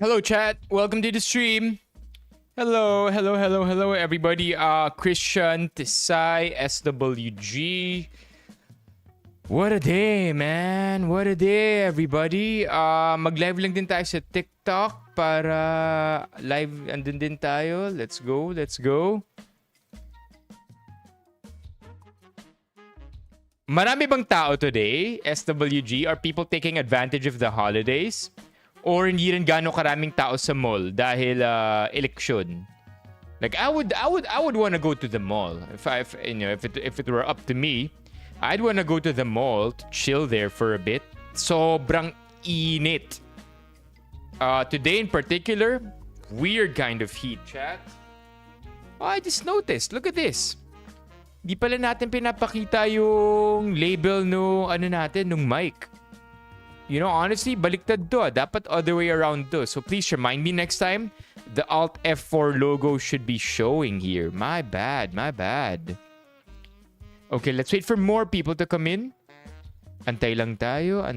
Hello, chat. Welcome to the stream. Hello, everybody. Christian, Tisai, SWG. What a day, man. What a day, everybody. Mag-live lang din tayo sa TikTok para live andun din tayo. Let's go. Marami bang tao today, SWG? Are people taking advantage of the holidays? Or hindi rin gaano karaming tao sa mall dahil election? Like I would want to go to the mall if it were up to me. I'd want to go to the mall to chill there for a bit. Sobrang init. Today in particular, weird kind of heat, chat. Oh, I just noticed. Look at this. Di pala natin pinapakita yung label nung mic. You know, honestly, baliktad to. Dapat other way around to. So please remind me next time. The Alt F4 logo should be showing here. My bad. Okay, let's wait for more people to come in. Antay lang tayo.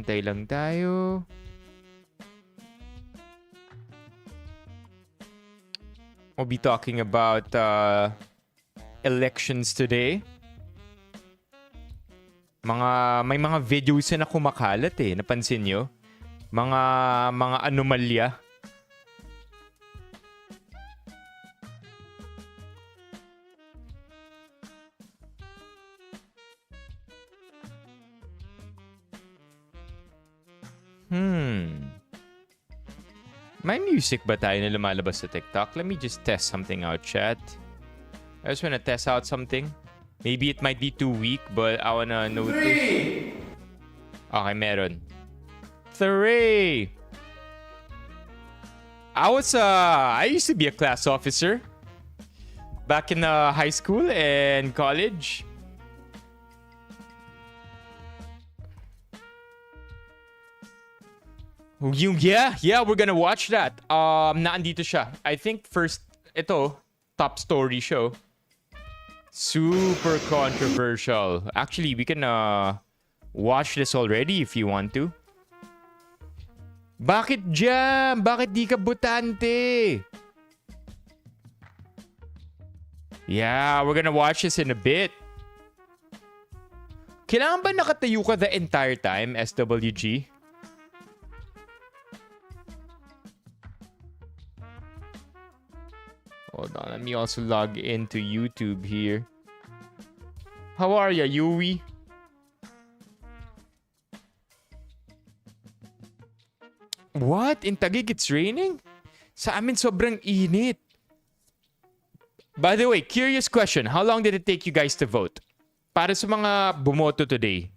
We'll be talking about elections today. May mga videos na kumakalat eh. Napansin nyo? Mga anomalya. May music ba tayo na lumalabas sa TikTok? Let me just test something out, chat. I just wanna test out something. Maybe it might be too weak, but I wanna notice. 3! Okay, meron. 3! I used to be a class officer back in high school and college. Yeah, we're gonna watch that. Naandito siya. I think first, ito, top story show. Super controversial. Actually, we can watch this already if you want to. Bakit jam? Bakit di ka botante? Yeah, we're gonna watch this in a bit. Kailangan ba nakatayo ka the entire time, SWG? Hold on, let me also log into YouTube here. How are ya, Yui? What? In Taguig, it's raining? Sa amin, sobrang init. By the way, curious question. How long did it take you guys to vote? Para sa mga bumoto today.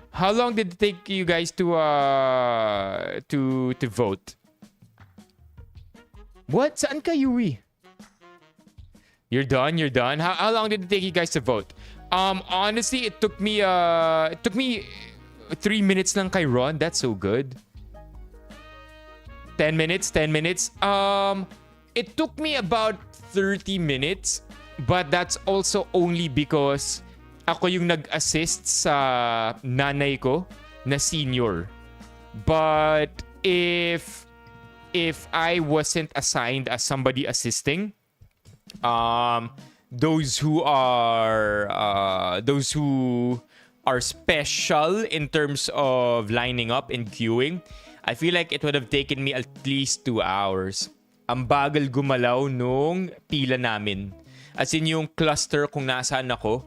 How long did it take you guys to vote? What? Saan ka, Yui? You're done. How long did it take you guys to vote? Honestly, it took me 3 minutes lang kay Ron. That's so good. 10 minutes. It took me about 30 minutes, but that's also only because ako yung nag-assist sa nanay ko na senior. But if I wasn't assigned as somebody assisting, those who are special in terms of lining up and queuing, I feel like it would have taken me at least 2 hours. Ang bagal gumalaw nung pila namin. As in yung cluster kung nasaan ako,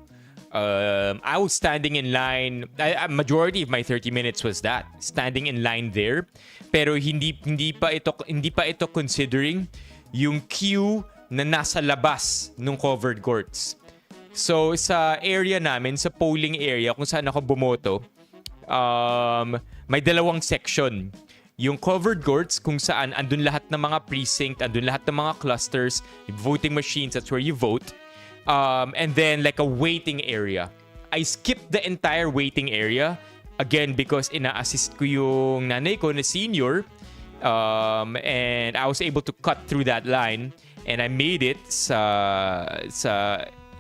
I was standing in line. Majority of my 30 minutes was that, standing in line there. Pero hindi pa ito considering yung queue na nasa labas ng covered courts. So sa area namin, sa polling area kung saan ako bumoto, may dalawang section. Yung covered courts kung saan andun lahat ng mga precinct, andun lahat ng mga clusters, voting machines, that's where you vote. And then like a waiting area. I skipped the entire waiting area again because ina-assist ko yung nanay ko na senior, and I was able to cut through that line. And I made it sa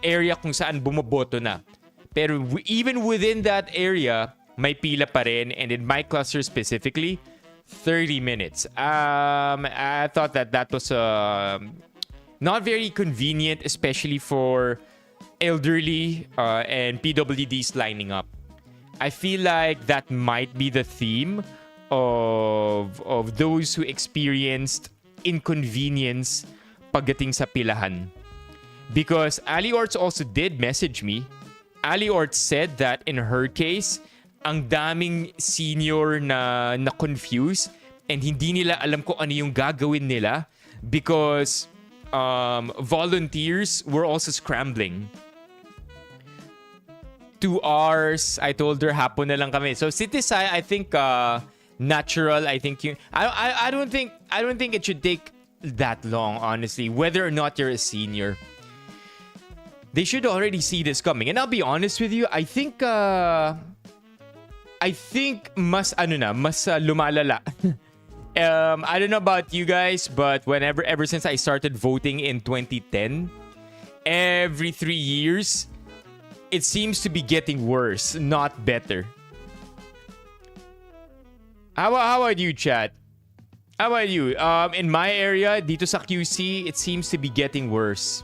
area kung saan bumoboto na. Pero even within that area, may pila pa rin. And in my cluster specifically, 30 minutes. I thought that was not very convenient, especially for elderly and PWDs lining up. I feel like that might be the theme of those who experienced inconvenience pagdating sa pilahan. Because Ali Orts also did message me. Ali Orts said that in her case, ang daming senior na confused and hindi nila alam kung ano yung gagawin nila because volunteers were also scrambling. 2 hours, I told her hapon na lang kami. So Sitisay, I think natural. I think I don't think it should take that long, honestly, whether or not you're a senior. They should already see this coming. And I'll be honest with you, I think mas lumalala. I don't know about you guys, but ever since I started voting in 2010, every 3 years, it seems to be getting worse, not better. How about you, chat? How about you? In my area, dito sa QC, it seems to be getting worse.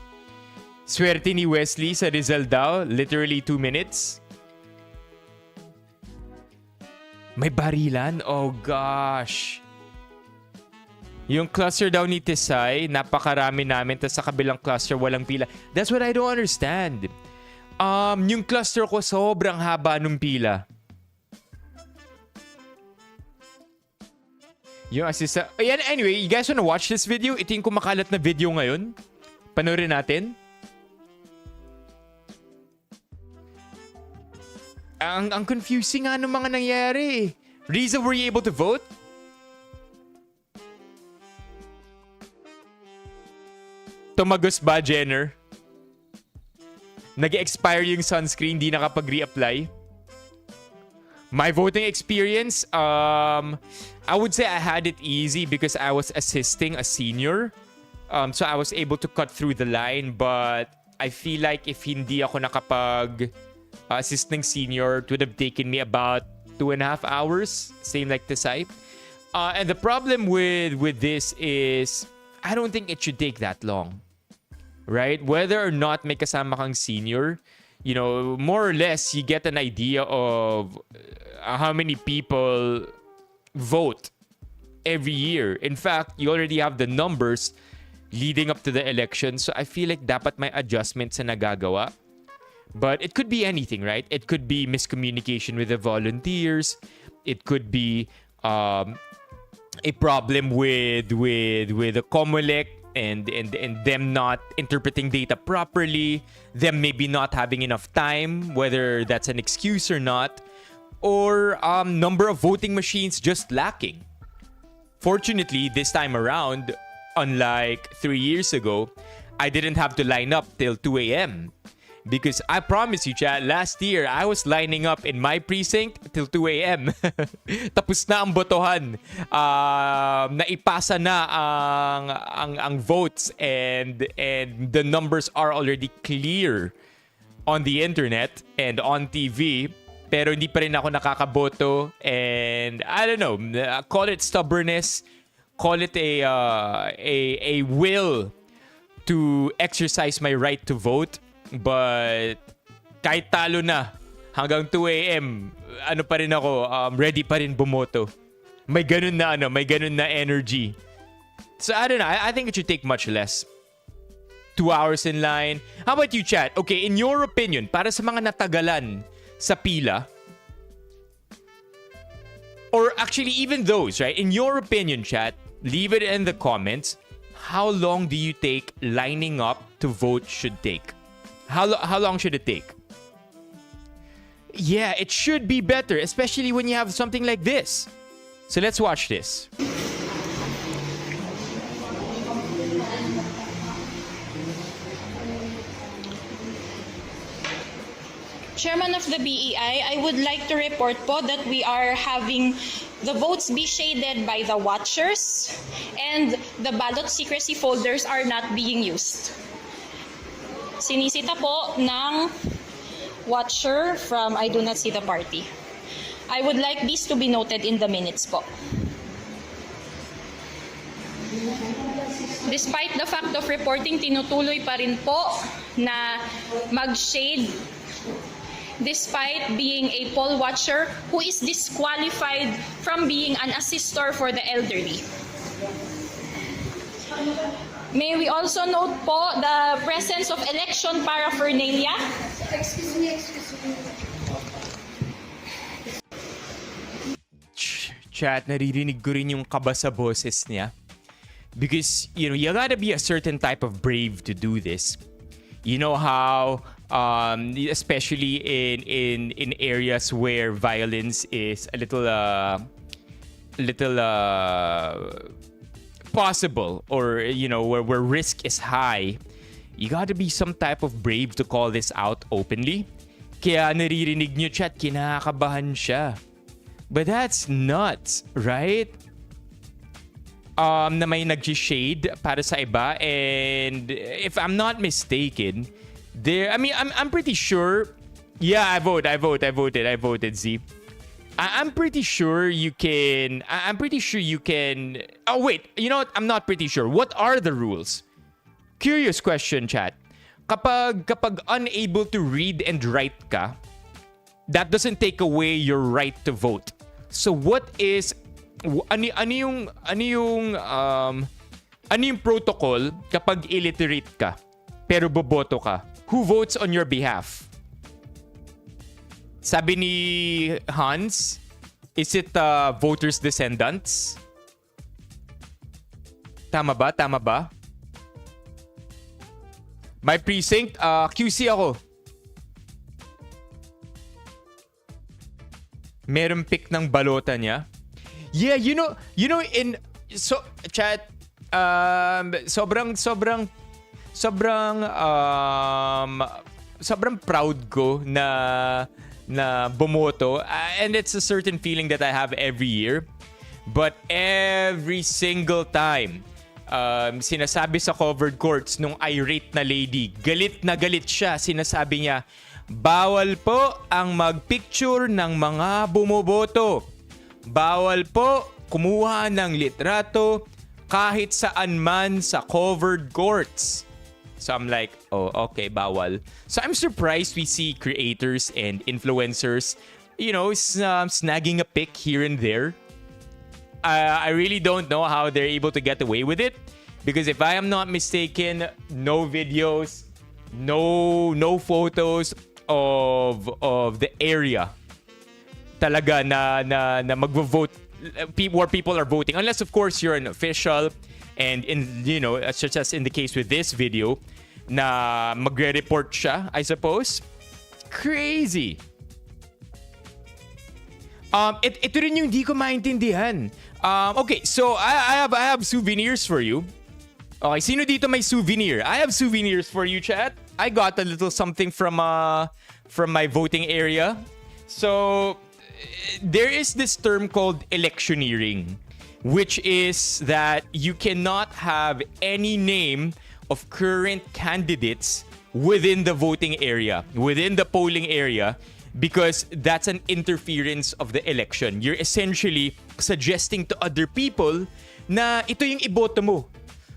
Swerte ni Wesley sa Rizal daw, literally 2 minutes. May barilan? Oh gosh. Yung cluster daw ni Tisay, napakarami namin, tapos sa kabilang cluster walang pila. That's what I don't understand. Yung cluster ko sobrang haba nung pila. Yung assistant... Ayan, anyway, you guys wanna watch this video? Ito yung kumakalat na video ngayon. Panoorin natin. Ang confusing nga ng mga nangyari. Riza, were you able to vote? Tumagos ba, Jenner? Nag-expire yung sunscreen, di nakapag-reapply. My voting experience, I would say I had it easy because I was assisting a senior. So I was able to cut through the line, but I feel like if hindi ako assist ng senior, it would have taken me about 2.5 hours. Same like Tisay. And the problem with this is, I don't think it should take that long. Right? Whether or not may kasama kang senior, you know, more or less, you get an idea of how many people vote every year. In fact, you already have the numbers leading up to the election. So I feel like dapat may adjustments na nagagawa. But it could be anything, right? It could be miscommunication with the volunteers. It could be a problem with the COMELEC and them not interpreting data properly, them maybe not having enough time, whether that's an excuse or not, or number of voting machines just lacking. Fortunately, this time around, unlike 3 years ago, I didn't have to line up till 2 a.m. Because I promise you, chat, last year, I was lining up in my precinct till 2 a.m. Tapos na ang botohan. Naipasa na ang votes and the numbers are already clear on the internet and on TV. Pero hindi pa rin ako nakakaboto. And I don't know, call it stubbornness, call it a will to exercise my right to vote. But kahit talo na hanggang 2 a.m., ano pa rin ako, ready pa rin bumoto. May ganun na energy. So I don't know, I think it should take much less. 2 hours in line. How about you, chat? Okay, in your opinion, para sa mga natagalan sa pila, or actually even those, right? In your opinion, chat, leave it in the comments. How long do you think lining up to vote should take? How long should it take? Yeah, it should be better, especially when you have something like this. So let's watch this. Chairman of the BEI, I would like to report po that we are having the votes be shaded by the watchers and the ballot secrecy folders are not being used. Sinisita po ng watcher from I do not see the party. I would like this to be noted in the minutes po. Despite the fact of reporting, tinutuloy pa rin po na mag-shade despite being a poll watcher who is disqualified from being an assistor for the elderly. May we also note po the presence of election paraphernalia. Excuse me. Chat, naririnig ko rin yung kaba sa boses niya. Because, you gotta be a certain type of brave to do this. You know how, especially in areas where violence is a little possible, or where risk is high, you gotta be some type of brave to call this out openly. Kaya naririnig nyo, chat, kinakabahan siya. But that's nuts, right? Na may nag-shade para sa iba, and if I'm not mistaken, I'm pretty sure. Yeah, I voted Z. I'm pretty sure you can. Oh wait, you know what? I'm not pretty sure. What are the rules? Curious question, chat. Kapag unable to read and write ka, that doesn't take away your right to vote. So what is ano yung protocol kapag illiterate ka pero boboto ka? Who votes on your behalf? Sabi ni Hans, is it voters' descendants? Tama ba? My precinct, QC ako. Merong pick ng balota niya. Yeah, chat, sobrang proud ko na bumoto, and it's a certain feeling that I have every year. But every single time, sinasabi sa covered courts nung irate na lady, galit na galit siya, sinasabi niya, bawal po ang magpicture ng mga bumoboto. Bawal po kumuha ng litrato kahit saan man sa covered courts. So I'm like, oh, okay, bawal. So I'm surprised we see creators and influencers, snagging a pic here and there. I really don't know how they're able to get away with it. Because if I am not mistaken, no videos, no photos of the area talaga na magvo-vote, where people are voting, unless of course you're an official, and such as in the case with this video na magre-report siya, I suppose. Crazy. Ito rin yung di ko maintindihan. Okay, so I have souvenirs for you. Okay, sino dito may souvenir? I have souvenirs for you, chat. I got a little something from my voting area. So there is this term called electioneering, which is that you cannot have any name of current candidates within the voting area, within the polling area, because that's an interference of the election. You're essentially suggesting to other people na ito yung iboto mo.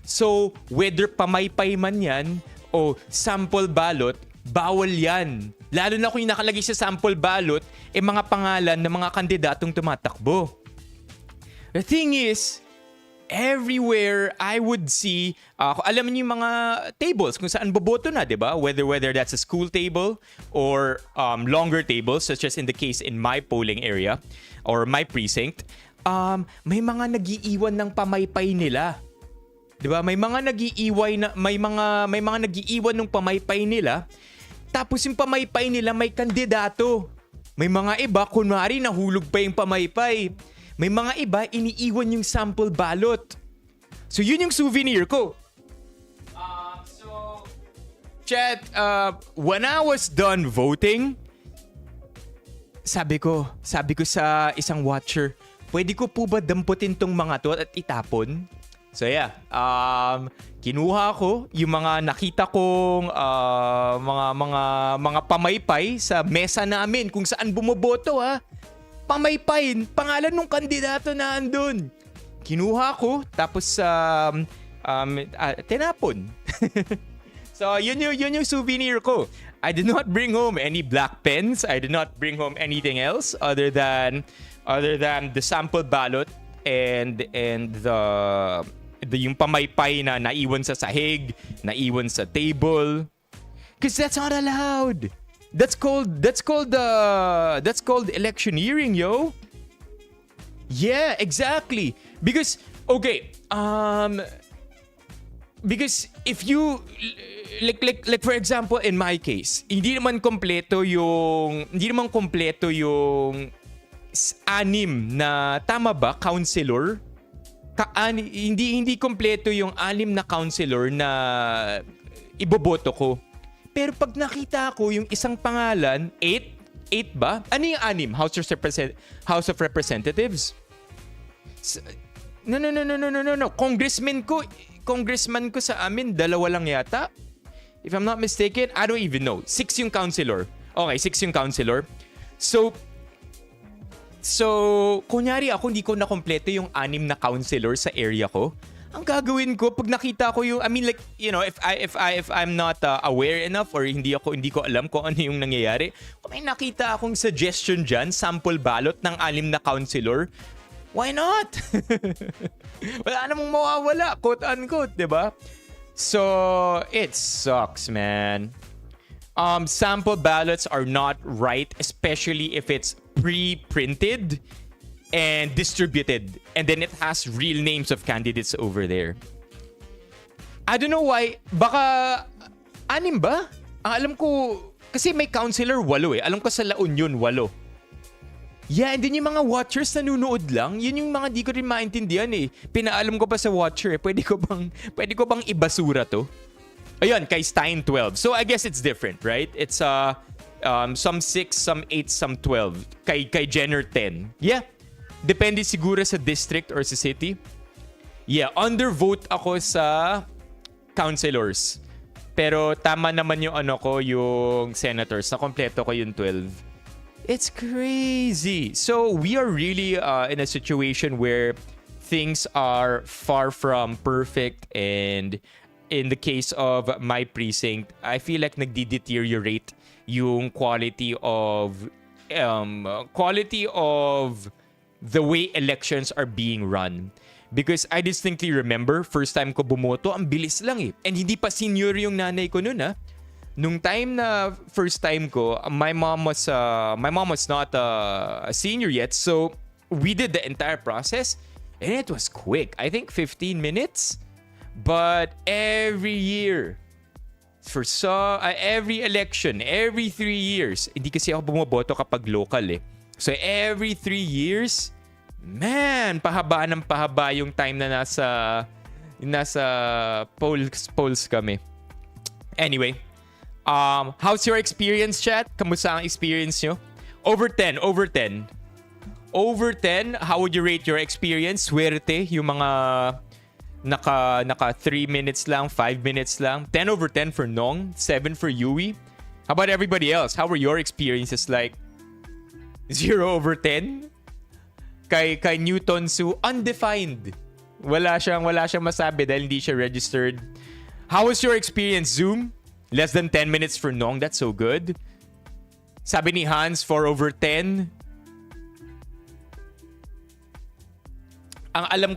So, whether pamaypay man yan o sample ballot, bawal yan. Lalo na kung yung nakalagay sa sample ballot, mga pangalan ng mga kandidatong tumatakbo. The thing is, everywhere I would see, alam niyo yung mga tables kung saan boboto na, di ba? Whether that's a school table or longer tables, such as in the case in my polling area or my precinct, may mga nagiiwan ng pamaypay nila. 'Di ba? May mga nagiiwan ng pamaypay nila. Tapos yung pamaypay nila may kandidato. May mga iba kunwari nahulog pa yung pamaypay. May mga iba iniiwan yung sample ballot. So yun yung souvenir ko. So chat, when I was done voting, sabi ko sa isang watcher, pwede ko po ba damputin tong mga to at itapon? So yeah, kinuha ko yung mga nakita kong mga pamaypay sa mesa namin kung saan bumoboto ha. Pamaypay, pangalan ng kandidato na andun. Kinuha ko, tapos tinapon. So, yun yung souvenir ko. I did not bring home any black pens. I did not bring home anything else other than the sample ballot and the yung pamaypay na naiwan sa sahig, naiwan sa table. Because that's not allowed. That's called electioneering, yo. Yeah, exactly. Because because if you like for example in my case, hindi naman kompleto yung anim na tama ba counselor? Hindi kompleto yung anim na counselor na iboboto ko. Pero pag nakita ko yung isang pangalan, 8 ba? Ano yung anim? House of Representatives? No. Congressman ko sa amin, 2 lang yata. If I'm not mistaken, I don't even know. 6 yung counselor. Okay, 6 yung counselor. So, kunyari ako, hindi ko na kompleto yung 6 na counselor sa area ko. Ang gagawin ko, pag nakita ko yung, I mean like, you know, if I'm not aware enough or hindi ko alam kung ano yung nangyayari, kung may nakita akong suggestion dyan, sample ballot ng 6 na counselor, why not? Wala namang mawawala, quote-unquote, diba? So, it sucks, man. Sample ballots are not right, especially if it's pre-printed and distributed. And then it has real names of candidates over there. I don't know why. Baka, 6 ba? Ang alam ko, kasi may councilor 8 eh. Alam ko sa La Union 8. Yeah, and then yung mga watchers nanunood lang, yun yung mga di ko rin maintindihan eh. Pinaalam ko pa sa watcher eh, pwede ko bang ibasura to? Ayun, kay Stein 12. So I guess it's different, right? It's some 6, some 8, some 12. Kay Jenner 10. Yeah. Depende siguro sa district or sa city. Yeah, undervote ako sa councilors. Pero tama naman yung yung senators. Na kompleto ko yung 12. It's crazy. So we are really in a situation where things are far from perfect, and in the case of my precinct, I feel like nagdi-deteriorate yung quality of the way elections are being run. Because I distinctly remember, first time ko bumoto, ang bilis lang eh. And hindi pa senior yung nanay ko nun. Nung time na first time ko, my mom was not a senior yet, so we did the entire process, and it was quick. I think 15 minutes. But every year, every election, every 3 years, hindi kasi ako bumoboto kapag local eh. So every 3 years, man, pahaba ng pahaba yung time na nasa polls kami. Anyway, how's your experience, chat? Kamusta ang experience nyo? Over 10. Over 10, how would you rate your experience? Swerte, yung mga naka 3 minutes lang, 5 minutes lang. 10 over 10 for Nong, 7 for Yui. How about everybody else? How were your experiences like? 0 over 10? Kay Newton Su, undefined. Wala siyang masabi dahil hindi siya registered. How was your experience, Zoom? Less than 10 minutes for Nong. That's so good. Sabi ni Hans, 4 over 10. Ang alam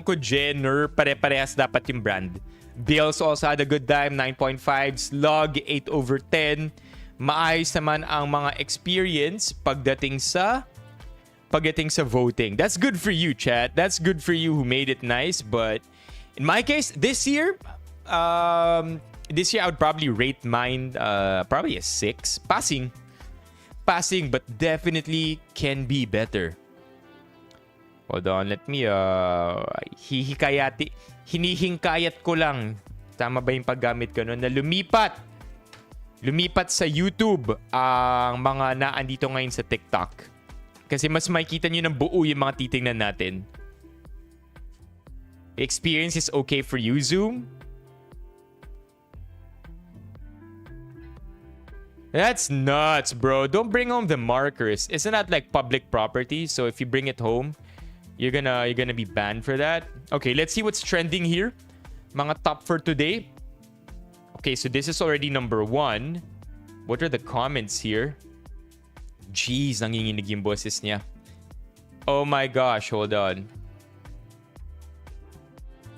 ko, Jenner, pare-parehas dapat yung brand. Bills also had a good time, 9.5. Slug, 8 over 10. Maayos naman ang mga experience pagdating sa voting. That's good for you, chat. That's good for you who made it nice. But in my case, this year I would probably rate mine probably a 6. Passing, but definitely can be better. Hold on, let me hinihingkayat ko lang. Tama ba yung paggamit ko nun? Na lumipat sa YouTube ang mga naandito ngayon sa TikTok. Kasi mas makikita nyo ng buo yung mga titingnan natin. Experience is okay for you, Zoom? That's nuts, bro. Don't bring home the markers. Isn't that like public property? So if you bring it home, you're gonna be banned for that. Okay, let's see what's trending here. Mga top for today. Okay, so this is already number 1. What are the comments here? Jeez, nanginginig yung boses niya. Oh my gosh, hold on.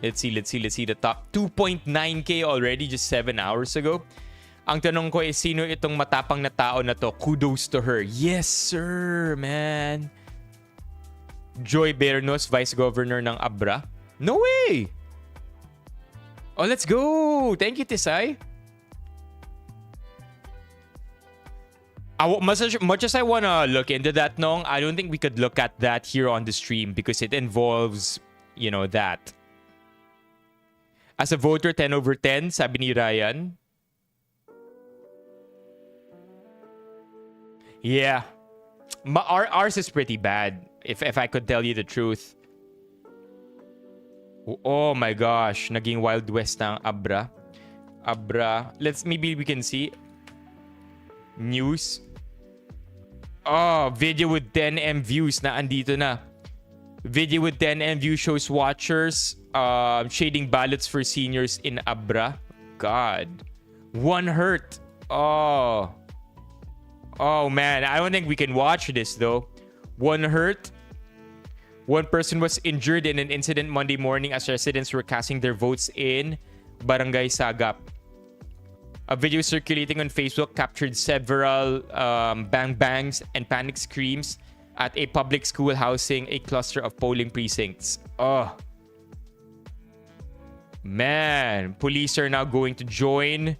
Let's see the top. 2.9k already just 7 hours ago. Ang tanong ko is, sino itong matapang na tao na to? Kudos to her. Yes, sir, man. Joy Bernos, Vice Governor ng Abra. No way! Oh, let's go! Thank you, Tisay. Much as I want to look into that, Nong, I don't think we could look at that here on the stream because it involves, you know, that. As a voter, 10/10, sabi ni Ryan. Yeah. Ours is pretty bad, if I could tell you the truth. Oh my gosh, naging Wild West ng Abra. Maybe we can see. News. Oh, video with 10M views na andito na. Video with 10M views shows watchers shading ballots for seniors in Abra. God. 1 hurt. Oh man, I don't think we can watch this though. 1 hurt. 1 person was injured in an incident Monday morning as residents were casting their votes in Barangay Sagap. A video circulating on Facebook captured several bang-bangs and panic screams at a public school housing a cluster of polling precincts. Oh. Man, police are now going to join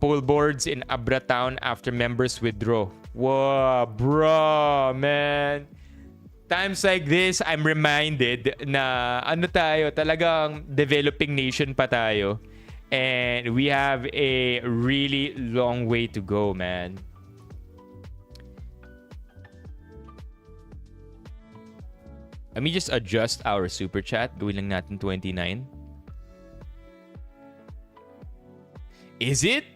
poll boards in Abra Town after members withdraw. Whoa, bro, man. Times like this, I'm reminded na talagang developing nation pa tayo. And we have a really long way to go, man. Let me just adjust our super chat. Gawin lang natin 29. Is it?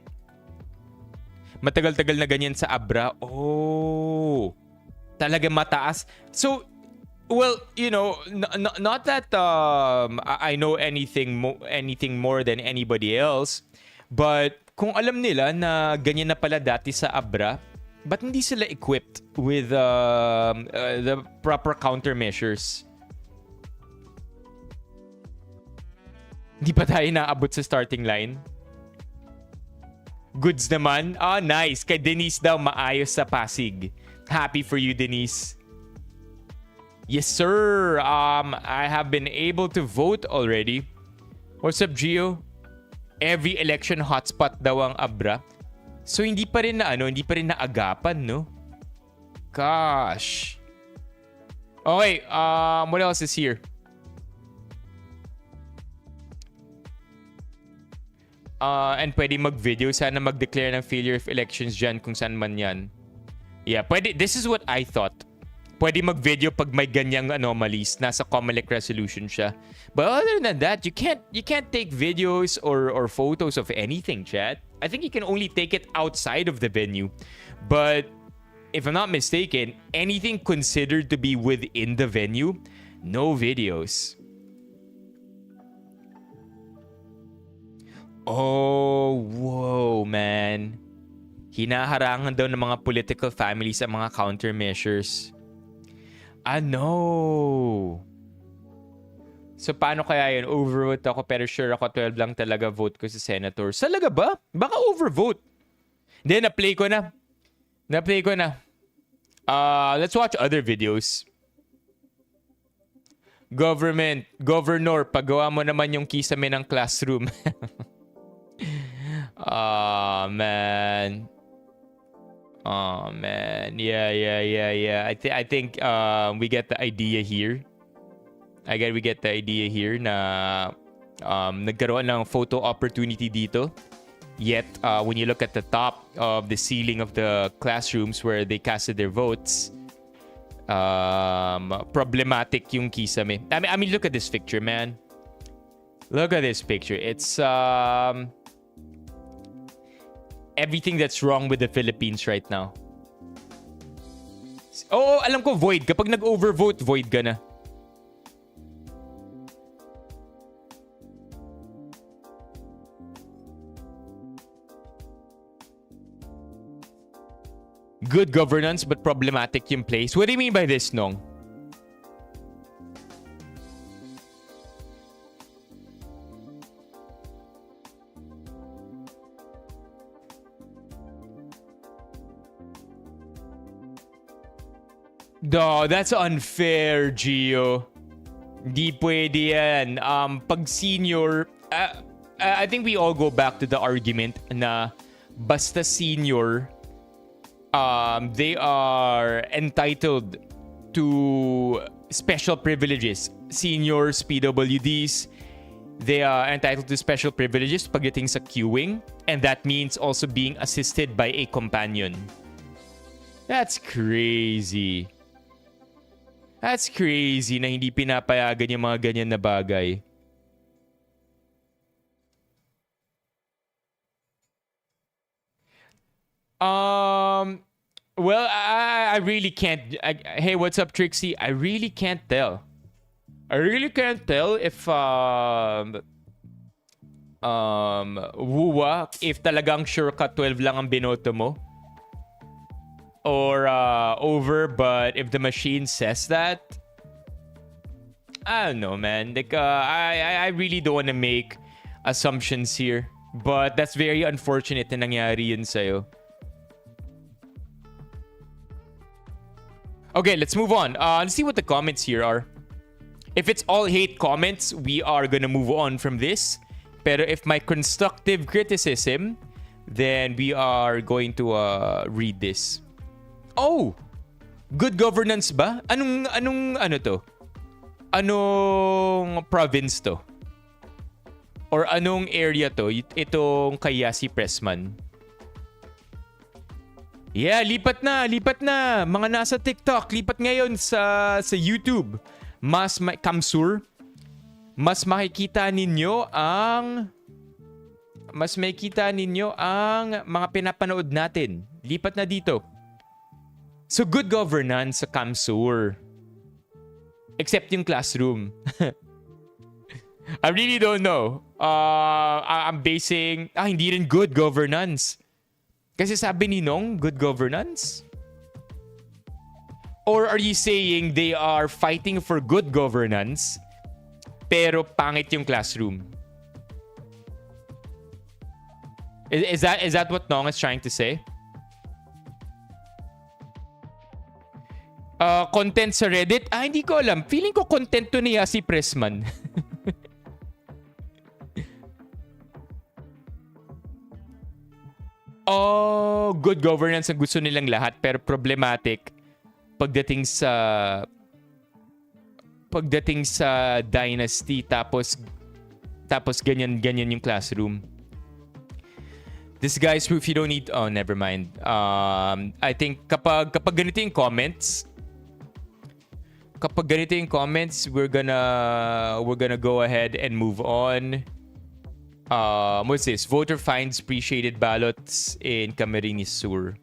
Matagal-tagal na ganyan sa Abra. Oh. Talaga mataas. So, well, you know, not that I know anything more than anybody else, but kung alam nila na ganyan na pala dati sa Abra, ba't hindi sila equipped with the proper countermeasures? Hindi pa tayo naabot sa starting line? Goods naman. Ah, nice. Kay Denise daw, maayos sa Pasig. Happy for you, Denise. Yes, sir. I have been able to vote already. What's up, Gio? Every election hotspot daw ang Abra. So hindi pa rin naagapan, no? Gosh. Okay, what else is here? And pwede mag-video. Sana mag-declare ng failure of elections dyan kung saan man yan. Yeah, pwede. This is what I thought. Pwede mag-video pag may ganyang anomalies. Nasa Comelec resolution siya. But other than that, you can't take videos or photos of anything, chat. I think you can only take it outside of the venue. But if I'm not mistaken, anything considered to be within the venue, no videos. Oh, whoa, man. Hinaharangan daw ng mga political families ang mga countermeasures. No. So, paano kaya yun? Overvote ako pero sure ako 12 lang talaga vote ko sa senator. Salaga ba? Baka overvote. Hindi, na-play ko na. Let's watch other videos. Governor, pagawa mo naman yung kisame ng classroom. Man. Yeah. I think we get the idea here. We get the idea here na nagkaroon ng photo opportunity dito. Yet, when you look at the top of the ceiling of the classrooms where they casted their votes, problematic yung kisame. I mean, look at this picture, man. Look at this picture. It's everything that's wrong with the Philippines right now. Oo, alam ko, void. Kapag nag-overvote, void ka na. Good governance but problematic yung place. What do you mean by this, Nong? No, that's unfair, Gio. Di pwede yan. Pag senior, I think we all go back to the argument na basta senior, they are entitled to special privileges. Seniors, PWDs, they are entitled to special privileges pagdating sa queuing, and that means also being assisted by a companion. That's crazy. That's crazy na hindi pinapayagan yung mga ganyan na bagay. Well, I really can't. Hey, what's up, Trixie? I really can't tell. I really can't tell if Wuwa, if talagang sure ka 12 lang ang binoto mo. Or over, but if the machine says that, I don't know, man. Like, I really don't want to make assumptions here, but that's very unfortunate na nangyari yun sa'yo. Okay, let's move on. Let's see what the comments here are. If it's all hate comments, we are gonna move on from this. Pero if my constructive criticism, then we are going to read this. Oh! Good governance ba? Ano to? Anong province to? Or anong area to? Itong kay Yasi Pressman. Yeah, lipat na. Mga nasa TikTok, lipat ngayon sa YouTube. Kamsur. Mas makikita ninyo ang mga pinapanood natin. Lipat na dito. So, good governance sa Kamsur. Except yung classroom. I really don't know. I'm basing... hindi rin good governance. Kasi sabi ni Nong, good governance? Or are you saying they are fighting for good governance, pero pangit yung classroom? Is that what Nong is trying to say? Content sa Reddit? Hindi ko alam. Feeling ko content to niya si Pressman. Good governance ang gusto nilang lahat, pero problematic pagdating sa dynasty, tapos ganyan yung classroom. This guy's proof you don't need... Oh, never mind. I think kapag ganito yung comments, we're gonna go ahead and move on. What's this? Voter finds pre-shaded ballots in Camarines Sur.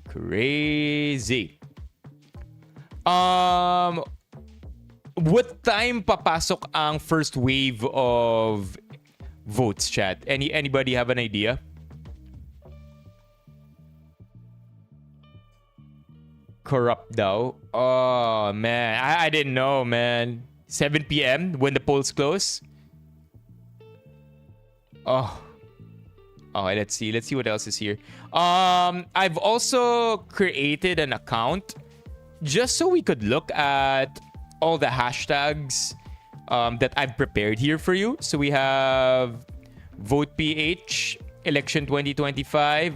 Crazy. What time papasok ang first wave of votes, chat? Anybody have an idea? Corrupt daw. Oh, man. I didn't know, man. 7 p.m. when the polls close? Oh. Okay, let's see what else is here. I've also created an account just so we could look at all the hashtags that I've prepared here for you. So we have VotePH, Election 2025,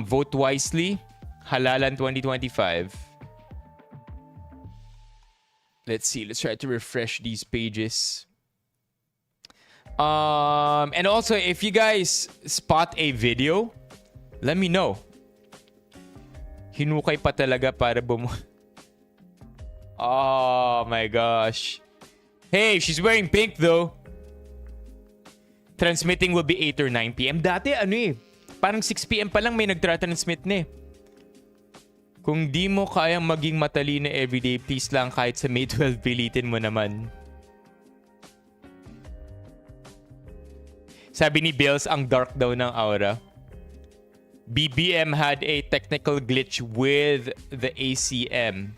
Vote Wisely, Halalan 2025. Let's see. Let's try to refresh these pages. And also, if you guys spot a video, let me know. Hinukay pa talaga para Oh my gosh. Hey, she's wearing pink though. Transmitting will be 8 or 9 p.m. Dati Parang 6 p.m. pa lang may nagtra-transmit na eh. Kung di mo kayang maging matalino everyday, please lang kahit sa May 12 pilitin mo naman. Sabi ni Bills, ang dark daw ng aura. BBM had a technical glitch with the ACM.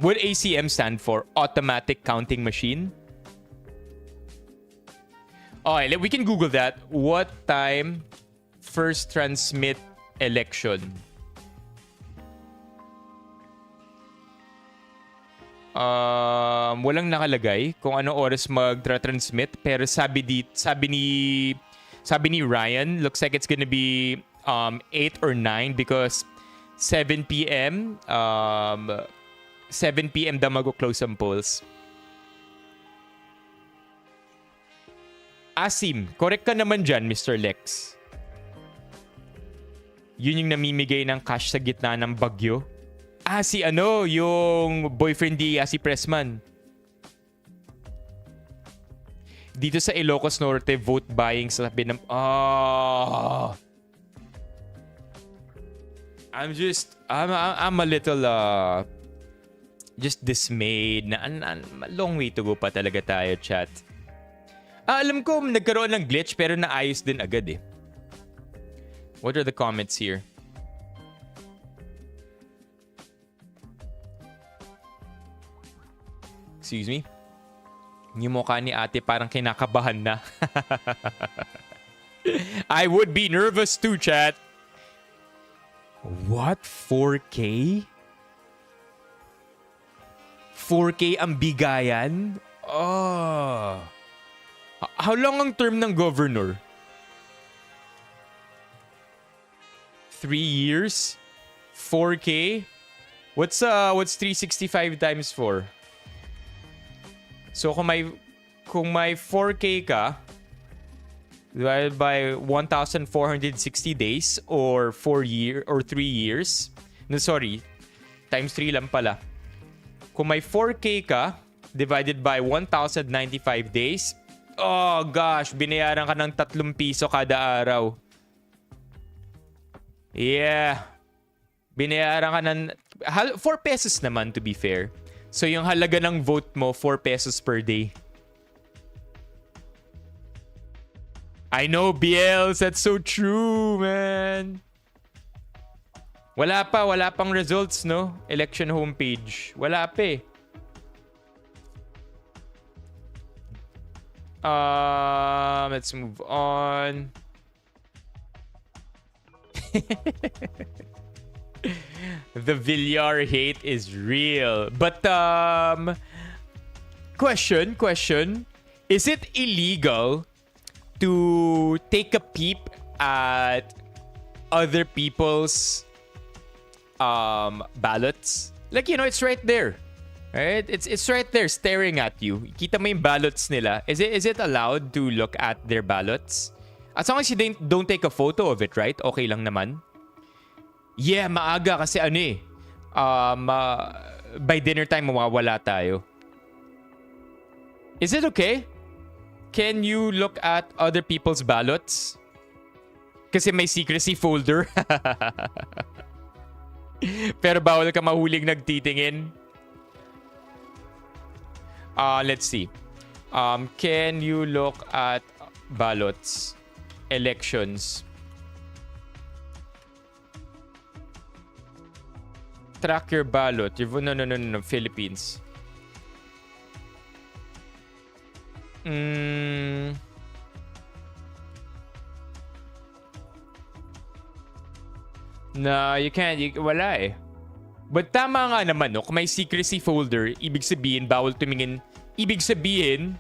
What ACM stand for? Automatic Counting Machine? Okay, we can Google that. What time first transmit election? Walang nakalagay kung anong oras mag-transmit, pero sabi ni Ryan, looks like it's gonna be 8 or 9 because 7 p.m. 7 p.m. daw mag-close ang polls. Asim, correct ka naman dyan, Mr. Lex. Yun yung namimigay ng cash sa gitna ng bagyo. Si yung boyfriend ni si Pressman. Dito sa Ilocos Norte, vote buying sa tabi ng... I'm a little just dismayed na long way to go pa talaga tayo, chat. Alam ko nagkaroon ng glitch pero naayos din agad eh. What are the comments here? Excuse me? Yung mukha ni ate parang kinakabahan na. I would be nervous too, chat. What? 4K? 4K ang bigayan? Oh. How long ang term ng governor? 3 years? 4K? What's 365 times 4? So kung may 4K ka divided by 1,460 days or 3 years. No, sorry. Times 3 lang pala. Kung may 4K ka divided by 1,095 days, oh gosh, binayaran ka ng 3 piso kada araw. Yeah. Binayaran ka ng 4 pesos naman to be fair. So yung halaga ng vote mo, 4 pesos per day. I know, BLs, that's so true, man. Wala pang results, no? Election homepage. Wala pa eh. Let's move on. The Villar hate is real. But question. Is it illegal to take a peep at other people's ballots? Like, it's right there. Right? It's right there staring at you. Kita mo yung ballots nila. Is it allowed to look at their ballots? As long as you don't take a photo of it, right? Okay lang naman. Yeah, maaga kasi by dinner time mawawala tayo. Is it okay? Can you look at other people's ballots? Kasi may secrecy folder. Pero bawal ka mahuling nagtitingin. Let's see. Can you look at ballots? Elections. Track your ballot. No. Philippines. No, you can't. Wala eh. But tama nga naman, no? Kung may secrecy folder, ibig sabihin, bawal tumingin. Ibig sabihin,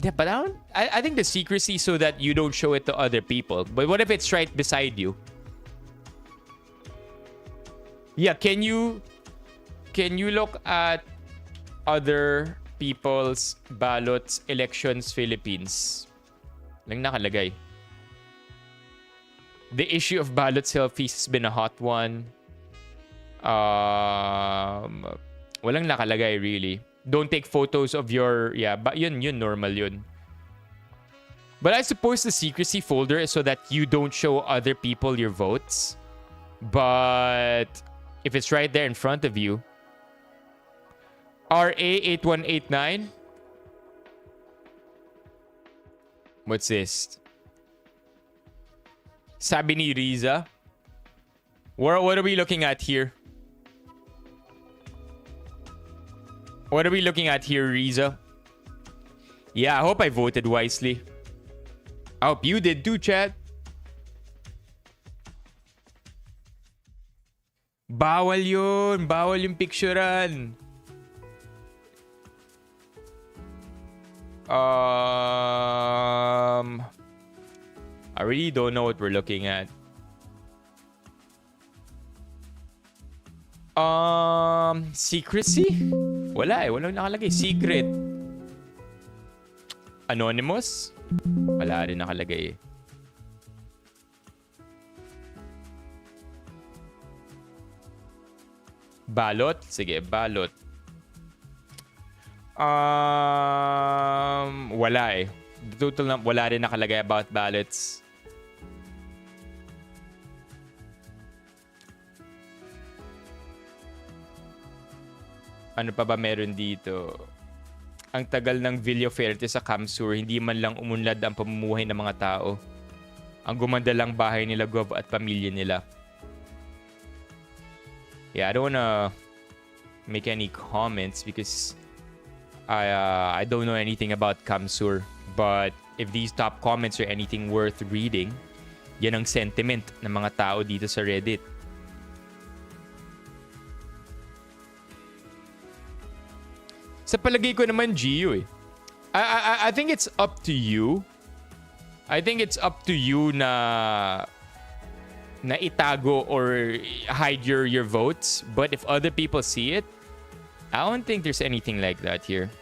yeah, but I think the secrecy so that you don't show it to other people. But what if it's right beside you? Yeah, can you look at other people's ballots, elections, Philippines? Lang nakalagay. The issue of ballot selfies has been a hot one. Walang nakalagay really. Don't take photos of your... Yeah, but yun normal yun. But I suppose the secrecy folder is so that you don't show other people your votes. But if it's right there in front of you, RA8189. What's this? Sabi ni Riza. What are we looking at here? What are we looking at here, Riza? Yeah, I hope I voted wisely. I hope you did too, chat. Bawal yun. Bawal yung picturean. I really don't know what we're looking at. Secrecy? Wala eh. Walang nakalagay. Secret. Anonymous? Wala rin nakalagay eh. Ballot? Sige, ballot. Wala eh. Total na, wala rin nakalagay about ballots. Ano pa ba meron dito? Ang tagal ng Villaferte sa Kamsur, hindi man lang umunlad ang pamumuhay ng mga tao. Ang gumanda lang bahay nila, Gov, at pamilya nila. Yeah, I don't wanna make any comments because I don't know anything about Kamsur. But if these top comments are anything worth reading, yan ang sentiment ng mga tao dito sa Reddit. Sa palagay ko naman, Gio eh. I think it's up to you. I think it's up to you na itago or hide your votes. But if other people see it, I don't think there's anything like that here.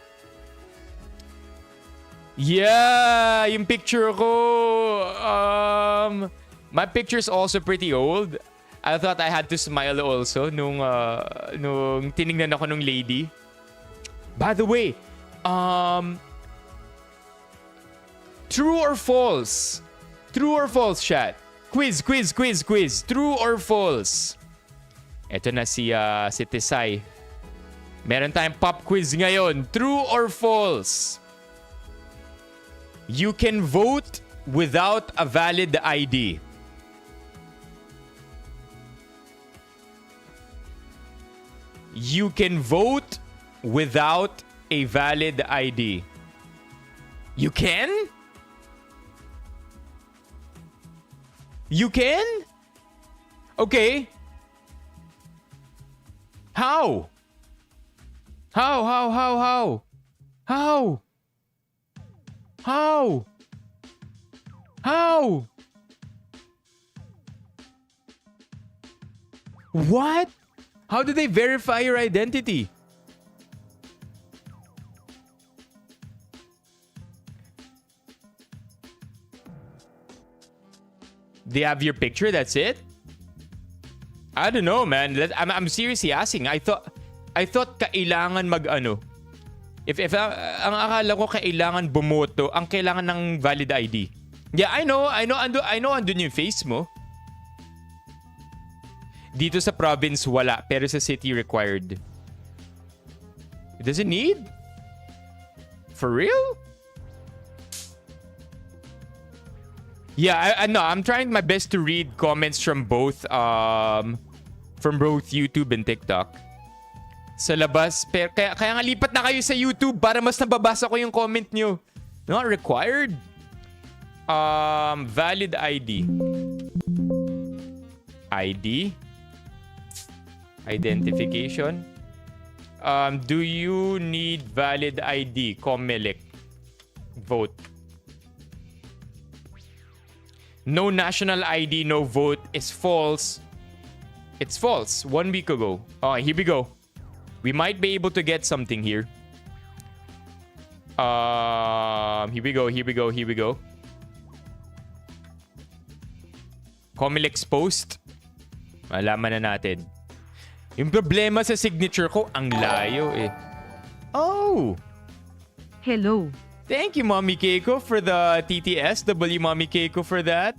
Yeah, yung picture ko. My picture's also pretty old. I thought I had to smile also nung tinignan ako nung lady. By the way, true or false? True or false, chat? Quiz. True or false? Ito na si Tesay. Meron tayong pop quiz ngayon. True or false? You can vote without a valid ID. You can vote without a valid ID. You can? You can? Okay. How? How? What? How do they verify your identity? They have your picture, that's it? I don't know, man. I'm seriously asking. I thought kailangan mag-ano. If ang akala ko kailangan bumoto, ang kailangan ng valid ID. Yeah, I know andun yung face mo. Dito sa province wala, pero sa city required. It doesn't need? For real? Yeah, I'm trying my best to read comments from both YouTube and TikTok. Sa labas, pero kaya nga lipat na kayo sa YouTube para mas nababasa ko yung comment nyo. Not required. Valid ID. ID. Identification. Do you need valid ID? Comelec. Vote. No national ID, no vote is false. It's false. 1 week ago. Okay, here we go. We might be able to get something here. Here we go. Comelec's post. Malaman na natin. Yung problema sa signature ko, ang layo eh. Oh! Hello. Thank you, Mommy Keiko, for the TTS. Mommy Keiko for that.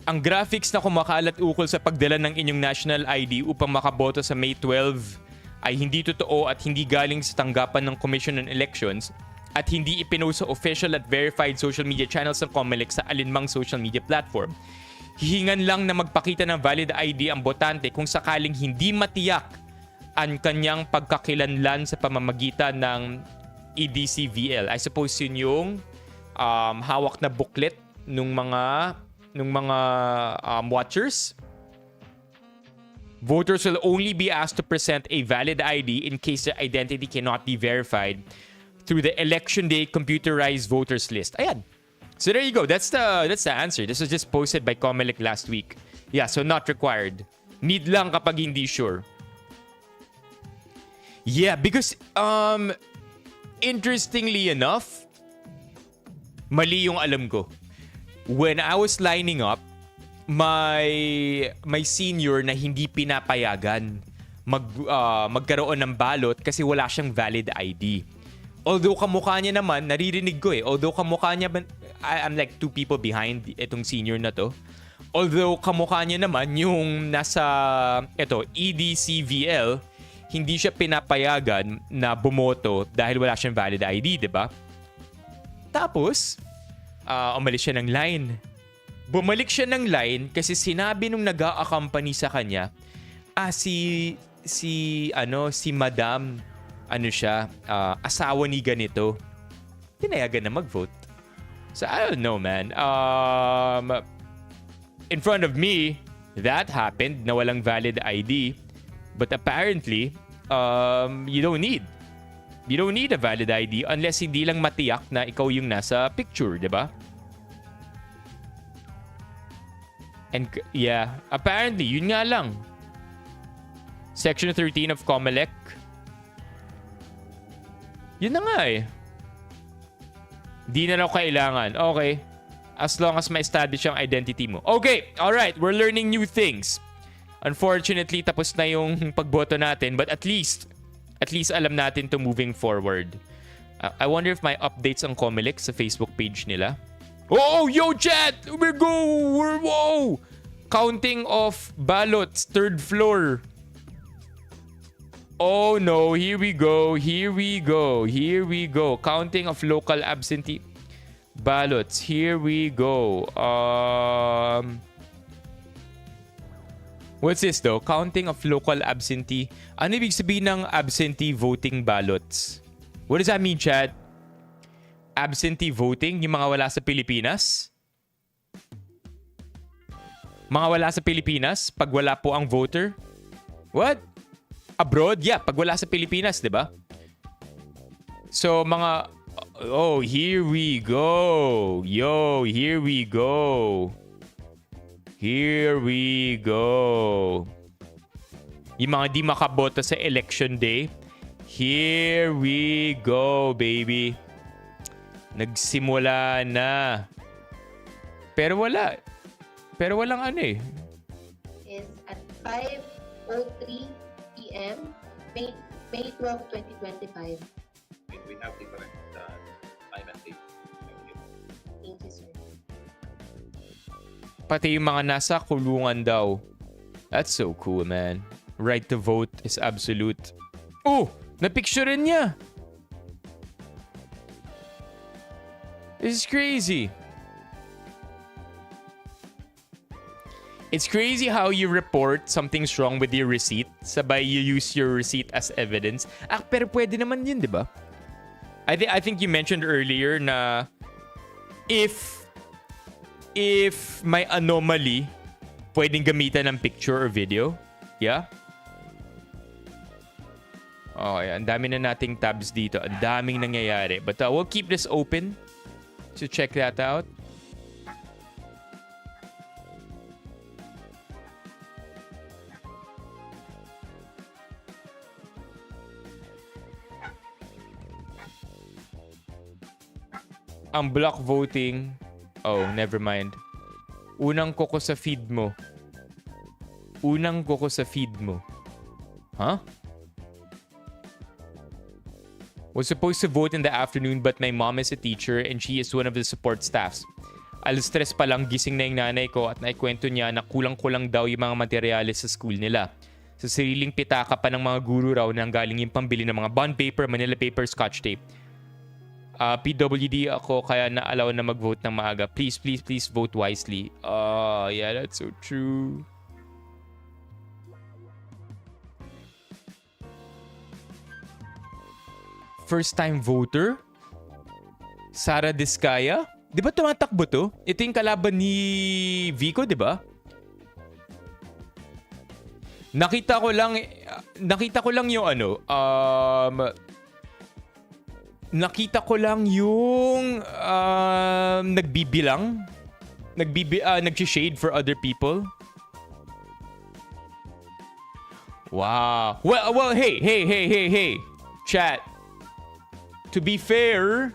Ang graphics na kumakalat ukol sa pagdala ng inyong national ID upang makaboto sa May 12 ay hindi totoo at hindi galing sa tanggapan ng Commission on Elections at hindi ipinost sa official at verified social media channels ng COMELEC sa alinmang social media platform. Hihingan lang na magpakita ng valid ID ang botante kung sakaling hindi matiyak ang kanyang pagkakilanlan sa pamamagitan ng EDCVL. I suppose yun yung hawak na booklet nung mga watchers. Voters will only be asked to present a valid ID in case their identity cannot be verified through the election day computerized voters list. Ayan. So there you go. That's the answer. This was just posted by COMELEC last week. Yeah, so not required. Need lang kapag hindi sure. Yeah, because interestingly enough, mali yung alam ko. When I was lining up, may senior na hindi pinapayagan magkaroon ng ballot kasi wala siyang valid ID. Although kamukha niya naman, naririnig ko although kamukha niya, I'm like 2 people behind itong senior na to. Although kamukha niya naman yung nasa EDCVL, hindi siya pinapayagan na bumoto dahil wala siyang valid ID, 'di ba? Tapos, umalis siya ng line. Bumalik siya ng line kasi sinabi nung nag-a-accompany sa kanya, si Madam, asawa ni ganito. Pinayagan na mag-vote. So, I don't know, man. In front of me, that happened na walang valid ID. But apparently, you don't need a valid ID unless hindi lang matiyak na ikaw yung nasa picture, di ba? And yeah, apparently, yun nga lang. Section 13 of COMELEC. Yun na nga eh. Di na raw kailangan. Okay. As long as ma-establish yung identity mo. Okay, alright. We're learning new things. Unfortunately, tapos na yung pagboto natin. But at least alam natin to moving forward. I wonder if may updates ang COMELEC sa Facebook page nila. Oh, yo, chat! Whoa! Counting of ballots, 3rd floor. Oh no, here we go. Counting of local absentee ballots. Here we go. What's this though? Counting of local absentee. Ano ibig sabihin ng absentee voting ballots? What does that mean, chat? Absentee voting? Yung mga wala sa Pilipinas? Mga wala sa Pilipinas? Pag wala po ang voter? What? Abroad? Yeah, pag wala sa Pilipinas, di ba? So, mga... Oh, here we go. Yo, here we go. Yung mga di makaboto sa election day. Here we go, baby. Nagsimula na. Pero walang ano eh. Is at 5:03 p.m. May 12, 2025. We have different time and date. Thank you, sir. Pati yung mga nasa kulungan daw. That's so cool, man. Right to vote is absolute. Oh! Napicturean niya! This is crazy. It's crazy how you report something's wrong with your receipt. Sabay you use your receipt as evidence. Pero pwede naman yun, di ba? I think you mentioned earlier na if may anomaly, pwedeng gamitan ng picture or video. Yeah? Okay, ang dami na nating tabs dito. Ang daming nangyayari. But we'll keep this open to check that out. Ang block voting. Oh, never mind. Unang koko sa feed mo. Huh? Was supposed to vote in the afternoon but my mom is a teacher and she is one of the support staffs. Alas 3 pa lang gising na yung nanay ko at naikwento niya na kulang-kulang daw yung mga materyales sa school nila. Sa sariling pitaka pa ng mga guru raw nang galing yung pambili ng mga bond paper, manila paper, scotch tape. PWD ako kaya na-allow na mag-vote ng maaga. Please, please, please vote wisely. Yeah, that's so true. First-time voter? Sara Diskaya? Di ba tumatakbo to? Ito yung kalaban ni Vico, di ba? Nakita ko lang yung nakita ko lang yung nagbibilang. Nag-shade for other people. Wow. Well, hey. Chat. To be fair,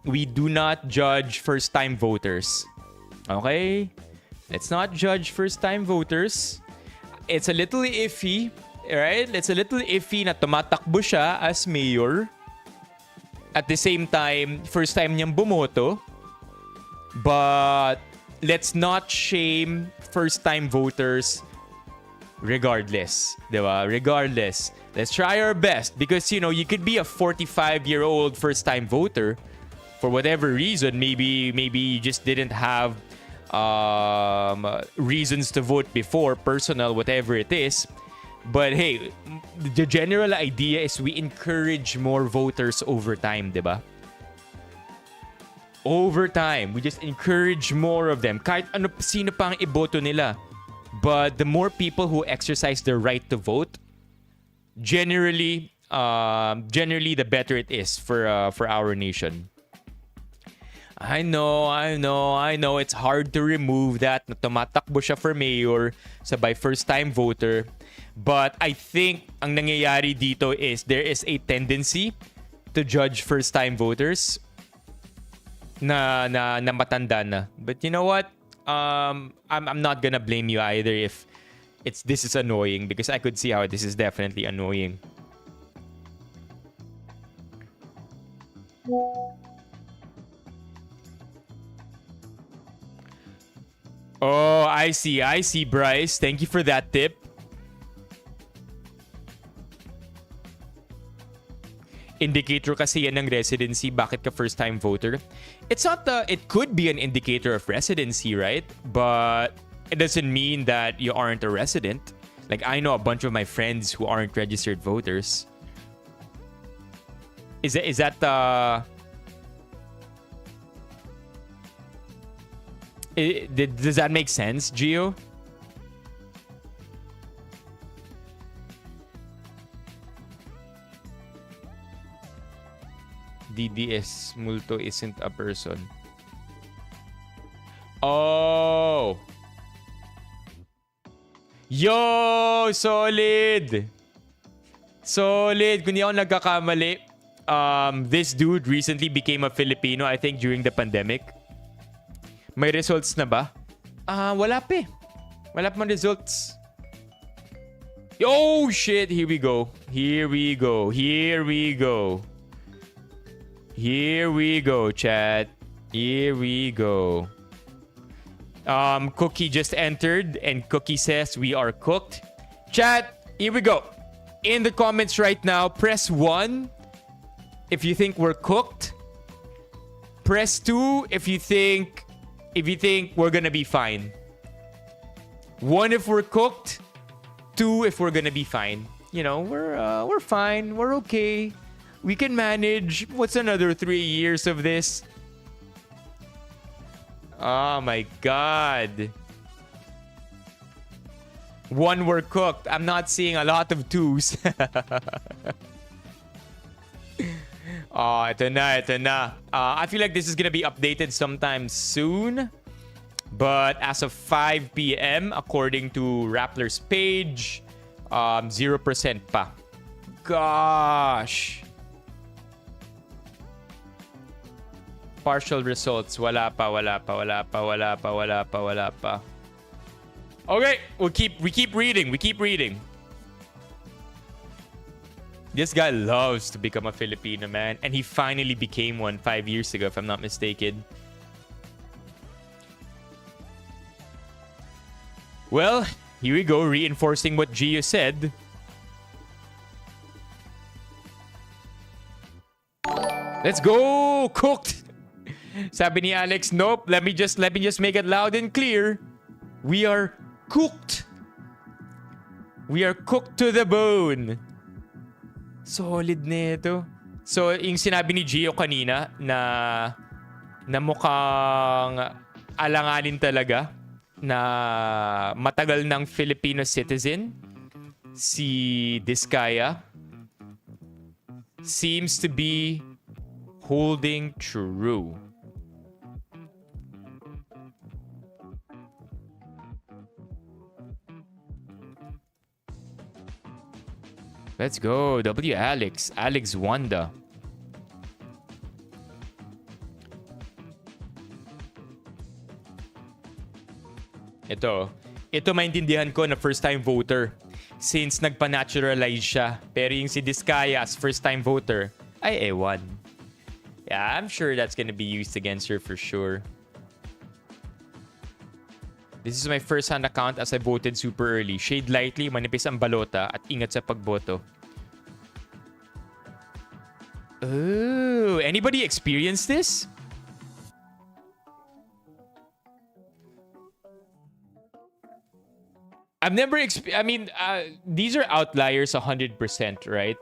we do not judge first-time voters. Okay? Let's not judge first-time voters. It's a little iffy, right? It's a little iffy na tumatakbo siya as mayor. At the same time, first time niyang bumoto. But let's not shame first-time voters regardless. Diba? Regardless. Let's try our best because, you know, you could be a 45-year-old first-time voter for whatever reason. Maybe you just didn't have reasons to vote before, personal, whatever it is. But hey, the general idea is we encourage more voters over time, diba? Over time, we just encourage more of them. Kahit sino pang iboto nila. But the more people who exercise their right to vote, generally the better it is for our nation. I know it's hard to remove that na tumatakbo siya for mayor sabay first time voter, but I think ang nangyayari dito is there is a tendency to judge first time voters na matanda na. But you know what, I'm not gonna blame you either if this is annoying, because I could see how this is definitely annoying. Oh, I see, Bryce. Thank you for that tip. Indicator kasi yan ng residency. Bakit ka first-time voter? It's not it could be an indicator of residency, right? But it doesn't mean that you aren't a resident. Like, I know a bunch of my friends who aren't registered voters. Does that make sense, Gio? DDS multo isn't a person. Oh! Yo! Solid! Solid! Kung di ako nagkakamali, this dude recently became a Filipino, I think, during the pandemic. May results na ba? Wala pa eh. Wala pa mga results. Oh, shit! Here we go. Here we go, chat. Here we go. Cookie just entered and Cookie says we are cooked. Chat, here we go. In the comments right now, press 1 if you think we're cooked. Press 2 if you think we're gonna be fine. 1 if we're cooked. 2 if we're gonna be fine. You know, we're fine. We're okay. We can manage. What's another 3 years of this? Oh my God. 1, we're cooked. I'm not seeing a lot of 2s. Oh, ito na. I feel like this is gonna be updated sometime soon. But as of 5 p.m., according to Rappler's page, 0% pa. Gosh. Partial results. Wala pa. Okay, we keep reading. This guy loves to become a Filipino, man. And he finally became one 5 years ago, if I'm not mistaken. Well, here we go, reinforcing what Gio said. Let's go! Cooked! Sabi ni Alex, nope, let me just make it loud and clear. We are cooked. We are cooked to the bone. Solid nito. So, yung sinabi ni Gio kanina na mukhang alanganin talaga na matagal ng Filipino citizen, si Diskaya, seems to be holding true. Let's go. W. Alex. Alex Wanda. Ito maintindihan ko na first-time voter since nagpa-naturalize siya. Pero yung si Diskayas, first-time voter, ay ewan. Yeah, I'm sure that's gonna be used against her for sure. This is my first-hand account as I voted super early. Shade lightly, manipis ang balota, at ingat sa pagboto. Oh, anybody experience this? I've never these are outliers 100%, right?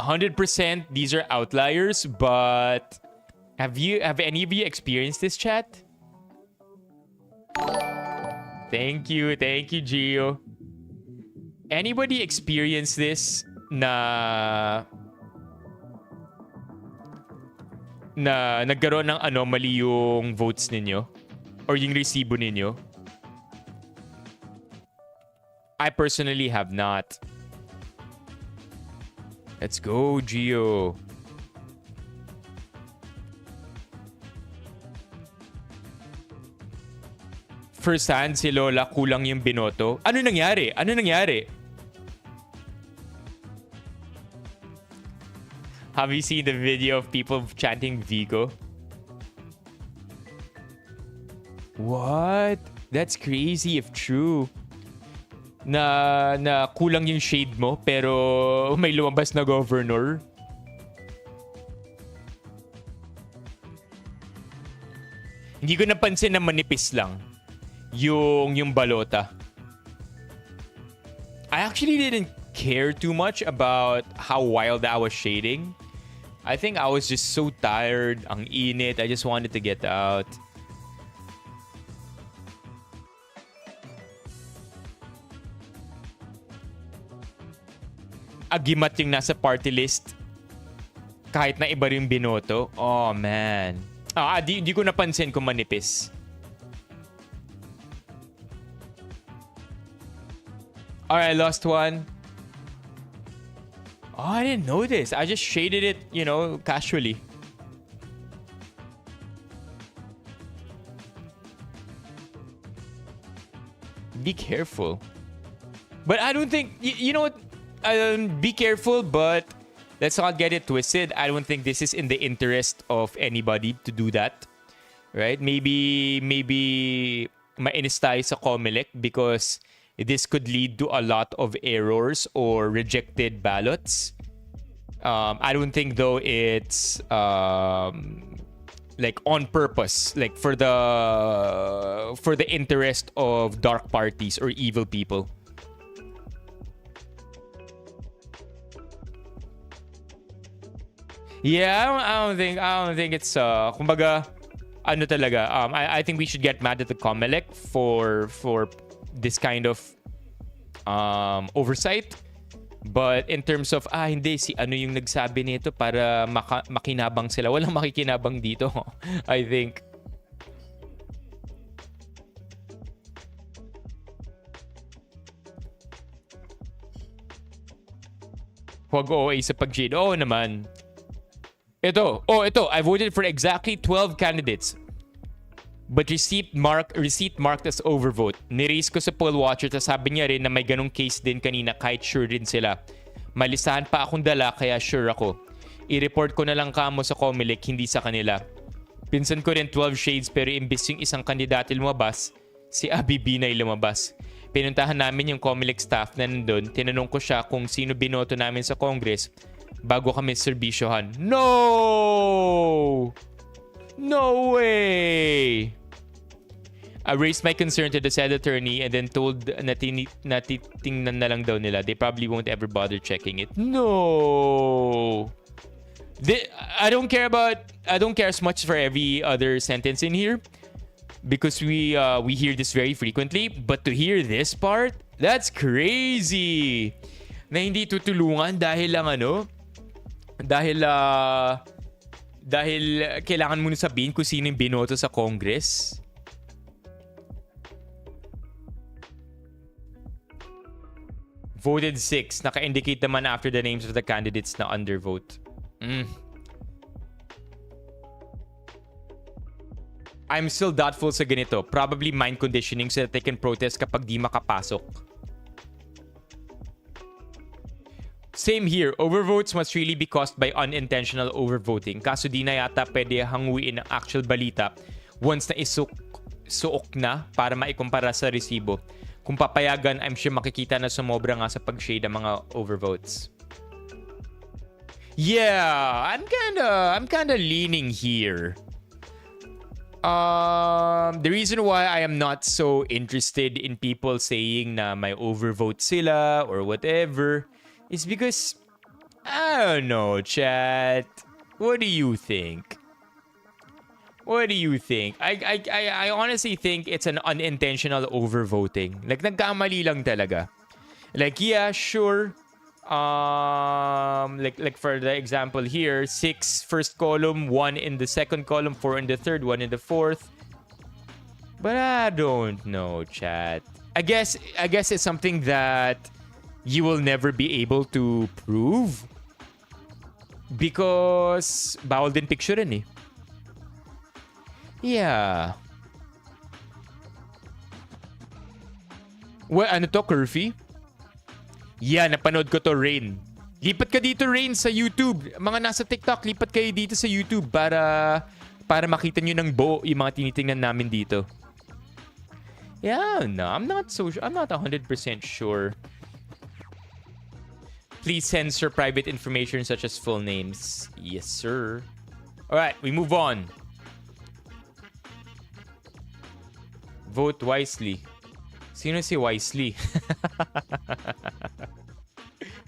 100% these are outliers, but have any of you experienced this, chat? Thank you, Gio. Anybody experience this na nagkaroon ng anomaly yung votes ninyo or yung resibo ninyo? I personally have not. Let's go, Gio. First hand si Lola, kulang yung binoto. Ano nangyari? Have you seen the video of people chanting Vigo? What? That's crazy if true. Na kulang yung shade mo pero may lumabas na governor. Hindi ko napansin na manipis lang yung balota. I actually didn't care too much about how wild I was shading. I think I was just so tired, ang init, I just wanted to get out. Agimat yung nasa party list kahit na iba rin binoto. Oh man. Di ko napansin kung manipis. Alright, lost one. Oh, I didn't know this. I just shaded it, casually. Be careful. But I don't think, you know what? Be careful, but let's not get it twisted. I don't think this is in the interest of anybody to do that. Right? Maybe mainis tayo sa COMELEC because this could lead to a lot of errors or rejected ballots. I don't think though it's like on purpose, like for the interest of dark parties or evil people. Yeah, I don't think it's kumbaga ano talaga. I think we should get mad at the COMELEC for this kind of oversight. But in terms of hindi si ano yung nagsabi nito para makinabang sila. Walang makikinabang dito. I think. Huwag OA sa pag-shade. Oo naman. Ito. I voted for exactly 12 candidates. But receipt marked as overvote. Niraise ko sa poll watcher, tapos sabi niya rin na may ganong case din kanina kahit sure din sila. Malisahan pa akong dala kaya sure ako. I-report ko na lang kamo sa Comelec, hindi sa kanila. Pinsan ko rin 12 shades pero imbis yung isang kandidato lumabas, si Abby Binay lumabas. Pinuntahan namin yung Comelec staff na nandun. Tinanong ko siya kung sino binoto namin sa Congress bago kami serbisyohan. No! No way! I raised my concern to the said attorney and then told na titingnan na lang daw nila. They probably won't ever bother checking it. No! I don't care as much for every other sentence in here because we hear this very frequently. But to hear this part, that's crazy! Na hindi tutulungan dahil lang dahil kailangan mo na sabihin kung sino yung binoto sa Congress. Voted 6. Naka-indicate naman after the names of the candidates na undervote. I'm still doubtful sa ganito. Probably mind conditioning so that they can protest kapag di makapasok. Same here. Overvotes must really be caused by unintentional overvoting. Kaso di na yata pwede hanguin ang actual balita once na suok na para maikumpara sa resibo. Kung papayagan, I'm sure makikita na sumobra nga sa pag-shade ang mga overvotes. Yeah, I'm kinda leaning here. The reason why I am not so interested in people saying na may overvote sila or whatever is because I don't know, chat. What do you think? What do you think? I honestly think it's an unintentional overvoting. Like, nagkamali lang talaga. Like, yeah, sure. Like for the example here, 6 first column, 1 in the second column, 4 in the third, 1 in the fourth. But I don't know, chat. I guess it's something that you will never be able to prove because bawal din picturein eh. Yeah. Well, ano to, Curfy? Yeah, napanood ko to, Rain. Lipat ka dito, Rain, sa YouTube. Mga nasa TikTok, lipat kayo dito sa YouTube para makita nyo ng buo yung mga tinitingnan namin dito. Yeah, no, I'm not 100% sure. Please censor private information such as full names. Yes, sir. Alright, we move on. Vote wisely. Sino si Wisely?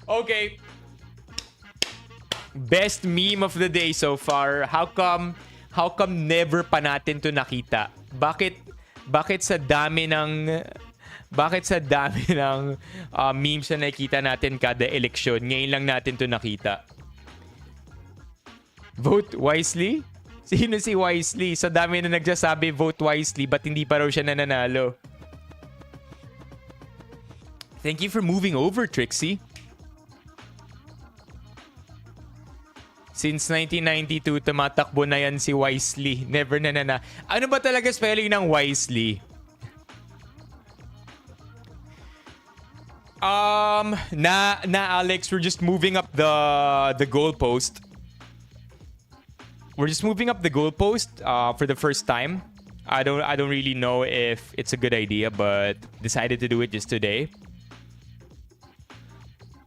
Okay. Best meme of the day so far. How come never pa natin to nakita? Bakit sa dami ng memes na nakita natin kada eleksyon, ngayon lang natin to nakita? Vote wisely? Sino si Wisely? Sa dami na nagsasabi vote wisely, ba't hindi pa raw siya nananalo? Thank you for moving over, Trixie. Since 1992, tumatakbo na yan si Wisely. Never nanana. Ano ba talaga spelling ng Wisely? Alex, we're just moving up the goalpost. We're just moving up the goalpost for the first time. I don't really know if it's a good idea, but decided to do it just today.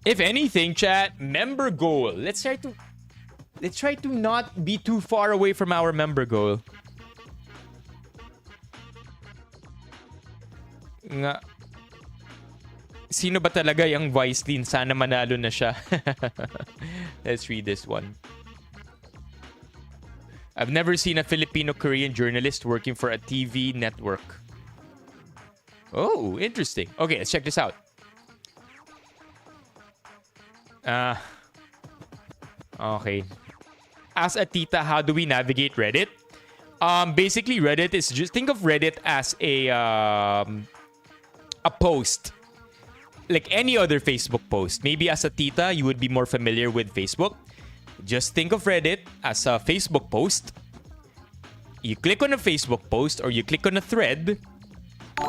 If anything, chat, member goal. Let's try to not be too far away from our member goal. Nga. Sino ba talaga yung Wisely? Sana manalo na siya. Let's read this one. I've never seen a Filipino-Korean journalist working for a TV network. Oh, interesting. Okay, let's check this out. Okay. As a tita, how do we navigate Reddit? Basically, Reddit is just... Think of Reddit as a post. Like any other Facebook post. Maybe as a tita, you would be more familiar with Facebook. Just think of Reddit as a Facebook post. You click on a Facebook post or you click on a thread.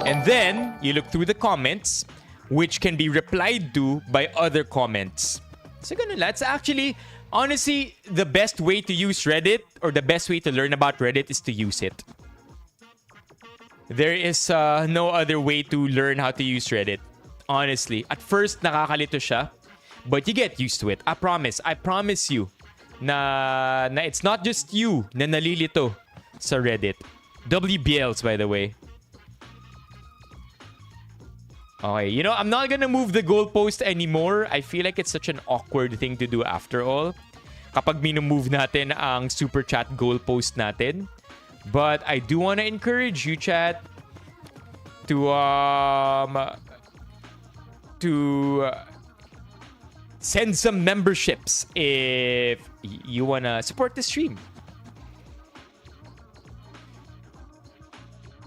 And then, you look through the comments, which can be replied to by other comments. So ganun lang. It's actually, honestly, the best way to use Reddit or the best way to learn about Reddit is to use it. There is no other way to learn how to use Reddit. Honestly. At first, nakakalito siya. But you get used to it. I promise you na it's not just you na nalilito sa Reddit. WBLs, by the way. Okay, you know, I'm not gonna move the goalpost anymore. I feel like it's such an awkward thing to do after all. Kapag minumove natin ang super chat goalpost natin. But I do wanna encourage you, chat, to send some memberships if you wanna support the stream.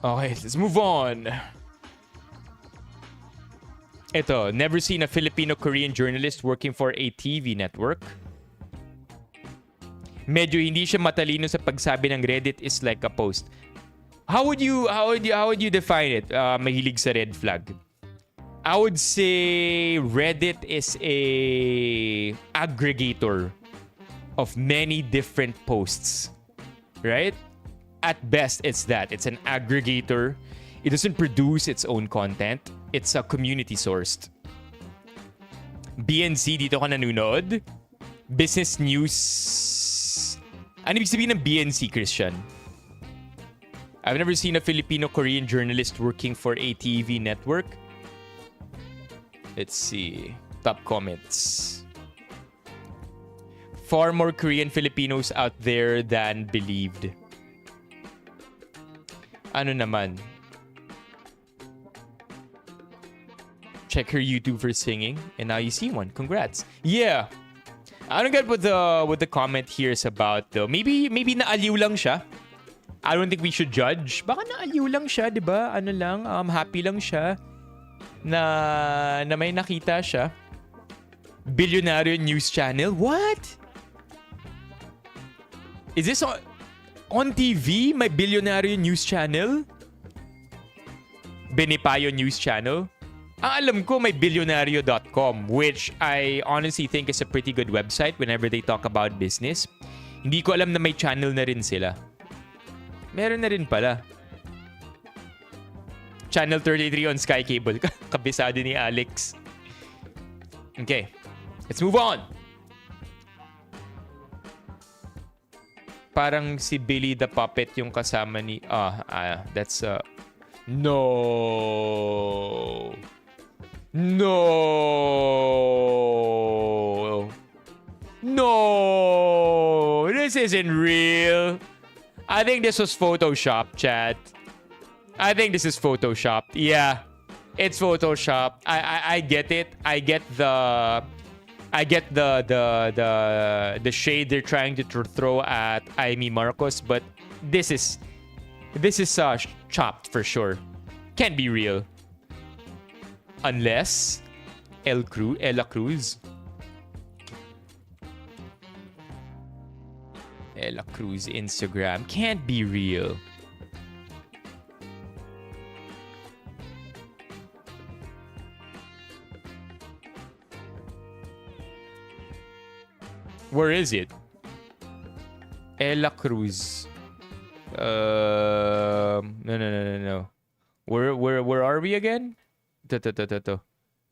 Okay, let's move on. Ito, never seen a Filipino-Korean journalist working for a TV network. Medyo hindi siya matalino sa pagsabi ng Reddit is like a post. How would you define it? Mahilig sa red flag. I would say Reddit is a aggregator of many different posts. Right? At best, it's that. It's an aggregator. It doesn't produce its own content. It's a community sourced. BNC, dito ka nanonood? Business news. Ano ibig sabihin ng BNC, Christian? I've never seen a Filipino-Korean journalist working for a TV network. Let's see. Top comments. Far more Korean Filipinos out there than believed. Ano naman? Check her YouTube for singing, and now you see one. Congrats. Yeah. I don't get what the comment here is about though. Maybe naaliw lang siya. I don't think we should judge. Baka naaliw lang siya, 'di ba? Ano lang, happy lang siya na may nakita siya. Billionaire News Channel. What? Is this on TV? My Billionaire News Channel? Benipayo News Channel? Ang alam ko, may billionario.com, which I honestly think is a pretty good website whenever they talk about business. Hindi ko alam na may channel na rin sila. Meron na rin pala. Channel 33 on Sky Cable. Kabisado ni Alex. Okay. Let's move on. Parang si Billy the Puppet yung kasama ni... that's... No. No. No. This isn't real. I think this was Photoshop, chat. I think this is Photoshop. Yeah. It's Photoshop. I get it. I get the shade they're trying to throw at Amy Marcos, but this is chopped for sure. Can't be real. Unless Ella Cruz. Ella Cruz Instagram. Can't be real. Where is it? Ella Cruz. No. Where are we again? To.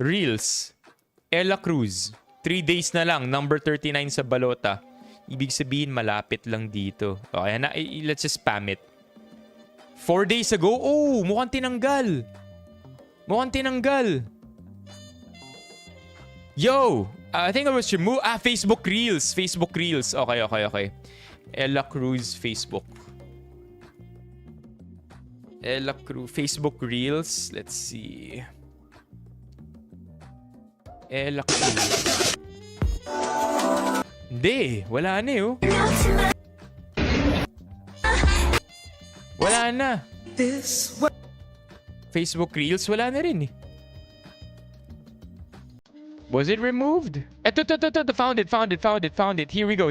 Reels. Ella Cruz. 3 days na lang. Number 39 sa balota. Ibig sabihin, malapit lang dito. Okay, let's just spam it. 4 days ago? Oh, mukhang tinanggal. Yo! I think I was removed. Facebook Reels. Okay. Ella Cruz Facebook. Ella Cruz Facebook Reels. Let's see. Ella Cruz. Hindi. Wala na eh. Wala na. Facebook Reels. Wala na rin eh. Was it removed? Ito. Found it. Here we go.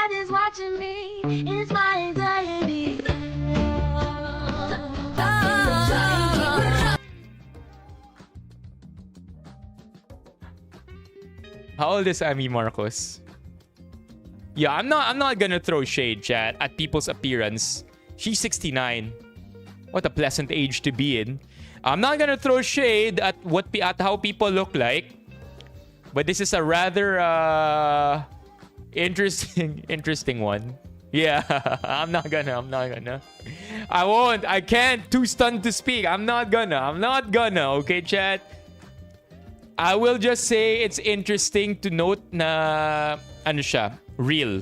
God is watching me. It's my anxiety. How old is Amy Marcos? Yeah, I'm not gonna throw shade, chat, at people's appearance. She's 69. What a pleasant age to be in. I'm not gonna throw shade at how people look like. But this is a rather interesting one. Yeah, I'm not gonna. I won't. I can't. Too stunned to speak. I'm not gonna. Okay, chat. I will just say it's interesting to note na ano siya, real.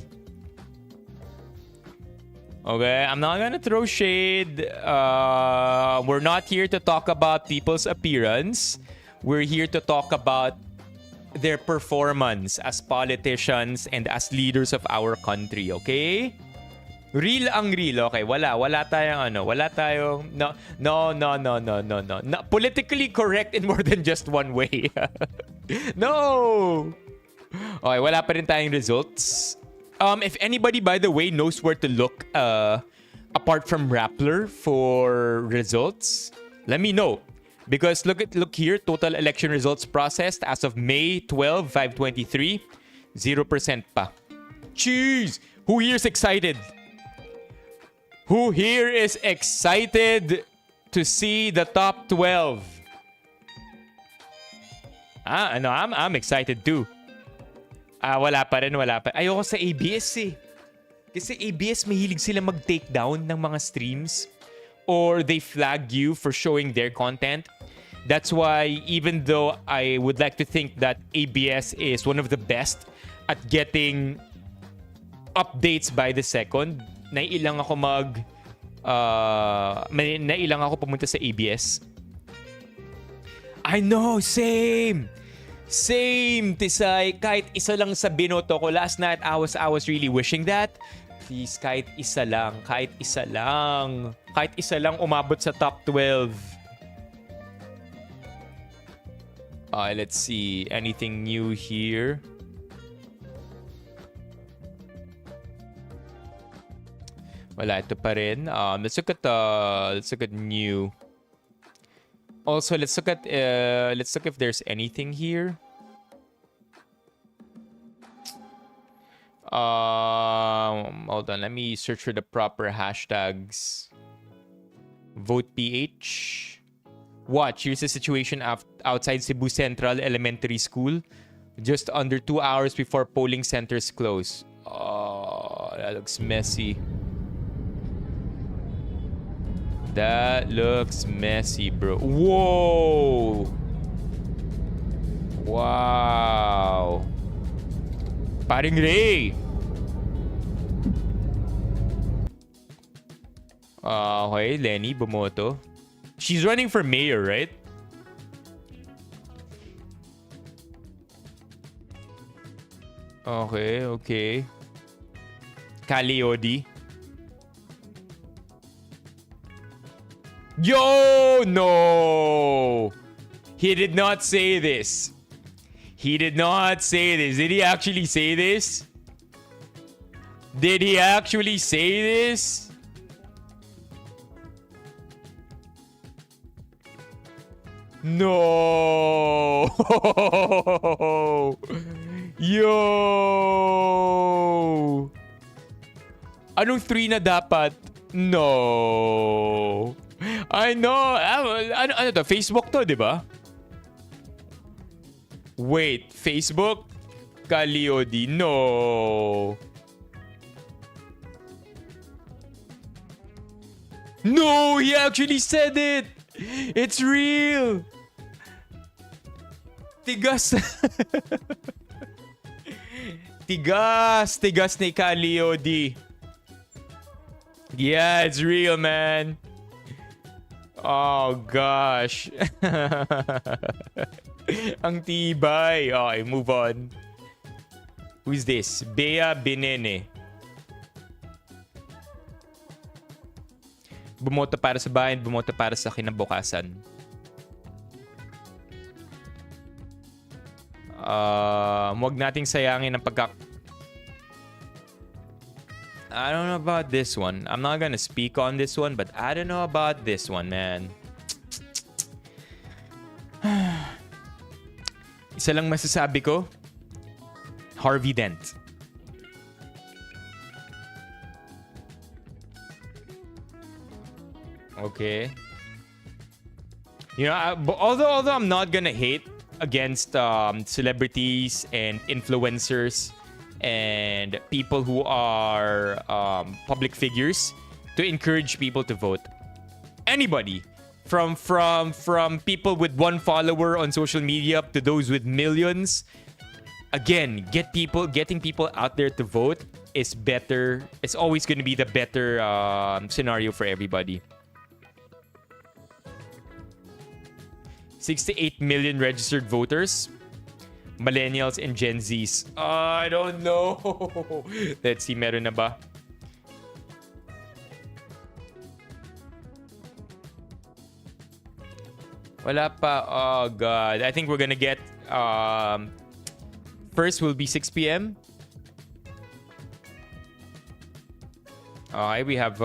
Okay, I'm not gonna throw shade. We're not here to talk about people's appearance. We're here to talk about their performance as politicians and as leaders of our country, okay? Real ang real, okay? Wala tayong no. Politically correct in more than just one way. No! Okay, wala pa rin tayong results. If anybody, by the way, knows where to look apart from Rappler for results, let me know. Because look here, total election results processed as of May 12, 523, 0% pa. Jeez! Who here is excited? Who here is excited to see the top 12? I'm excited too. Wala pa rin. Ayoko sa ABS eh. Kasi ABS mahilig sila mag-take down ng mga streams or they flag you for showing their content. That's why even though I would like to think that ABS is one of the best at getting updates by the second, nailang ako pumunta sa ABS. I know, same, Tisay. Kahit isa lang sa binoto ko last night, I was really wishing that. Please, kahit isa lang. Kahit isa lang umabot sa top 12. Let's see. Anything new here? Wala, ito pa rin. Let's look at new. Also, let's look if there's anything here. Hold on. Let me search for the proper hashtags. Vote PH. Watch. Here's the situation outside Cebu Central Elementary School. Just under 2 hours before polling centers close. Oh, that looks messy. That looks messy, bro. Whoa! Wow! Paring Ray! Okay, Lenny bumoto. She's running for mayor, right? Okay. Kaliodi. Yo, no! He did not say this. Did he actually say this? No! Yo! Anong 3 na dapat? No! I know. Ano to? Facebook to, di ba? Wait, Facebook? Kaliodi. No. No, he actually said it. It's real. Tigas. Tigas ni Kaliodi. Yeah, it's real, man. Oh, gosh. Ang tibay. Okay, move on. Who's this? Bea Benene. Bumoto para sa bayan, bumoto para sa kinabukasan. Huwag nating sayangin ang I don't know about this one. I'm not gonna speak on this one, but I don't know about this one, man. Isa lang masasabi ko, Harvey Dent. Okay. You know, although I'm not gonna hate against celebrities and influencers and people who are public figures to encourage people to vote. Anybody, from people with 1 follower on social media up to those with millions. Again, getting people out there to vote is better. It's always going to be the better scenario for everybody. 68 million registered voters. Millennials and Gen Zs. I don't know. Let's see, meron na ba? Wala pa. Oh, God. I think we're gonna get... first will be 6 p.m. Okay, we have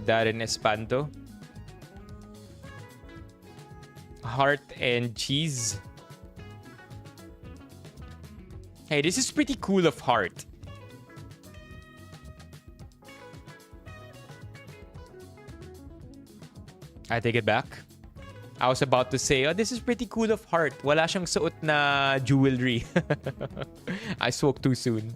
Darren Espanto. Heart and cheese. Hey, this is pretty cool of Heart. I take it back. I was about to say, oh, this is pretty cool of Heart. Wala siyang suot na jewelry. I spoke too soon.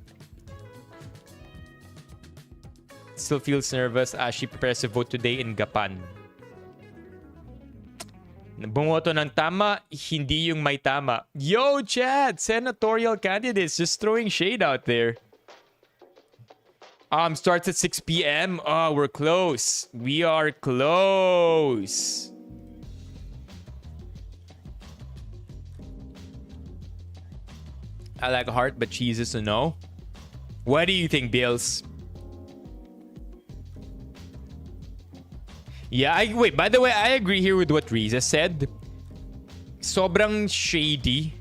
Still feels nervous as she prepares to vote today in Gapan. Bumoto ng tama, hindi yung may tama. Yo, chat! Senatorial candidates just throwing shade out there. Starts at 6 p.m. Oh, we're close. We are close. I like Heart, but cheese is a no. What do you think, Bills? Yeah, wait, by the way, I agree here with what Riza said. Sobrang shady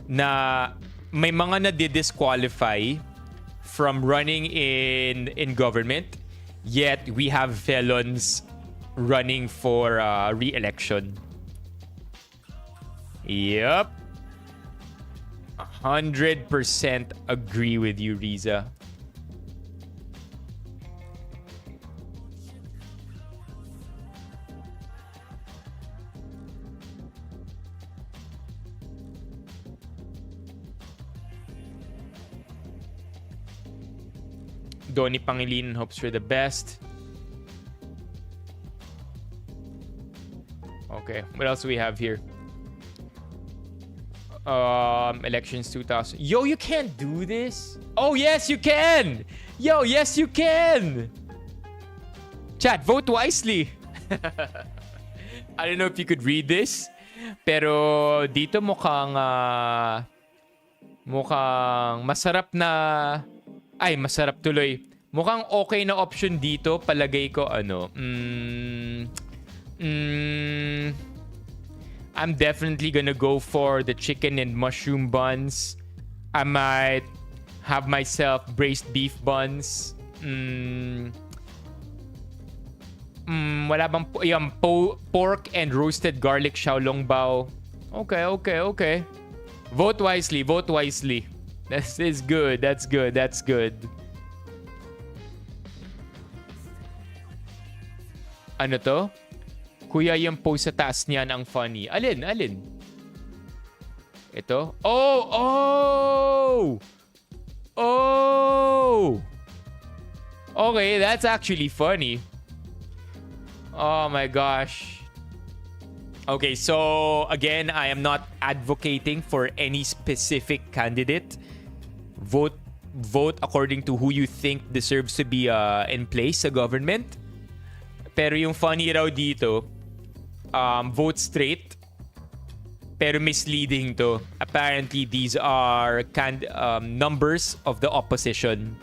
na may mga na-disqualify from running in government, yet we have felons running for re-election. Yep. 100% agree with you, Riza. Donnie Pangilinan hopes for the best. Okay, what else do we have here? Elections 2000. Yo, you can't do this. Oh, yes, you can. Yo, yes, you can. Chat, vote wisely. I don't know if you could read this, pero dito mukhang masarap na. Ay, masarap tuloy. Mukhang okay na option dito. Palagay ko I'm definitely gonna go for the chicken and mushroom buns. I might have myself braised beef buns. Wala bang pork and roasted garlic xiaolongbao. Okay. Vote wisely. This is good. That's good. Ano to? Kuya, yung post sa taas niyan ang funny. Alin? Ito? Oh! Okay, that's actually funny. Oh my gosh. Okay, so again, I am not advocating for any specific candidate. Vote according to who you think deserves to be in place sa government. Pero yung funny raw dito, vote straight, pero misleading to. Apparently, these are numbers of the opposition.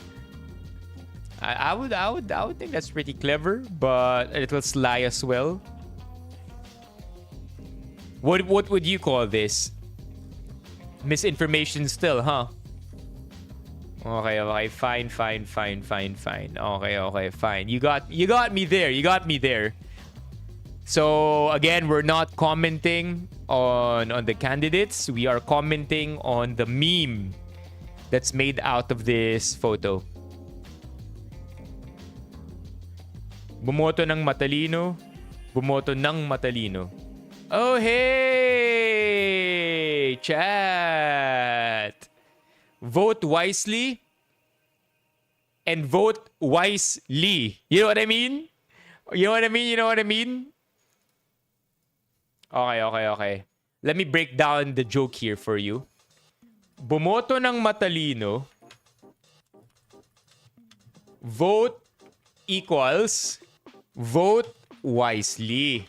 I would think that's pretty clever, but a little sly as well. What would you call this? Misinformation still, huh? Okay, okay. Fine. Okay, fine. You got me there. You got me there. So again, we're not commenting on the candidates. We are commenting on the meme that's made out of this photo. Bumoto ng matalino. Bumoto ng matalino. Oh, hey! Chat! Vote wisely and vote wisely. You know what I mean? You know what I mean? Okay. Let me break down the joke here for you. Bumoto ng matalino. Vote equals vote wisely.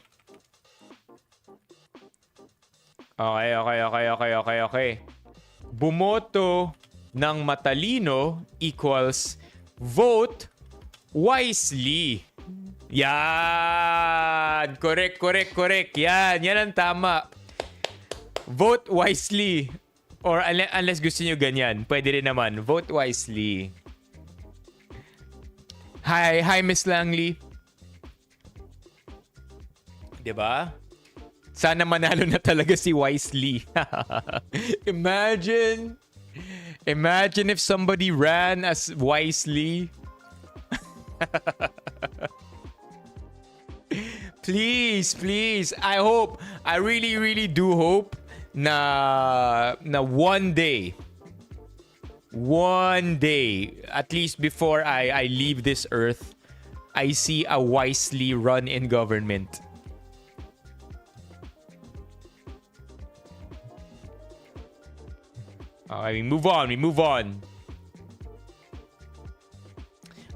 Okay. Bumoto ng matalino equals vote wisely. Yan! Correct. Yan ang tama. Vote wisely. Or unless gusto nyo ganyan, pwede rin naman. Vote wisely. Hi Miss Langley. Diba? Sana manalo na talaga si Wisely. Imagine if somebody ran as Wisely. Please. I really do hope na one day, at least before I leave this earth, I see a Wisely run in government. Okay, we move on.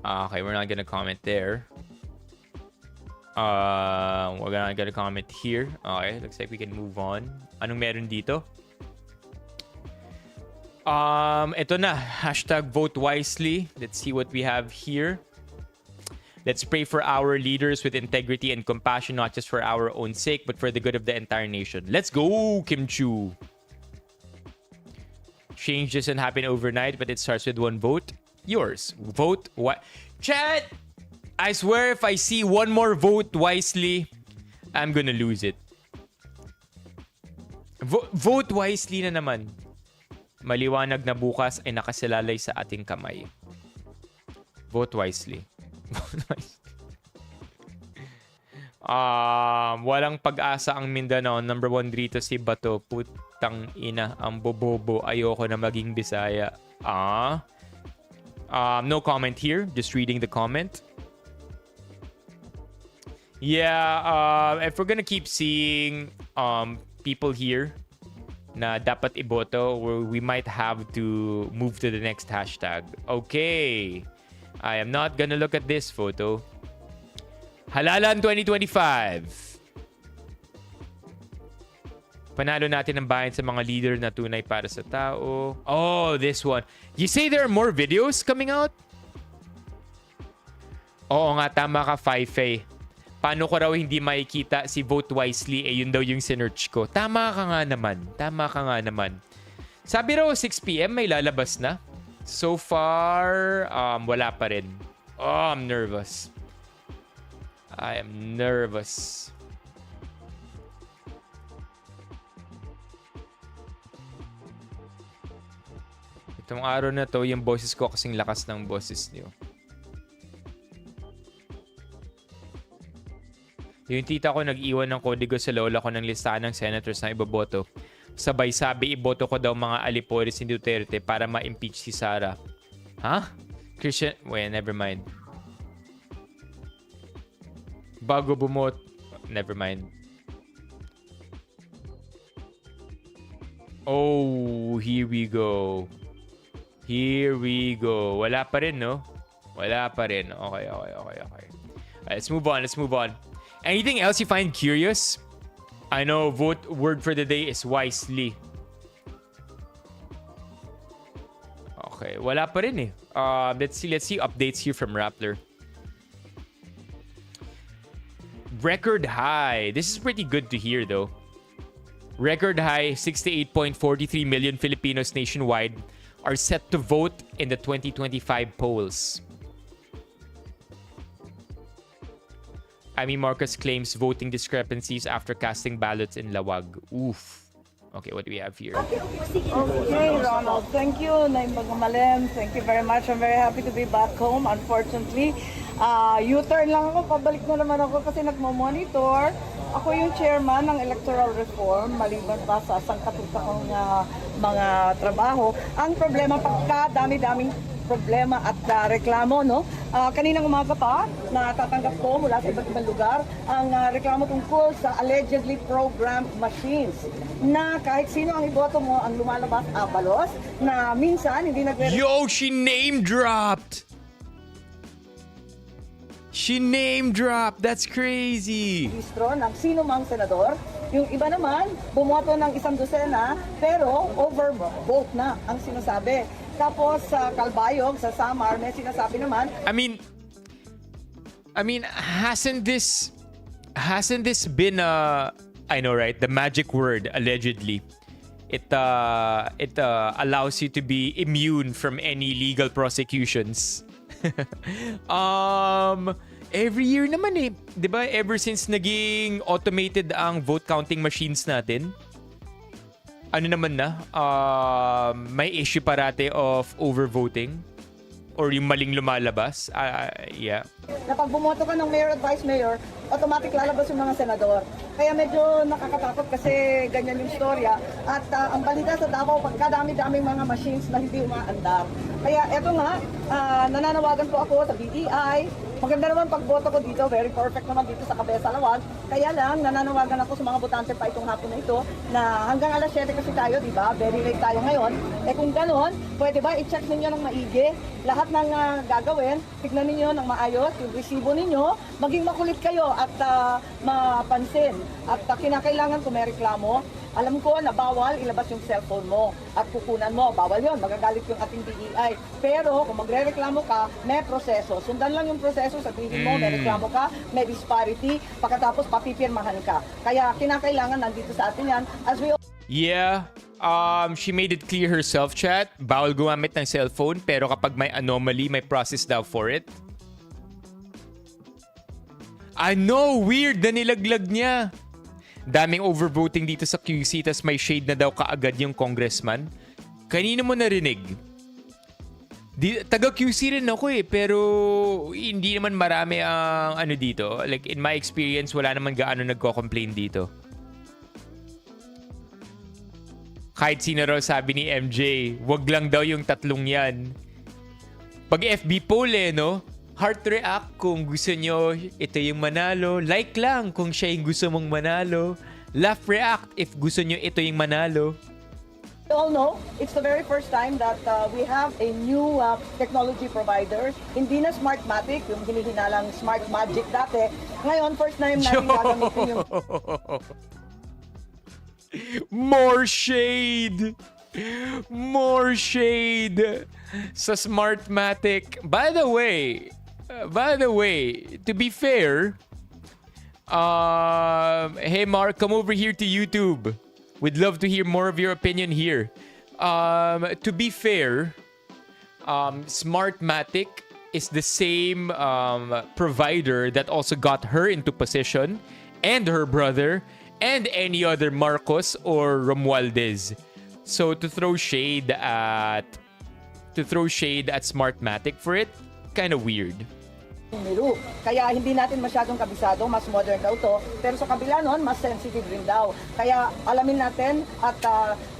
Okay, we're not gonna comment there. We're not gonna comment here. Okay, looks like we can move on. Anong meron dito? Ito na. Hashtag vote wisely. Let's see what we have here. Let's pray for our leaders with integrity and compassion, not just for our own sake, but for the good of the entire nation. Let's go, Kim Chu. Change doesn't happen overnight, but it starts with one vote. Yours. Vote what? Chat! I swear if I see one more vote wisely, I'm gonna lose it. Vote wisely na naman. Maliwanag na bukas ay nakasalalay sa ating kamay. Vote wisely. Walang pag-asa ang Mindanao. Number 1 dito si Bato. Putang ina ang bobobo. Ayoko na maging Bisaya. No comment here. Just reading the comment. Yeah, if we're gonna keep seeing people here na dapat iboto, we might have to move to the next hashtag. Okay. I am not gonna look at this photo. Halalan 2025. Panalo natin ang bayan sa mga leader na tunay para sa tao. Oh, this one. You say there are more videos coming out? Oo nga, tama ka, Fife. Paano ko raw hindi makikita si Vote Wisely? Yun daw yung sinearch ko. Tama ka nga naman. Sabi raw 6 PM may lalabas na. So far, wala pa rin. Oh, I'm nervous. I am nervous. Itong araw na to, yung boses ko kasing lakas ng boses niyo. Yung tita ko nag-iwan ng kodigo sa lola ko ng listahan ng senators na iboboto. Sabay sabi, iboto ko daw mga aliporis ni Duterte para ma-impeach si Sara. Huh? Christian? Wait, never mind. Bago bumot. Never mind. Oh, here we go. Wala pa rin, no? Okay. Let's move on. Anything else you find curious? I know word for the day is wisely. Okay, wala pa rin eh. Let's see updates here from Rappler. Record high. This is pretty good to hear though. Record high, 68.43 million Filipinos nationwide are set to vote in the 2025 polls. Amy Marcos claims voting discrepancies after casting ballots in Lawag. Oof. Okay, what do we have here? Okay, Ronald. Thank you. Naim Bagamalim. Thank you very much. I'm very happy to be back home. Unfortunately, U-turn lang ako. Pabalik na naman ako kasi nagmo-monitor. Ako yung chairman ng electoral reform, maliban pa sa sangkatuta kong mga trabaho. Ang problema, pagka dami-daming problema at reklamo, no? Kaninang umaga pa, natatanggap ko mula sa iba't ibang lugar ang reklamo tungkol sa allegedly programmed machines na kahit sino ang iboto mo ang lumalabas abalos na minsan hindi Yo, she name dropped! She name dropped! That's crazy! registro ng sino mang senador. Yung iba naman, bumoto ng 100 pero overvote na ang sinasabi. Tapos sa Calbayog, sa Samar, may sinasabi naman. I mean, hasn't this been I know, right? The magic word, allegedly. It allows you to be immune from any legal prosecutions. Every year naman eh. 'Di ba? Ever since naging automated ang vote counting machines natin, ano naman na, may issue parate of overvoting or yung maling lumalabas. Yeah. Na pag bumoto ka ng mayor at vice mayor, automatic lalabas yung mga senador. Kaya medyo nakakatakot kasi ganyan yung storya. At ang balita sa Davao, pagkadami-daming mga machines na hindi umaandar. Kaya eto nga, nananawagan po ako sa BEI. Maganda naman pagboto ko dito, very perfect naman dito sa Cabeza Lawag. Kaya lang, nananawagan ako sa mga botante pa itong hapon na ito na hanggang alas 7 kasi tayo, di ba? Very late tayo ngayon. Eh kung gano'n, pwede ba i-check ninyo ng maigi lahat ng gagawin, tignan ninyo ng maayos, yung resibo ninyo, maging makulit kayo at mapansin. At kinakailangan kung may reklamo, alam ko na bawal ilabas yung cellphone mo at kukunan mo. Bawal yon, magagalit yung ating BEI. Pero kung magre-reklamo ka, may proseso. Sundan lang yung proseso, sabihin mo, may reklamo ka, may disparity, pagkatapos papipirmahan ka. Kaya kinakailangan nandito sa atin yan. As we Yeah. She made it clear herself, chat. Bawal gumamit ng cellphone, pero kapag may anomaly, may process daw for it. I know, weird na nilaglag niya. Daming overvoting dito sa QC, tas may shade na daw kaagad yung congressman. Kanino mo narinig? Taga QC rin ako eh, pero hindi naman marami ang ano dito. Like, in my experience, wala naman gaano nagko-complain dito. Kahit sino raw sabi ni MJ, wag lang daw yung tatlong yan. Pag FB poll eh, no? Heart react kung gusto nyo ito yung manalo. Like lang kung siya yung gusto mong manalo. Laugh react if gusto nyo ito yung manalo. all know, it's the very first time that we have a new technology provider. Hindi na Smartmatic, yung hinihinalang Smart Magic dati. Ngayon, first time natin gagamitin yung... More shade! More shade sa Smartmatic. By the way, to be fair, hey Mark, come over here to YouTube. We'd love to hear more of your opinion here. To be fair, Smartmatic is the same provider that also got her into position, and her brother, and any other Marcos or Romualdez. So to throw shade at Smartmatic for it, kind of weird. Kaya hindi natin masyadong kabisado, mas modern daw to, pero sa kabila nun, mas sensitive rin daw. Kaya alamin natin at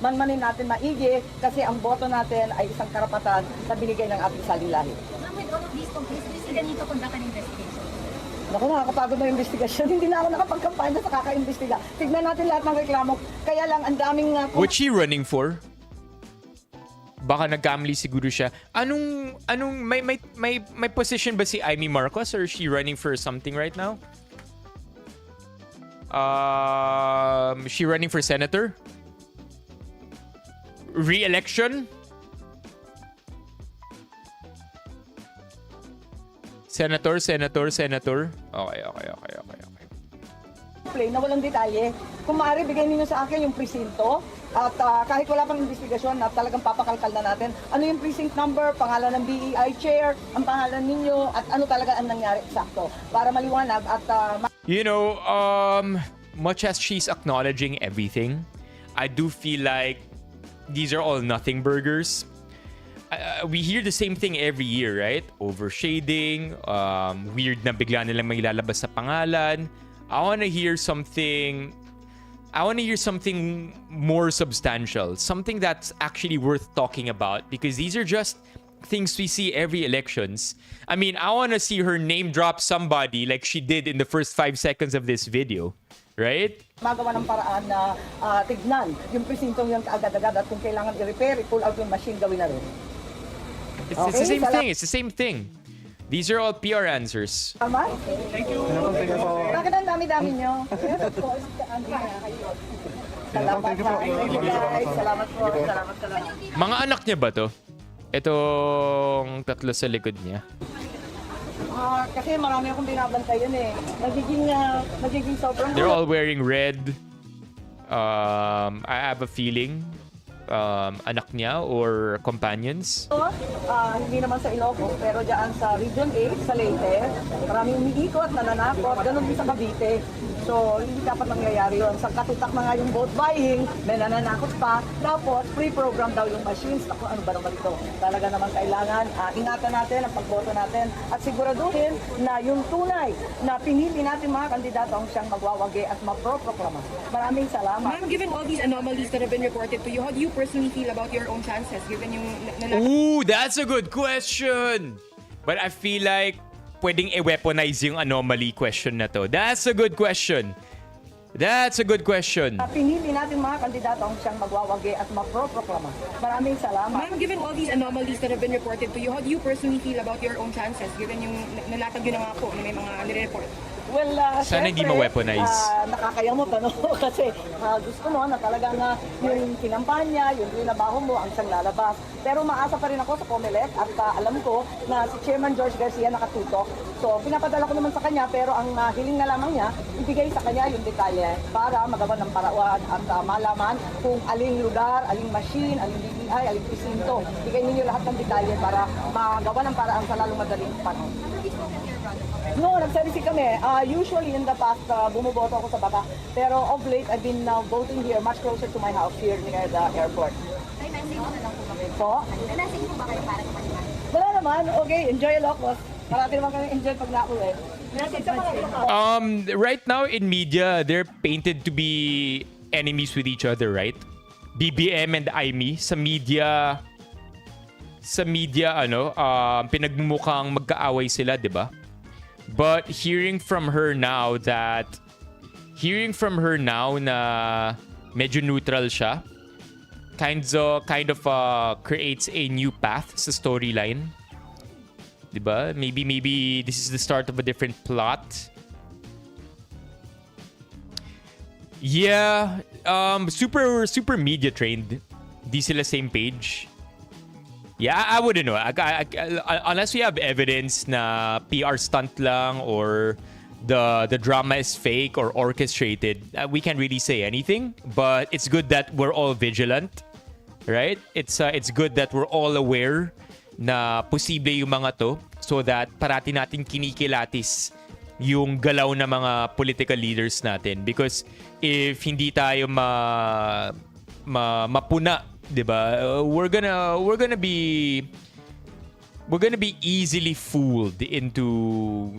manmanin natin maigi kasi ang boto natin ay isang karapatan na binigay ng ating salinahi. Ma'am, with all of these complaints, do you see the need to conduct an investigation? Naku, nakakapagod na investigasyon. Hindi na ako nakapagkampanya sa kaka-investiga. Tignan natin lahat ng reklamo. Kaya lang, ang daming... What's she running for? Baka nagkamali siguro siya. May position ba si Amy Marcos, or is she running for something right now? Is she running for senator? Re-election? Senator. Okay. play na walang detalye. Kung maaari, bigay ninyo sa akin yung presinto at kahit wala pang investigasyon na talagang papakalkal na natin, ano yung precinct number, pangalan ng BEI chair, ang pangalan ninyo at ano talaga ang nangyari eksakto para maliwanag at You know, much as she's acknowledging everything, I do feel like these are all nothing burgers. We hear the same thing every year, right? Overshading, weird na bigla nilang may lalabas sa pangalan. I want to hear something more substantial, something that's actually worth talking about, because these are just things we see every elections. I mean, I want to see her name drop somebody like she did in the first 5 seconds of this video, right? magawa ng paraan na tignan yung presintong yung kaagad-agad at kung kailangan i-repair, i-pull out yung machine, gawin na rin. It's the same thing. It's the same thing. These are all PR answers. Tama? Thank you. Bakit ang dami-dami nyo? Yes, of course. Salamat po. Thank you guys. Salamat po. Salamat. Mga anak niya ba to? Itong tatlo sa likod niya. Kasi marami akong binabantayan eh. Nagiging sobrang... They're all wearing red. I have a feeling anak niya or companions. Hindi naman sa Ilocos, pero dyan sa Region 8, sa Leyte, maraming umiikot, nananakot, ganun din sa Cavite. So, hindi dapat nangyayari yun. Sa katutak na nga yung vote buying, may nananakot pa. Tapos, pre-program daw yung machines. Naku, ano ba naman ito? Talaga naman kailangan ingatan natin ang pagboto natin at siguraduhin na yung tunay na pinili natin mga kandidato ang siyang magwawagi at maproproklama. Maraming salamat. Ma'am, given all these anomalies that have been reported to you, how do you personally feel about your own chances given yung Ooh, that's a good question. But I feel like pwedeng i-weaponize yung anomaly question na to. That's a good question. That's a good question. Pinili natin mga kandidato ang siyang magwawagi at maproproklama. Maraming salamat. Ma'am, given all these anomalies that have been reported to you, how do you personally feel about your own chances given yung nalatag yun na nga po na may mga nire-report? Well, Sana hindi syempre, ma-weaponize. Nakakayamot, ano? Kasi gusto mo na talagang yung kinampanya, yung trinabaho mo, ang siyang lalabas. Pero maasa pa rin ako sa COMELEC at alam ko na si Chairman George Garcia nakatutok. So, pinapadala ko naman sa kanya, pero ang hiling na lamang niya, ibigay sa kanya yung detalye para magawa ng paraan at malaman kung aling lugar, aling machine, aling BPI, aling presinto. Bigay ninyo lahat ng detalye para magawa ng paraan sa lalong madaling panahon. No, nagsarisig kami. Usually in the past, bumuboto ako sa baba. Pero of late, I've been voting here much closer to my house here near the airport. May message na lang po kami. Po? May message po ba kayo para sa kanila? Wala naman. Okay, enjoy Ilocos. Marami naman kami enjoy pag nauwi. Right now in media, they're painted to be enemies with each other, right? BBM and IME sa media, pinagmumukhang magkaaway sila, 'di ba? But hearing from her now na medyo neutral siya, kind of creates a new path sa storyline. 'Di ba? Maybe this is the start of a different plot. Yeah, super media trained. Di sila same page. Yeah, I wouldn't know. Unless we have evidence na PR stunt lang or the drama is fake or orchestrated, we can't really say anything. But it's good that we're all vigilant, right? It's good that we're all aware na posible yung mga to so that parati natin kinikilatis yung galaw na mga political leaders natin. Because if hindi tayo mapuna, 'di ba? We're gonna be easily fooled into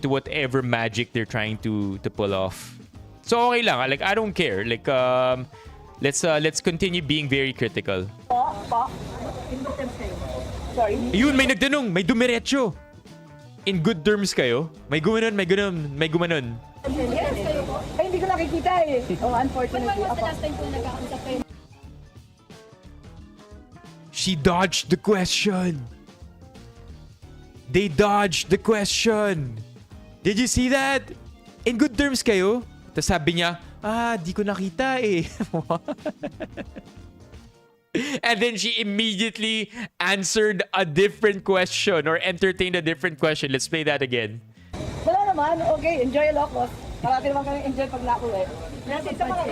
whatever magic they're trying to pull off. So okay lang, like I don't care. Like let's continue being very critical. Sorry. Yun, may nagtanong, may dumiretso. In good terms kayo? May gumanon. Yes. Ay, hindi ko nakikita eh. Oh, unfortunately. When was the last time po nagkakausap kayo? She dodged the question. They dodged the question. Did you see that? In good terms kayo? Tapos sabi niya, di ko nakita eh. And then she immediately answered a different question or entertained a different question. Let's play that again. Wala naman. Okay, enjoy Ilocos. Marami naman kami enjoy pag nauwi. Nasa sa mga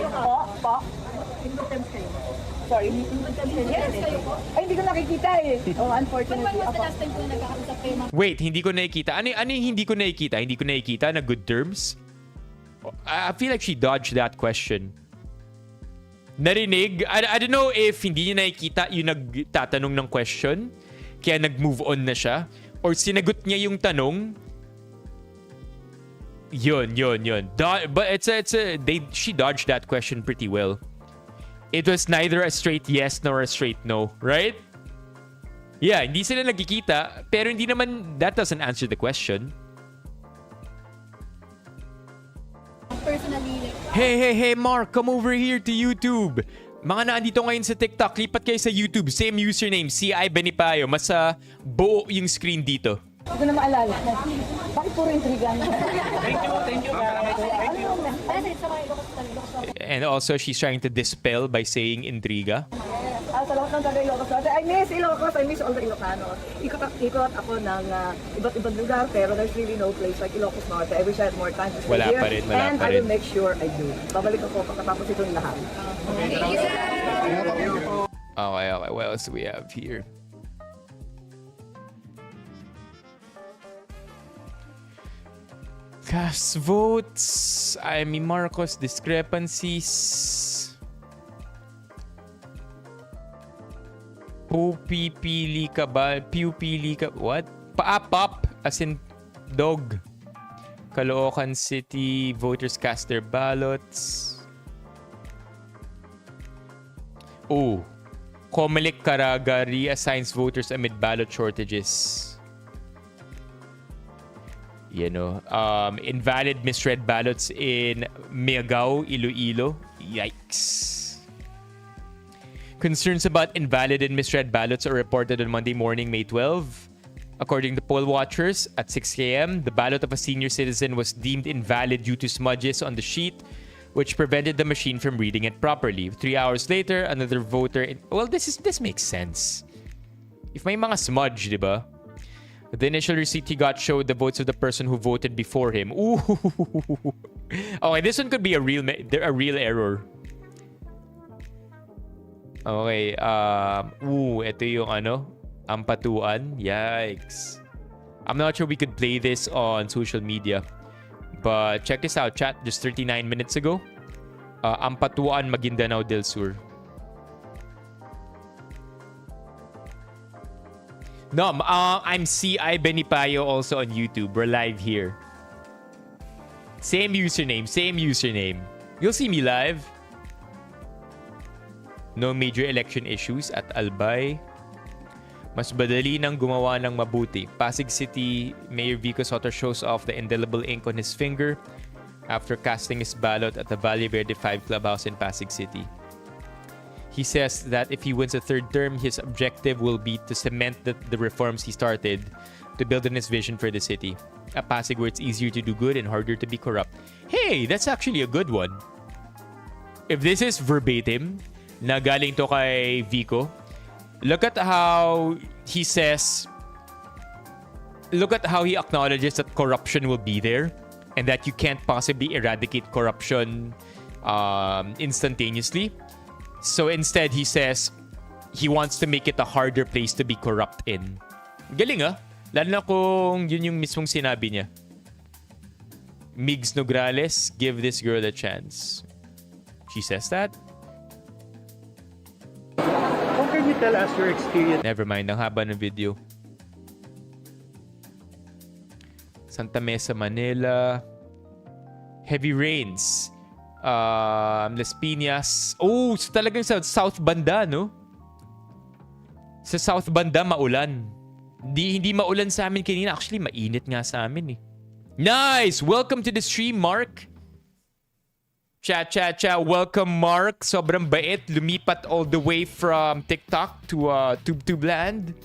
po? In good terms kayo? Sorry? In good terms kayo? Yes, kayo po. Ay, hindi ko nakikita eh. Oh, unfortunately. When was the last time po na nagkakausap kayo, ma'am? Wait, hindi ko nakikita. Ano yung hindi ko nakikita? Hindi ko nakikita na good terms? I feel like she dodged that question. Narinig? I don't know if hindi niya nakikita yung nagtatanong ng question, kaya nag-move on na siya, or sinagot niya yung tanong. Yun. But she dodged that question pretty well. It was neither a straight yes nor a straight no, right? Yeah, hindi sila nagkikita, pero hindi naman, that doesn't answer the question. Personally, like, Hey, Mark, come over here to YouTube. Mga nandito ngayon sa TikTok, lipat kayo sa YouTube. Same username, CI Benipayo. Mas buo yung screen dito. Hindi ko na maalala. Bakit puro intriga? Thank you. And also, she's trying to dispel by saying intriga. Sa lahat ng taga Ilocos Norte, I miss Ilocos, I miss all the Ilocanos. Ikot ako ng iba't ibang lugar, pero there's really no place like Ilocos Norte. I wish I had more time to stay Wala here. pa rin. And I will make sure I do. Babalik ako pagkatapos itong lahat. Okay. What else do we have here? Cast votes. Amy Marcos discrepancies. Pupili ka ba? Pupili ka. What? Paapap. As in dog. Caloocan City. Voters cast their ballots. Oh. Comelec Caraga reassigns voters amid ballot shortages. Invalid misread ballots in Miagao, Iloilo. Yikes. Concerns about invalid and misread ballots are reported on Monday morning, May 12. According to poll watchers, at 6 a.m., the ballot of a senior citizen was deemed invalid due to smudges on the sheet, which prevented the machine from reading it properly. 3 hours later, another voter... this makes sense. If may mga smudge, di ba? The initial receipt he got showed the votes of the person who voted before him. Ooh. Okay, this one could be a real error. Okay, ito yung ampatuan. Yikes. I'm not sure we could play this on social media. But check this out, chat. Just 39 minutes ago. Ampatuan, Maguindanao del Sur. No, I'm CI Benipayo also on YouTube. We're live here. Same username. You'll see me live. No major election issues at Albay. Mas madali nang gumawa ng mabuti. Pasig City Mayor Vico Soto shows off the indelible ink on his finger after casting his ballot at the Valle Verde 5 clubhouse in Pasig City. He says that if he wins a third term, his objective will be to cement the reforms he started to build on his vision for the city. A Pasig where it's easier to do good and harder to be corrupt. Hey, that's actually a good one. If this is verbatim, na galing to kay Vico, look at how he acknowledges that corruption will be there and that you can't possibly eradicate corruption instantaneously. So instead, he says he wants to make it a harder place to be corrupt in. Galing lalo na kung yun yung mismong sinabi niya. Migs Nograles, give this girl a chance. She says that? How can you tell us your experience? Never mind, ang haba ng video. Santa Mesa, Manila. Heavy rains. Las Piñas. Oh, so talagang sa South Banda, no? Sa South Banda, maulan. Hindi maulan sa amin kanina. Actually, mainit nga sa amin eh. Nice! Welcome to the stream, Mark. Chat. Welcome, Mark. Sobrang bait. Lumipat all the way from TikTok to TubeTubeland.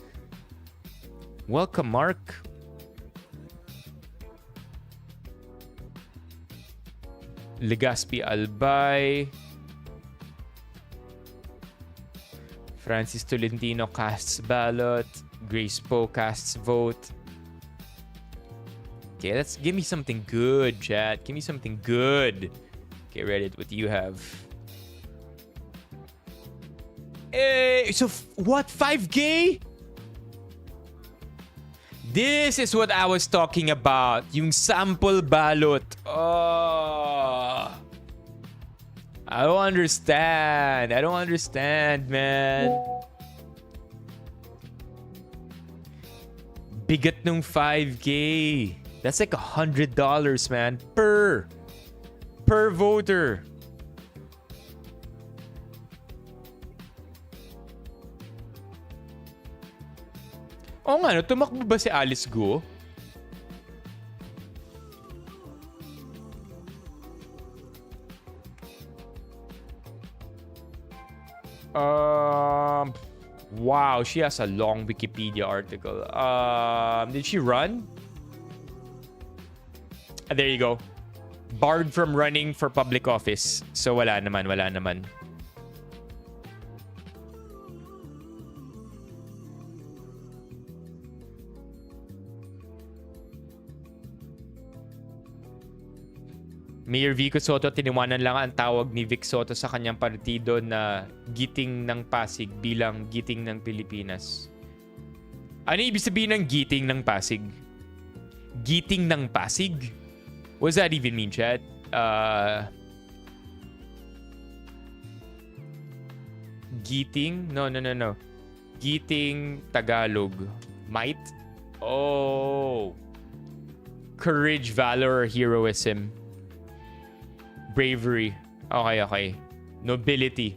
Welcome, Mark. Legazpi Albay. Francis Tolentino casts ballot. Grace Poe casts vote. Okay, let's give me something good, chat. Give me something good. Okay, Reddit, what do you have? So what? 5K? This is what I was talking about. Yung sample ballot. Oh. I don't understand. I don't understand, man. Bigat nung 5K. That's like $100, man. Per voter. Oo nga, no, tumakbo ba si Alice Go? Wow, she has a long Wikipedia article. Did she run? There you go. Barred from running for public office. So wala naman, wala naman. Mayor Vico Soto, tiniwanan lang ang tawag ni Vic Soto sa kanyang partido na giting ng Pasig bilang giting ng Pilipinas. Ano ibig sabihin ng giting ng Pasig? Giting ng Pasig? What does that even mean, chat? Giting? No. Giting Tagalog. Might? Oh. Courage, valor, or heroism. Bravery. Okay. Nobility.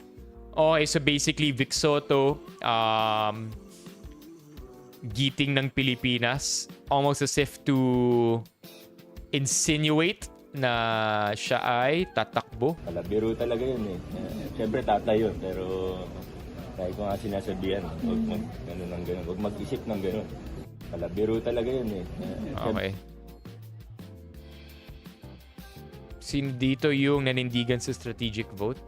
Okay, so basically, Vic Soto, giting ng Pilipinas. Almost as if to insinuate na siya ay tatakbo. Biro talaga yun eh. Siyempre tatayo, pero dahil ko nga sinasabihan, huwag mag-ganun. Huwag mag-isip ng ganun. Biro talaga yun eh. Okay. Sino dito yung nanindigan sa strategic vote?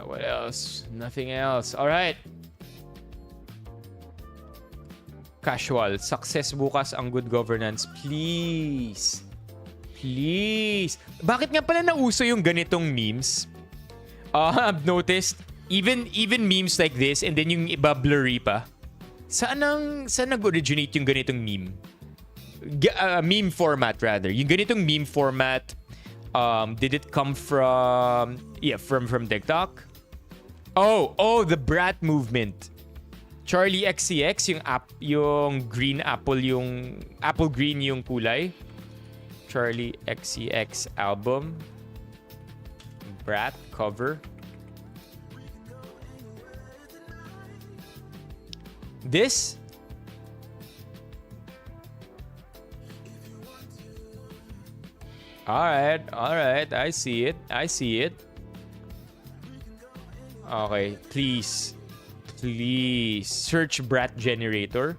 What else? Nothing else. Alright. Casual. Success bukas ang good governance. Please. Bakit nga pala nauso yung ganitong memes? I've noticed, even memes like this and then yung iba blurry pa. Saan nag-originate yung ganitong meme? Meme format rather. Yung ganitong meme format, did it come from TikTok? Oh, the Brat movement. Charlie XCX, yung green apple, yung apple green yung kulay. Charlie XCX album. Brat cover. This? Alright. I see it. Okay, please. Search Brat generator.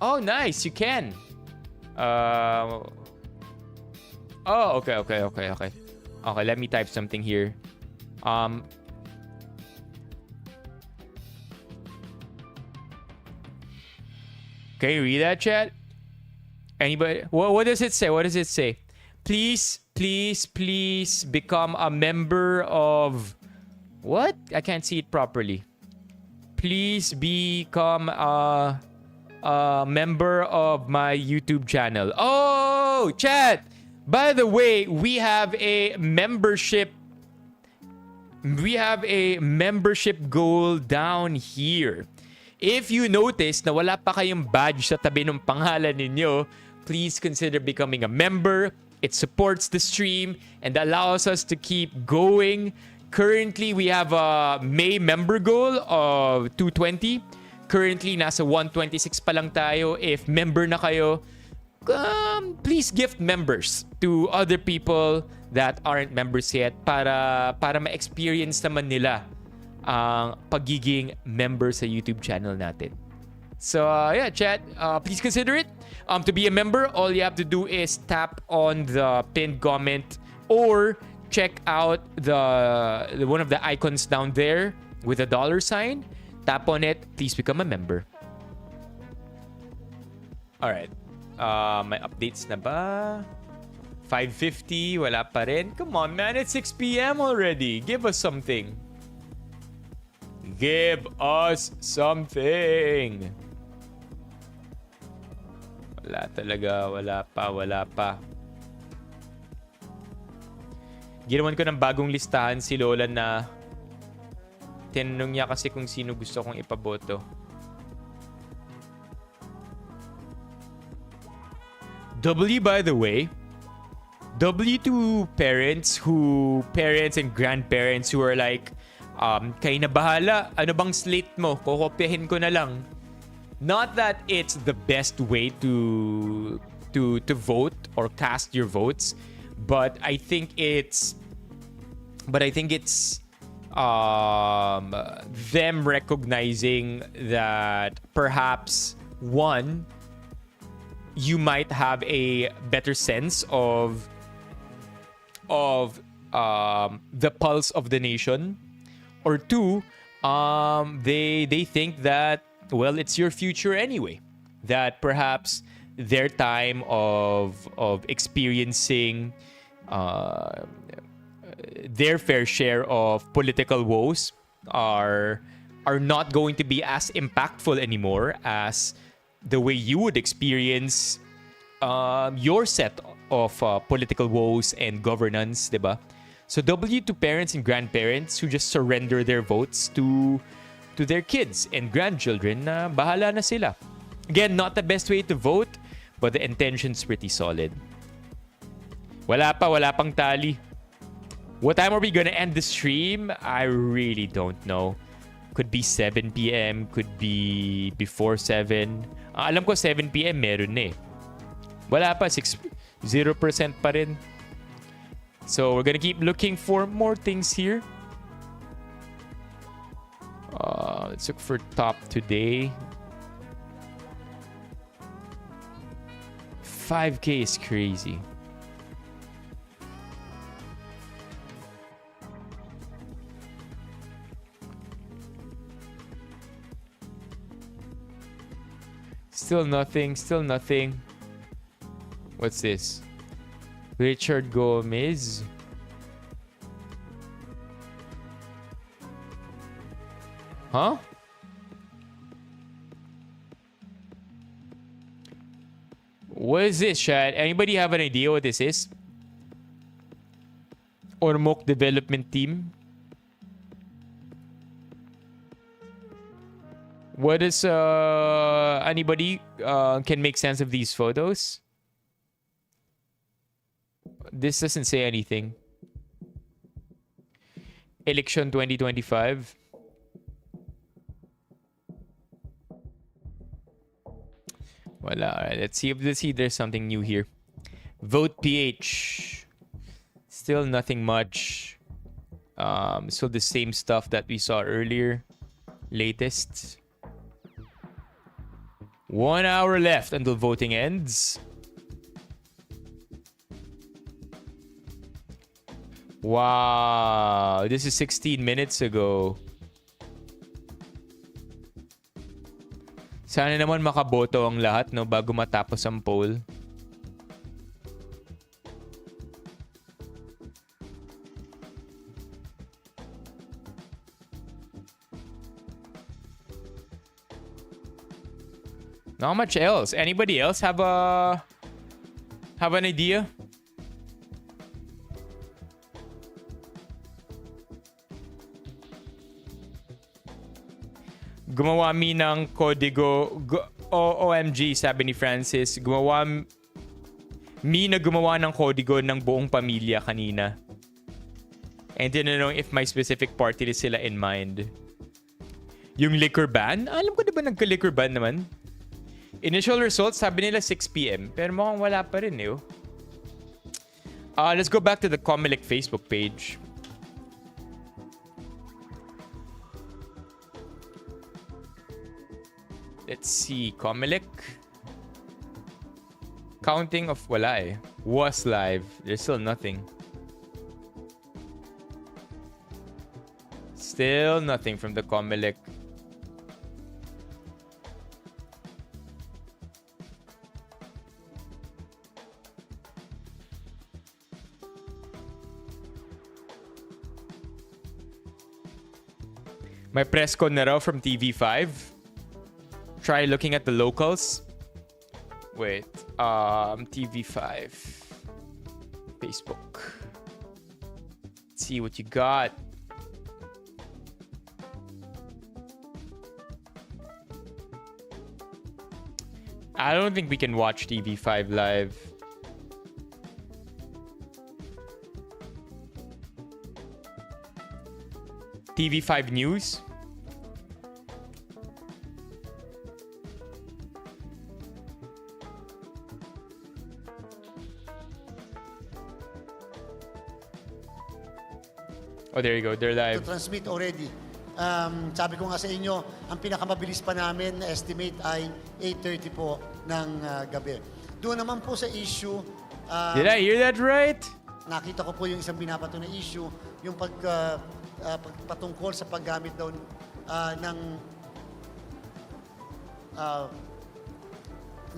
Oh, nice. You can. Oh, okay. Okay, let me type something here. Can you read that, chat? Anybody? What does it say? Please become a member of... What? I can't see it properly. Please become a member of my YouTube channel. Oh, chat! By the way, we have a membership goal down here. If you notice na wala pa kayong badge sa tabi ng pangalan ninyo, please consider becoming a member. It supports the stream and allows us to keep going. Currently, we have a May member goal of 220. Currently, nasa 126 pa lang tayo. If member na kayo, please gift members to other people that aren't members yet para ma-experience naman nila ang pagiging member sa YouTube channel natin. So, yeah, chat, please consider it. To be a member, all you have to do is tap on the pinned comment or check out the one of the icons down there with a $sign. tap on it, please become a member. Alright. May updates na ba? 5:50, wala pa rin. Come on, man. It's 6 p.m. already. Give us something. Give us something. Wala talaga. Wala pa. Ginawan ko ng bagong listahan si Lola na tinanong niya kasi kung sino gusto kong ipaboto. By the way, to parents and grandparents who are like, kayo na bahala, ano bang slate mo? Kokopyahin ko na lang. Not that it's the best way to vote or cast your votes, but I think it's them recognizing that perhaps one, you might have a better sense of the pulse of the nation, or two, they think that, well, it's your future anyway, that perhaps their time of experiencing their fair share of political woes are not going to be as impactful anymore as the way you would experience your set of political woes and governance, diba? So to parents and grandparents who just surrender their votes to their kids and grandchildren, na bahala na sila. Again, not the best way to vote, but the intention's pretty solid. Wala pang tally. What time are we gonna end the stream? I really don't know. Could be 7 p.m. Could be before 7. Alam ko 7 p.m. meron na eh. Wala pa. 0% pa rin. So we're gonna keep looking for more things here. Let's look for top today. 5K is crazy. Still nothing. What's this? Richard Gomez. Huh? What is this, chat? Anybody have an idea what this is? Ormoc Development Team? What is anybody can make sense of these photos? This doesn't say anything. Election 2025. Wala. Alright, let's see if there's something new here. Vote PH. Still nothing much. Still the same stuff that we saw earlier. Latest. 1 hour left until voting ends. Wow, this is 16 minutes ago. Sana naman makaboto ang lahat, no, bago matapos ang poll. Not much else. Anybody else have an idea? Gumawa mi ng kodigo. OMG, sabi ni Francis. Gumawa ng kodigo ng buong pamilya kanina. And tinanong if may specific party list sila in mind. Yung liquor ban? Alam ko diba nagka-liquor ban naman? Initial results, sabi nila 6 p.m. Pero mukhang wala pa rin eh. Let's go back to the Comelec Facebook page. Let's see. Comelec. Counting of wala eh. Was live. There's still nothing. Still nothing from the Comelec. My press con na raw from TV5. Try looking at the locals. Wait. TV5. Facebook. Let's see what you got. I don't think we can watch TV5 live. TV5 News. Oh, there you go. They're live. To transmit already. Sabi ko nga sa inyo, ang pinakamabilis pa namin na estimate ay 8:30 po ng gabi. Doon naman po sa issue, Did I hear that right? nakita ko po yung isang binabato na issue, yung patungkol sa paggamit daw ng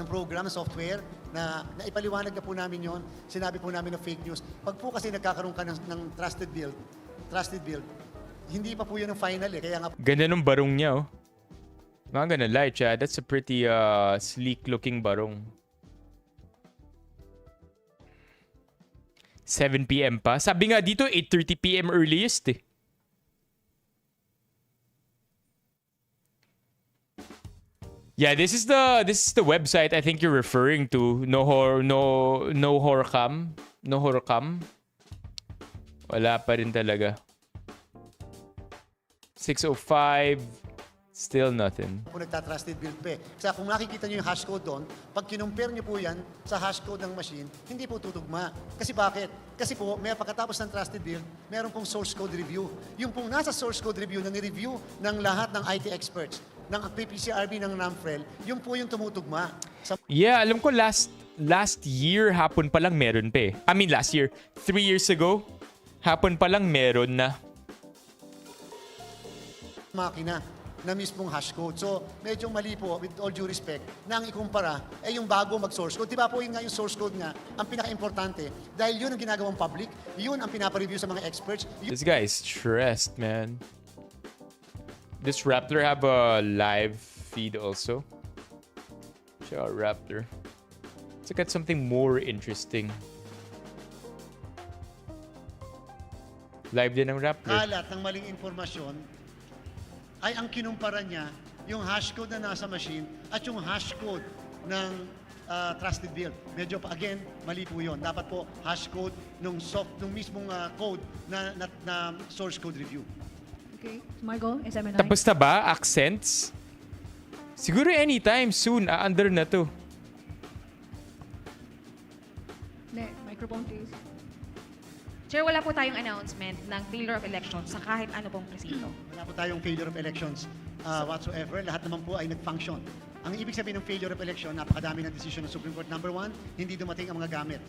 program, software, na ipaliwanag na po namin yon. Sinabi po namin na fake news. Pag po kasi nagkakaroon ka ng trusted build, hindi pa po yun ang final eh. Kaya nga Ganda nung barong niya, oh. I'm not gonna lie, Chad. That's a pretty sleek-looking barong. 7 p.m. pa. Sabi nga dito, 8:30 p.m. earliest, eh. Yeah, this is the website I think you're referring to. No horcam. Wala pa rin talaga. 6:05. Still nothing. po nagtatrusted build pa eh. Kaya kung makikita nyo yung hashcode doon, pag kinumpare nyo po yan sa hashcode ng machine, hindi po tutugma. Kasi bakit? Kasi po, may pagkatapos ng trusted build, meron pong source code review. Yung pong nasa source code review, na ni-review ng lahat ng IT experts, ng PPCRB, ng NAMFREL, yun po yung tumutugma. Yeah, alam ko last year, hapon pa lang meron pa eh. I mean, last year. 3 years ago, hapon pa lang meron na. Makina na mismong hashcode. So, medyo mali po, with all due respect, na ang ikumpara ay yung bago mag-source code. Di ba po yun nga yung source code nga, ang pinaka-importante, dahil yun ang ginagawang public, yun ang pinapareview sa mga experts. This guy is stressed, man. Does Raptor have a live feed also? Check out Raptor. Let's look at something more interesting. Live din ng Raptor. Kalat ng maling informasyon ay ang kinumpara niya yung hashcode na nasa machine at yung hashcode ng trusted build. Medyo pa, again, mali po yun. Dapat po hashcode nung mismong code na source code review. Okay, Margo, SMNI. Tapos na ba? Accents? Siguro anytime soon, under na to. Microphone please. Chair, wala po tayong announcement ng failure of elections sa kahit ano pong presinto. Wala po tayong failure of elections whatsoever. Lahat naman po ay nag-function. Ang ibig sabihin ng failure of election, napakadami ng decision ng Supreme Court. Number 1, hindi dumating ang mga gamit.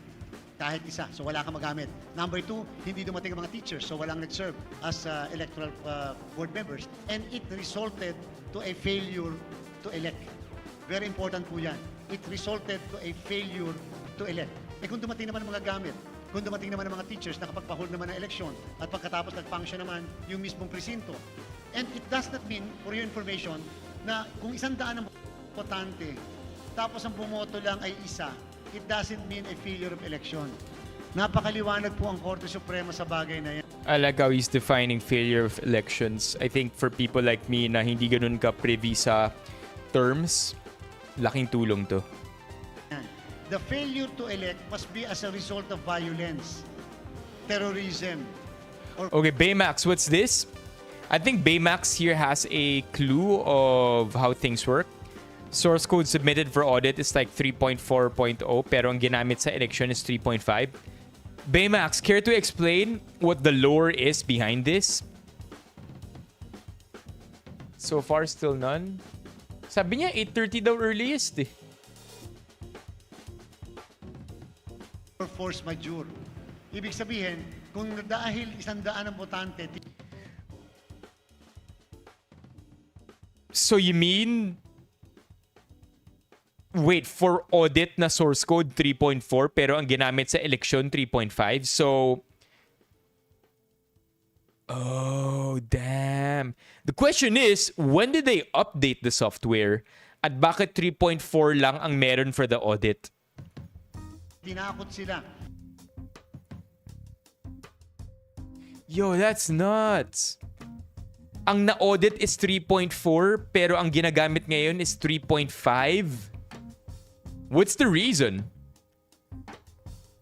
Kahit isa, so wala kang magamit. Number 2, hindi dumating ang mga teachers, so walang nag-serve as electoral board members. And it resulted to a failure to elect. Very important po yan. It resulted to a failure to elect. Eh kung dumating naman ang mga gamit, kung dumating naman ang mga teachers, nakapagpa-hold naman ng eleksyon, at pagkatapos nag-function naman yung mismong presinto. And it does not mean, for your information, na kung 100 ang botante, tapos ang bumoto lang ay isa, it doesn't mean a failure of election. Napakaliwanag po ang Korte Suprema sa bagay na yan. I like how he's defining failure of elections. I think for people like me na hindi ganun ka privy sa terms, laking tulong to. The failure to elect must be as a result of violence, terrorism, or... Okay, Baymax, what's this? I think Baymax here has a clue of how things work. Source code submitted for audit is like 3.4.0, pero ang ginamit sa election is 3.5. Baymax, care to explain what the lore is behind this? So far, still none. Sabi niya, 8:30 daw earliest eh. force majeure. Ibig sabihin, kung dahil 100 ang botante... So you mean... Wait, for audit na source code 3.4 pero ang ginamit sa election 3.5. So Oh, damn. The question is, when did they update the software? At bakit 3.4 lang ang meron for the audit? Tinakot sila. Yo, that's nuts. Ang na-audit is 3.4 pero ang ginagamit ngayon is 3.5? What's the reason?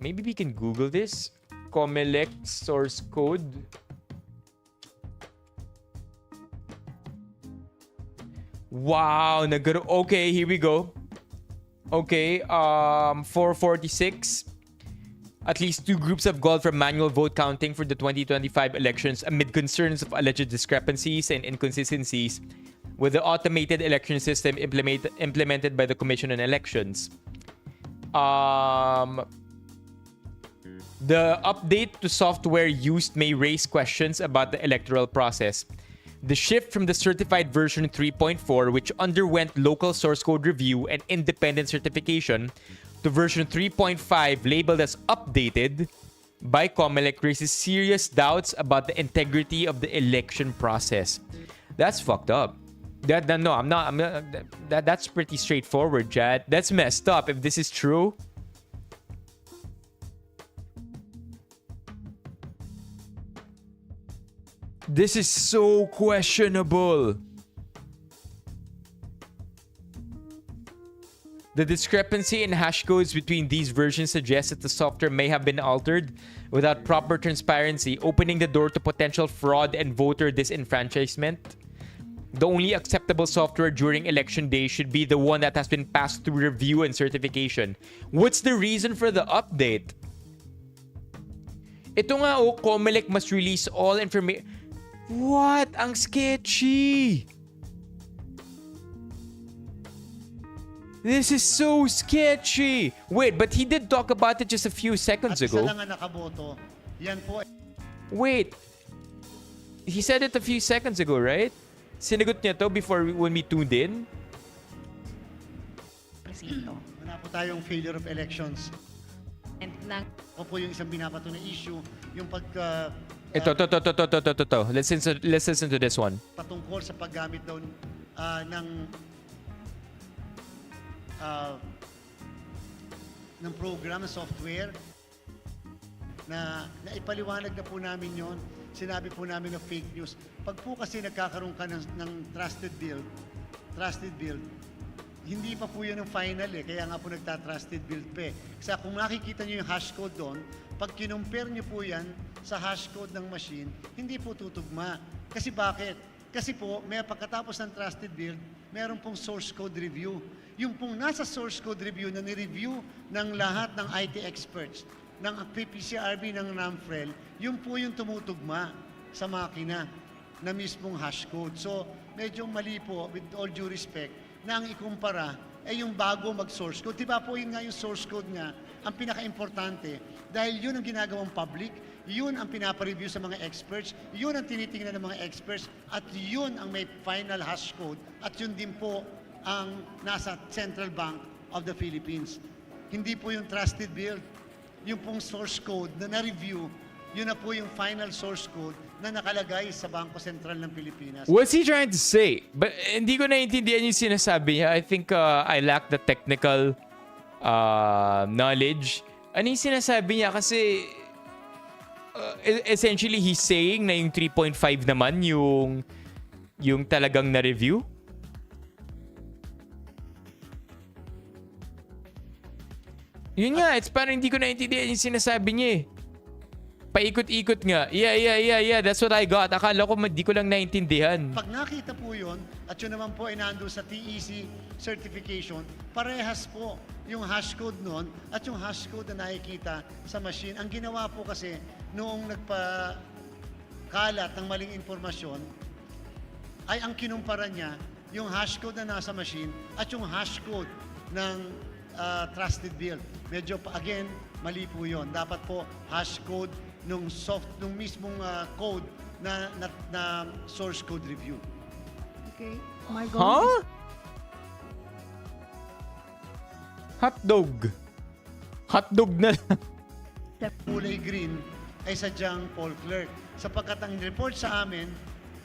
Maybe we can Google this. Comelec source code. Wow, okay, here we go. Okay, 446. At least 2 groups have called for manual vote counting for the 2025 elections amid concerns of alleged discrepancies and inconsistencies with the automated election system implemented by the Commission on Elections. The update to software used may raise questions about the electoral process. The shift from the certified version 3.4, which underwent local source code review and independent certification, to version 3.5, labeled as updated by Comelec, raises serious doubts about the integrity of the election process. That's fucked up. That's pretty straightforward, Chad. That's messed up if this is true. This is so questionable. The discrepancy in hash codes between these versions suggests that the software may have been altered without proper transparency, opening the door to potential fraud and voter disenfranchisement. The only acceptable software during election day should be the one that has been passed through review and certification. What's the reason for the update? Ito nga, Comelec must release all information. What? Ang sketchy! This is so sketchy! Wait, but he did talk about it just a few seconds ago. At isa lang ang nakaboto. Yan po. Wait. He said it a few seconds ago, right? Sinagot niya to before when we tuned in? Presinto. Wala po tayong failure of elections. And nang Ako po yung isang binabato na issue, yung Ito. Let's listen to this one. patungkol sa paggamit daw ng program, software, na naipaliwanag na po namin yon. Sinabi po namin na fake news. Pag po kasi nagkakaroon ka ng trusted build, hindi pa po yun ang final eh. Kaya nga po nagta-trusted build pa eh. Kasi kung nakikita nyo yung hash code doon, pag kinumpare nyo po yan sa hash code ng machine, hindi po tutugma. Kasi bakit? Kasi po, may pagkatapos ng trusted build, meron pong source code review. Yung pong nasa source code review na ni-review ng lahat ng IT experts, ng PPCRB, ng NAMFREL, yun po yung tumutugma sa makina na mismong hash code. So, medyo mali po, with all due respect, na ang ikumpara ay yung bago mag-source code. Diba po yun nga yung source code nga, ang pinaka-importante, dahil yun ang ginagawang public, yun ang pinapareview sa mga experts, yun ang tinitingnan ng mga experts, at yun ang may final hash code, at yun din po ang nasa Central Bank of the Philippines. Hindi po yung trusted build, yung pong source code na na-review, yun na po yung final source code na nakalagay sa Bangko Sentral ng Pilipinas. What's he trying to say? But hindi ko naiintindihan yung sinasabi niya. I think I lack the technical knowledge. Ano yung sinasabi niya? Kasi essentially he's saying na yung 3.5 naman yung talagang na-review. Yun nga, it's parang hindi ko naiintindihan yung sinasabi niya eh. Paikot-ikot nga. Yeah. That's what I got. Akala ko di ko lang naintindihan. Pag nakita po yun, at yun naman po ay nandun sa TEC certification, parehas po yung hash code nun at yung hash code na nakikita sa machine. Ang ginawa po kasi noong nagpakalat ng maling informasyon, ay ang kinumpara niya yung hash code na nasa machine at yung hash code ng trusted build. Medyo, again, mali po yun. Dapat po hash code nung mismong code na source code review. Okay. My goal Huh? Hotdog. Hotdog na lang. Kulay green ay sadyang poll clerk. sapagkat ang report sa amin,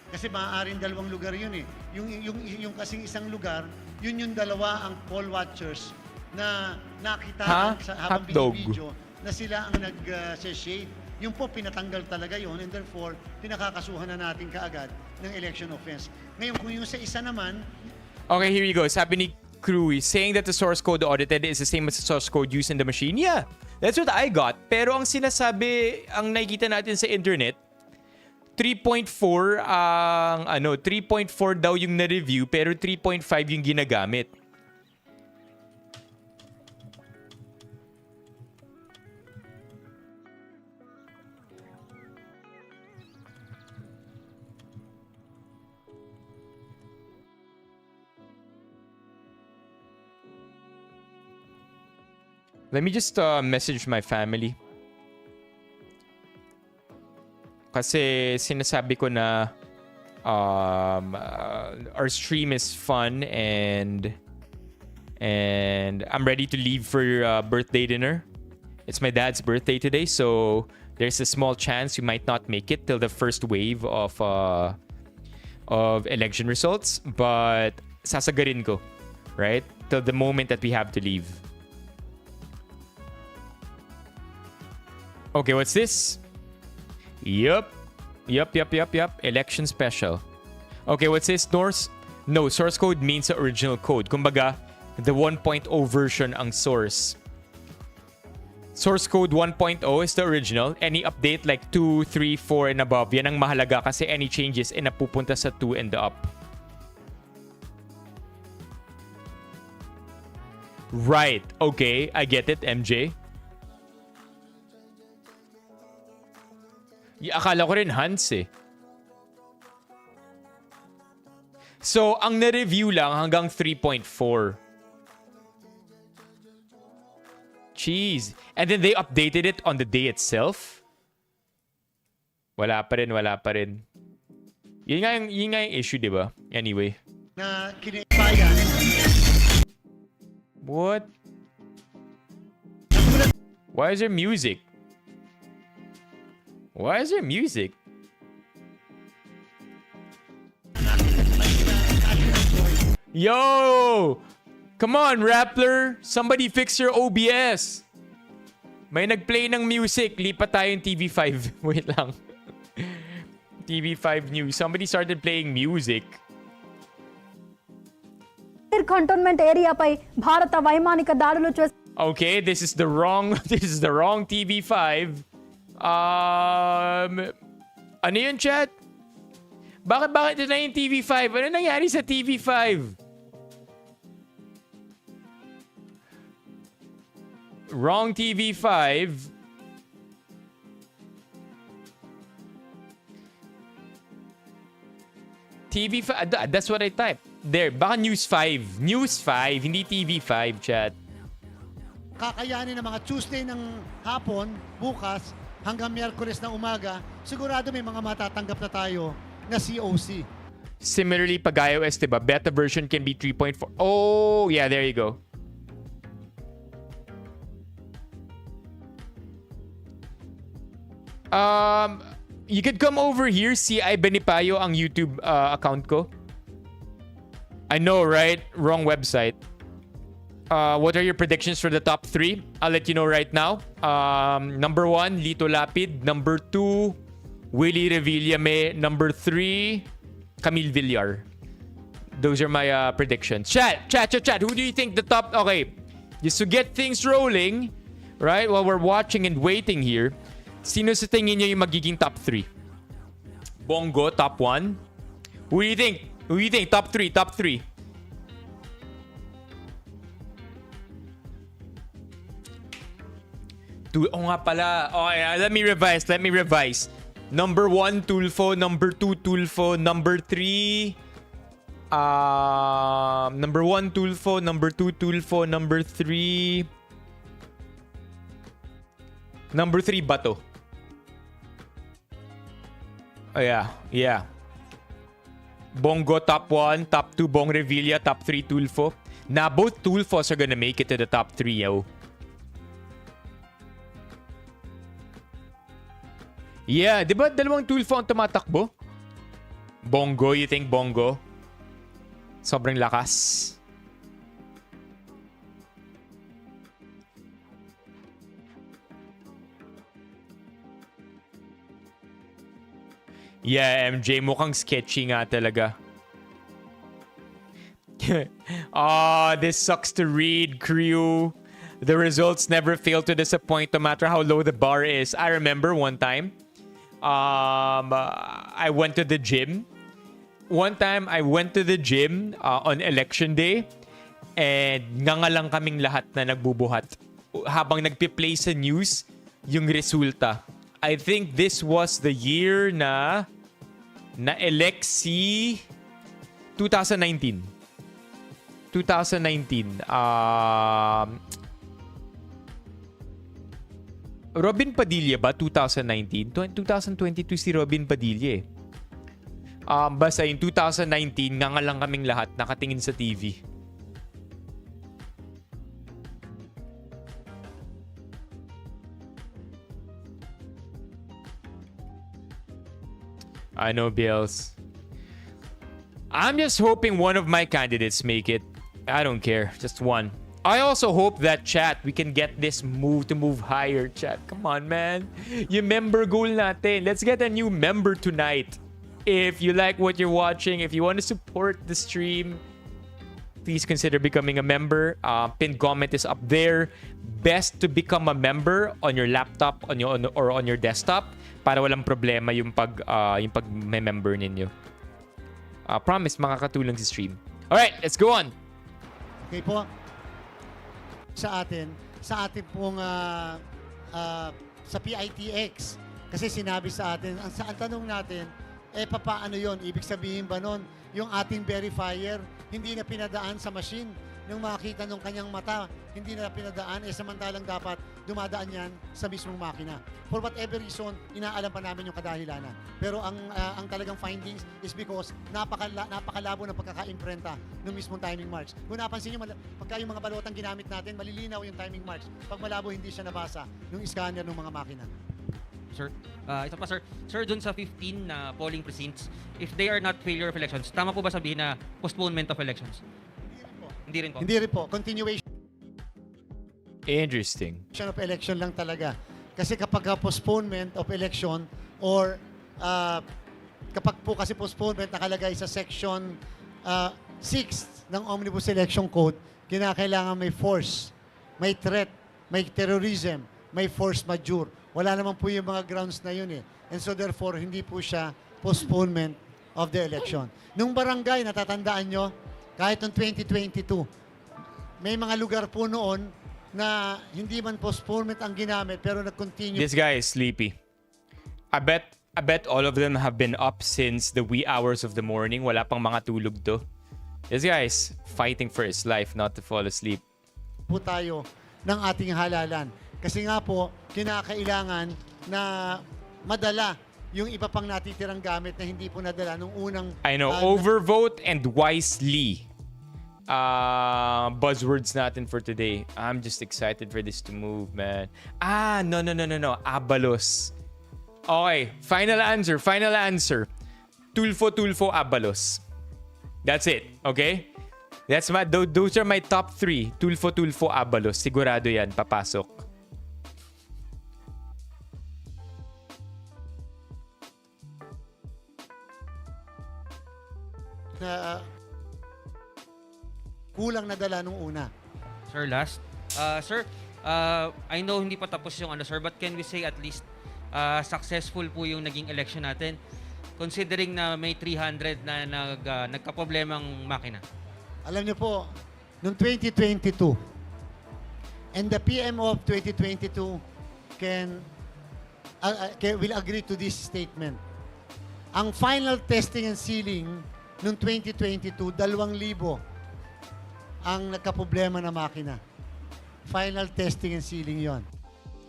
kasi maaaring dalawang lugar yun eh. Yung kasing isang lugar, yun yung dalawa ang poll watchers na nakita sa habang binibidyo na sila ang nag-shade. Yung po, pinatanggal talaga yon, and therefore, pinakakasuhan na natin kaagad ng election offense. Ngayon, kung yung sa isa naman... Okay, here you go. Sabi ni Crew, saying that the source code audited is the same as the source code used in the machine. Yeah, that's what I got. Pero ang sinasabi, ang nakikita natin sa internet, 3.4 ang 3.4 daw yung na-review pero 3.5 yung ginagamit. Let me just message my family. Kasi sinasabi ko na our stream is fun and I'm ready to leave for birthday dinner. It's my dad's birthday today, so there's a small chance you might not make it till the first wave of election results, but sasagarin ko, right? Till the moment that we have to leave. Okay, what's this? Yup. Election special. Okay, what's this? No, source code means the original code. Kumbaga, the 1.0 version ang source. Source code 1.0 is the original. Any update like 2, 3, 4 and above, yan ang mahalaga kasi any changes ay napupunta sa 2 and up. Right. Okay, I get it, MJ. Akala ko rin Hans eh. So, ang na-review lang hanggang 3.4. Jeez. And then they updated it on the day itself? Wala pa rin. Yun nga yung issue, di ba? Anyway. Na kinibayan. What? Why is there music? Why is there music? Yo! Come on, Rappler! Somebody fix your OBS! May nag-play ng music. Lipat tayo yung TV5. Wait lang. TV5 news. Somebody started playing music. Cantonment ఏరియాపై భారత వైమానిక దాడులు చేసి Okay, this is the wrong TV5. Ano yun, chat? Bakit ito na yung TV5? Ano nangyari sa TV5? Wrong TV5. TV5, that's what I typed. There, baka News 5. News 5, hindi TV5, chat. Kakayanin ng mga Tuesday ng hapon, bukas, hanggang Miyerkules ng umaga, sigurado may mga matatanggap na tayo na COC. Similarly, pag iOS, diba, beta version can be 3.4. Oh, yeah, there you go. You could come over here, see Benipayo ang YouTube account ko. I know, right? Wrong website. What are your predictions for the top 3? I'll let you know right now. Number 1, Lito Lapid. Number 2, Willie Revillame. Number 3, Camille Villar. Those are my predictions. Chat. Who do you think the top... Okay, just to get things rolling, right? While we're watching and waiting here, sino sa tingin nyo yung magiging top 3? Bongo, top 1. Who do you think? Top 3. Oh nga pala. Okay, let me revise. Number 1, Tulfo. Number 2, Tulfo. Number 3... number 1, Tulfo. Number 2, Tulfo. Number 3... Number 3, Bato. Oh, yeah. Bongo, top 1. Top 2, Bong Revilla. Top 3, Tulfo. Now, both Tulfos are gonna make it to the top 3, yo. Yeah, di ba dalawang Tulfo ang tumatakbo? Bongo, you think Bongo? Sobrang lakas. Yeah, MJ, mukhang sketchy nga talaga. This sucks to read, crew. The results never fail to disappoint no matter how low the bar is. I remember one time, I went to the gym. One time, I went to the gym on election day and ngangalang kaming lahat na nagbubuhat. Habang nagpi-play sa news, yung resulta. I think this was the year na-elect si 2019. 2019. Robin Padilla ba? 2019? 2022 si Robin Padilla eh. Basta in 2019, nga lang kaming lahat nakatingin sa TV. I know, Bills. I'm just hoping one of my candidates make it. I don't care. Just one. I also hope that, chat, we can get this move higher, chat. Come on, man. Yung member goal natin. Let's get a new member tonight. If you like what you're watching, if you want to support the stream, please consider becoming a member. Pinned comment is up there. Best to become a member on your laptop or on your desktop para walang problema yung pag may member ninyo. Promise, makakatulong sa stream. Alright, let's go on. Okay po. Sa atin pong sa PITX. Kasi sinabi sa atin, ang tanong natin, papaano yon? Ibig sabihin ba nun, yung ating verifier, hindi na pinadaan sa machine. Nung makita nung kanyang mata, hindi na pinadaan, samantalang dapat dumadaan yan sa mismong makina. For whatever reason, inaalam pa namin yung kadahilanan. Pero ang talagang findings is because napakalabo ng pagkaka-imprenta ng mismong timing marks. Kung napansin nyo, pagka yung mga balotang ginamit natin, malilinaw yung timing marks. Pag malabo, hindi siya nabasa ng scanner ng mga makina. Sir, ito pa sir. Sir, dun sa 15 na polling precincts, if they are not failure of elections, tama po ba sabihin na postponement of elections? Hindi rin po. Hindi rin po. Continuation Interesting. of election lang talaga. Kasi kapag postponement of election or kapag po kasi postponement nakalagay sa section 6 ng Omnibus Election Code, kinakailangan may force, may threat, may terrorism, may force majeure. Wala naman po yung mga grounds na yun eh. And so therefore, hindi po siya postponement of the election. Nung barangay, natatandaan nyo, kahit noong 2022, may mga lugar po noon na hindi man postponement ang ginamit pero nag-continue. This guy is sleepy. I bet all of them have been up since the wee hours of the morning. Wala pang mga tulog to. This guy is fighting for his life not to fall asleep. Po tayo ng ating halalan. Kasi nga po, kinakailangan na madala yung iba pang natitirang gamit na hindi po nadala nung unang... I know, overvote and wisely. Buzzwords natin for today. I'm just excited for this to move, man. No. Abalos. Okay, final answer. Tulfo, Abalos. That's it, okay? Those are my top 3. Tulfo, Abalos. Sigurado yan, papasok. Na kulang na dala nung una. Sir, last. Sir, I know hindi pa tapos yung sir, but can we say at least successful po yung naging election natin considering na may 300 na nagka-problemang makina? Alam niyo po, noong 2022, and the PM of 2022 will agree to this statement. Ang final testing and sealing noong 2022, 2,000 ang nagka-problema na makina. Final testing and sealing yon.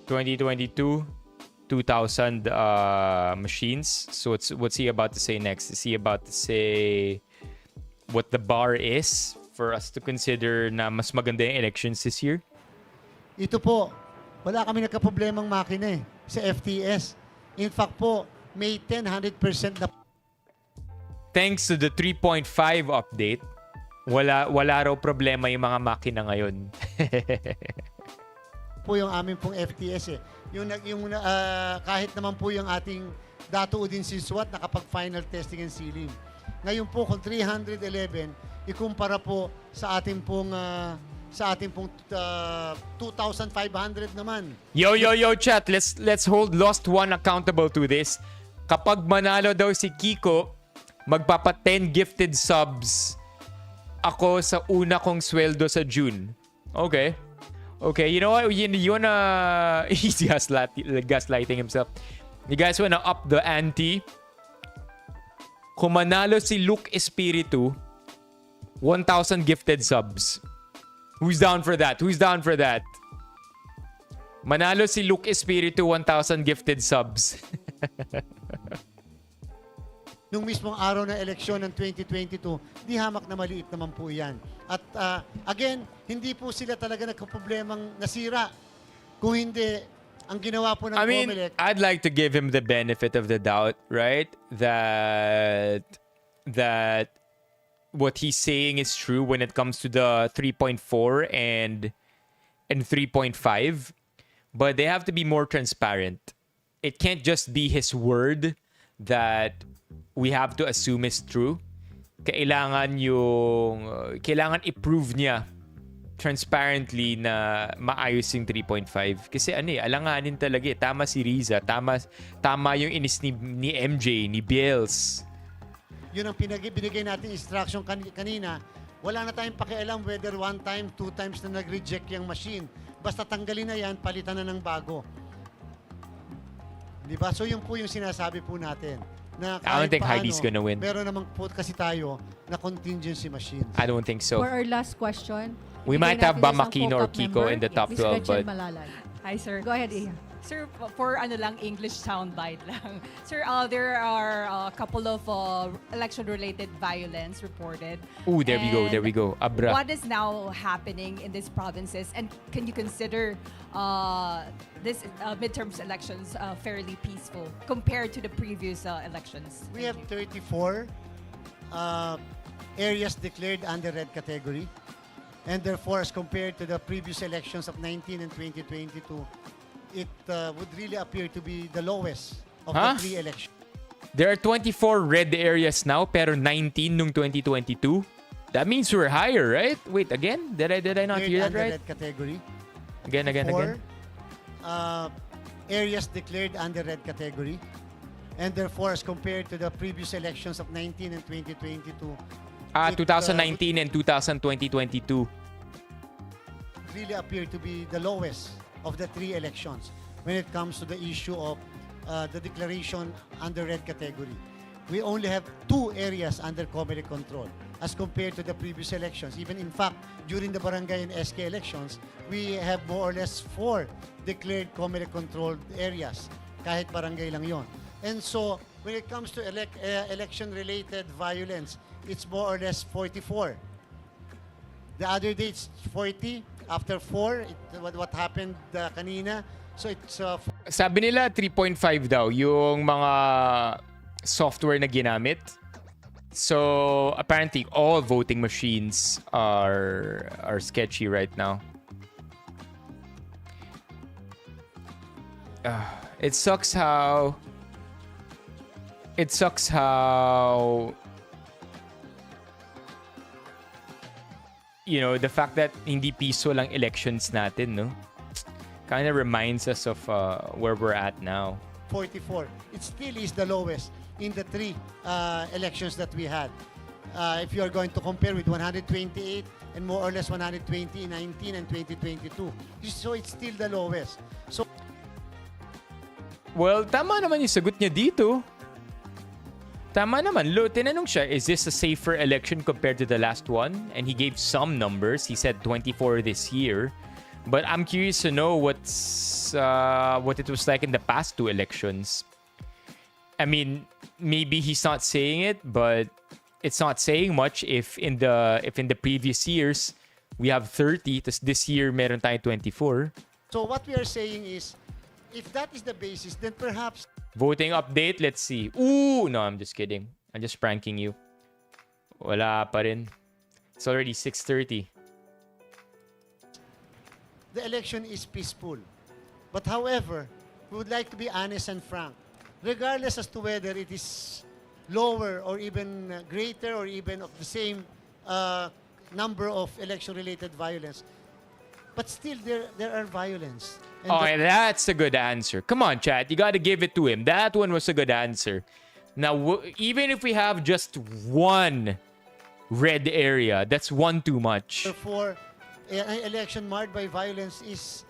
2022, 2,000 machines. So what's he about to say next? Is he about to say what the bar is for us to consider na mas maganda yung elections this year? Ito po, wala kami nagka-problemang makina sa FTS. In fact po, may 100% na Thanks to the 3.5 update, wala raw problema yung mga makina ngayon. po yung aming pong FTS eh. Kahit naman po yung ating datuudin si SWAT nakapag-final testing and sealing. Ngayon po kung 311, ikumpara po sa ating pong 2,500 naman. Yo chat, let's hold Lost One accountable to this. Kapag manalo daw si Kiko, magpapa 10 gifted subs ako sa una kong sweldo sa June. Okay, you know what? You wanna... He's gaslighting himself. You guys wanna up the ante? Kung manalo si Luke Espiritu, 1,000 gifted subs. Who's down for that? Manalo si Luke Espiritu, 1,000 gifted subs. Nung mismong araw ng eleksyon ng 2022, di hamak na maliit naman po yan. At again, hindi po sila talaga nagkaproblemang nasira. Kung hindi, ang ginawa po ng COMELEC... I'd like to give him the benefit of the doubt, right? That what he's saying is true when it comes to the 3.4 and 3.5. But they have to be more transparent. It can't just be his word that we have to assume is true. Kailangan i-prove niya transparently na maayos yung 3.5. Kasi alanganin talaga eh. Tama si Riza. Tama yung inis ni MJ, ni Bills. Yun ang binigay natin instruction kanina. Wala na tayong pakialam whether 1 time, 2 times na nag-reject yung machine. Basta tanggalin na yan, palitan na ng bago. Diba? So yun po yung sinasabi po natin. Na I don't think Heidi's gonna win. Meron naman po kasi tayo na contingency machines. I don't think so. For our last question, We might have Bamakino or Kiko in the top 12, but... Hi, sir. Go ahead, Iha. Sir, for English soundbite lang. Sir, there are a couple of election-related violence reported. Ooh, there we go. Abra. What is now happening in these provinces? And can you consider this midterms elections fairly peaceful compared to the previous elections? We have 34 areas declared under red category. And therefore, as compared to the previous elections of 19 and 2022, it would really appear to be the lowest of the 3 elections. There are 24 red areas now, pero 19 nung 2022. That means we're higher, right? Wait, again? Did I not hear that right? Red category. Again. Areas declared under red category. And therefore, as compared to the previous elections of 19 and 2022, 2019 and 2022. Really appear to be the lowest of the 3 elections when it comes to the issue of the declaration under red category. We only have 2 areas under COMELEC control as compared to the previous elections. Even in fact, during the barangay and SK elections, we have more or less 4 declared COMELEC controlled areas, kahit barangay lang yon. And so, when it comes to election-related violence, it's more or less 44. The other day, it's 40. After 4, what happened kanina? So it's... Sabi nila 3.5 daw yung mga software na ginamit. So apparently all voting machines are sketchy right now. It sucks how you know, the fact that hindi piso lang elections natin, no? Kind of reminds us of where we're at now. 44. It still is the lowest in the 3 elections that we had. If you are going to compare with 128 and more or less 120 in 19 and 2022. So it's still the lowest. So, well, tama naman yung sagot niya dito. Tama naman. Tinanong siya, is this a safer election compared to the last one? And he gave some numbers. He said 24 this year. But I'm curious to know what it was like in the past 2 elections. I mean, maybe he's not saying it, but it's not saying much if in the previous years we have 30, tas this year meron tayong 24. So what we are saying is, if that is the basis, then perhaps Voting update, let's see. Ooh, no, I'm just kidding. I'm just pranking you. Wala pa rin. It's already 6:30. The election is peaceful. But however, we would like to be honest and frank. Regardless as to whether it is lower or even greater or even of the same number of election-related violence, but still there are violence. And Okay, that's a good answer. Come on, chat. You gotta give it to him. That one was a good answer. Now, even if we have just one red area, that's one too much. therefore, an election marred by violence is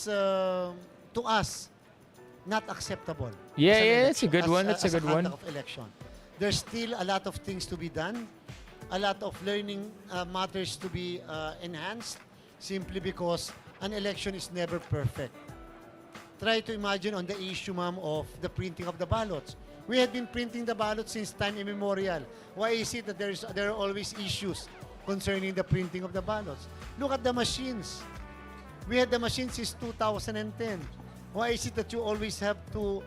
to us not acceptable. Yeah, as an yeah, it's a election- good as- one. That's a as good one. conduct of election. There's still a lot of things to be done, a lot of learning matters to be enhanced, simply because an election is never perfect. Try to imagine on the issue, ma'am, of the printing of the ballots. We had been printing the ballots since time immemorial. Why is it that there are always issues concerning the printing of the ballots? Look at the machines. We had the machines since 2010. Why is it that you always have to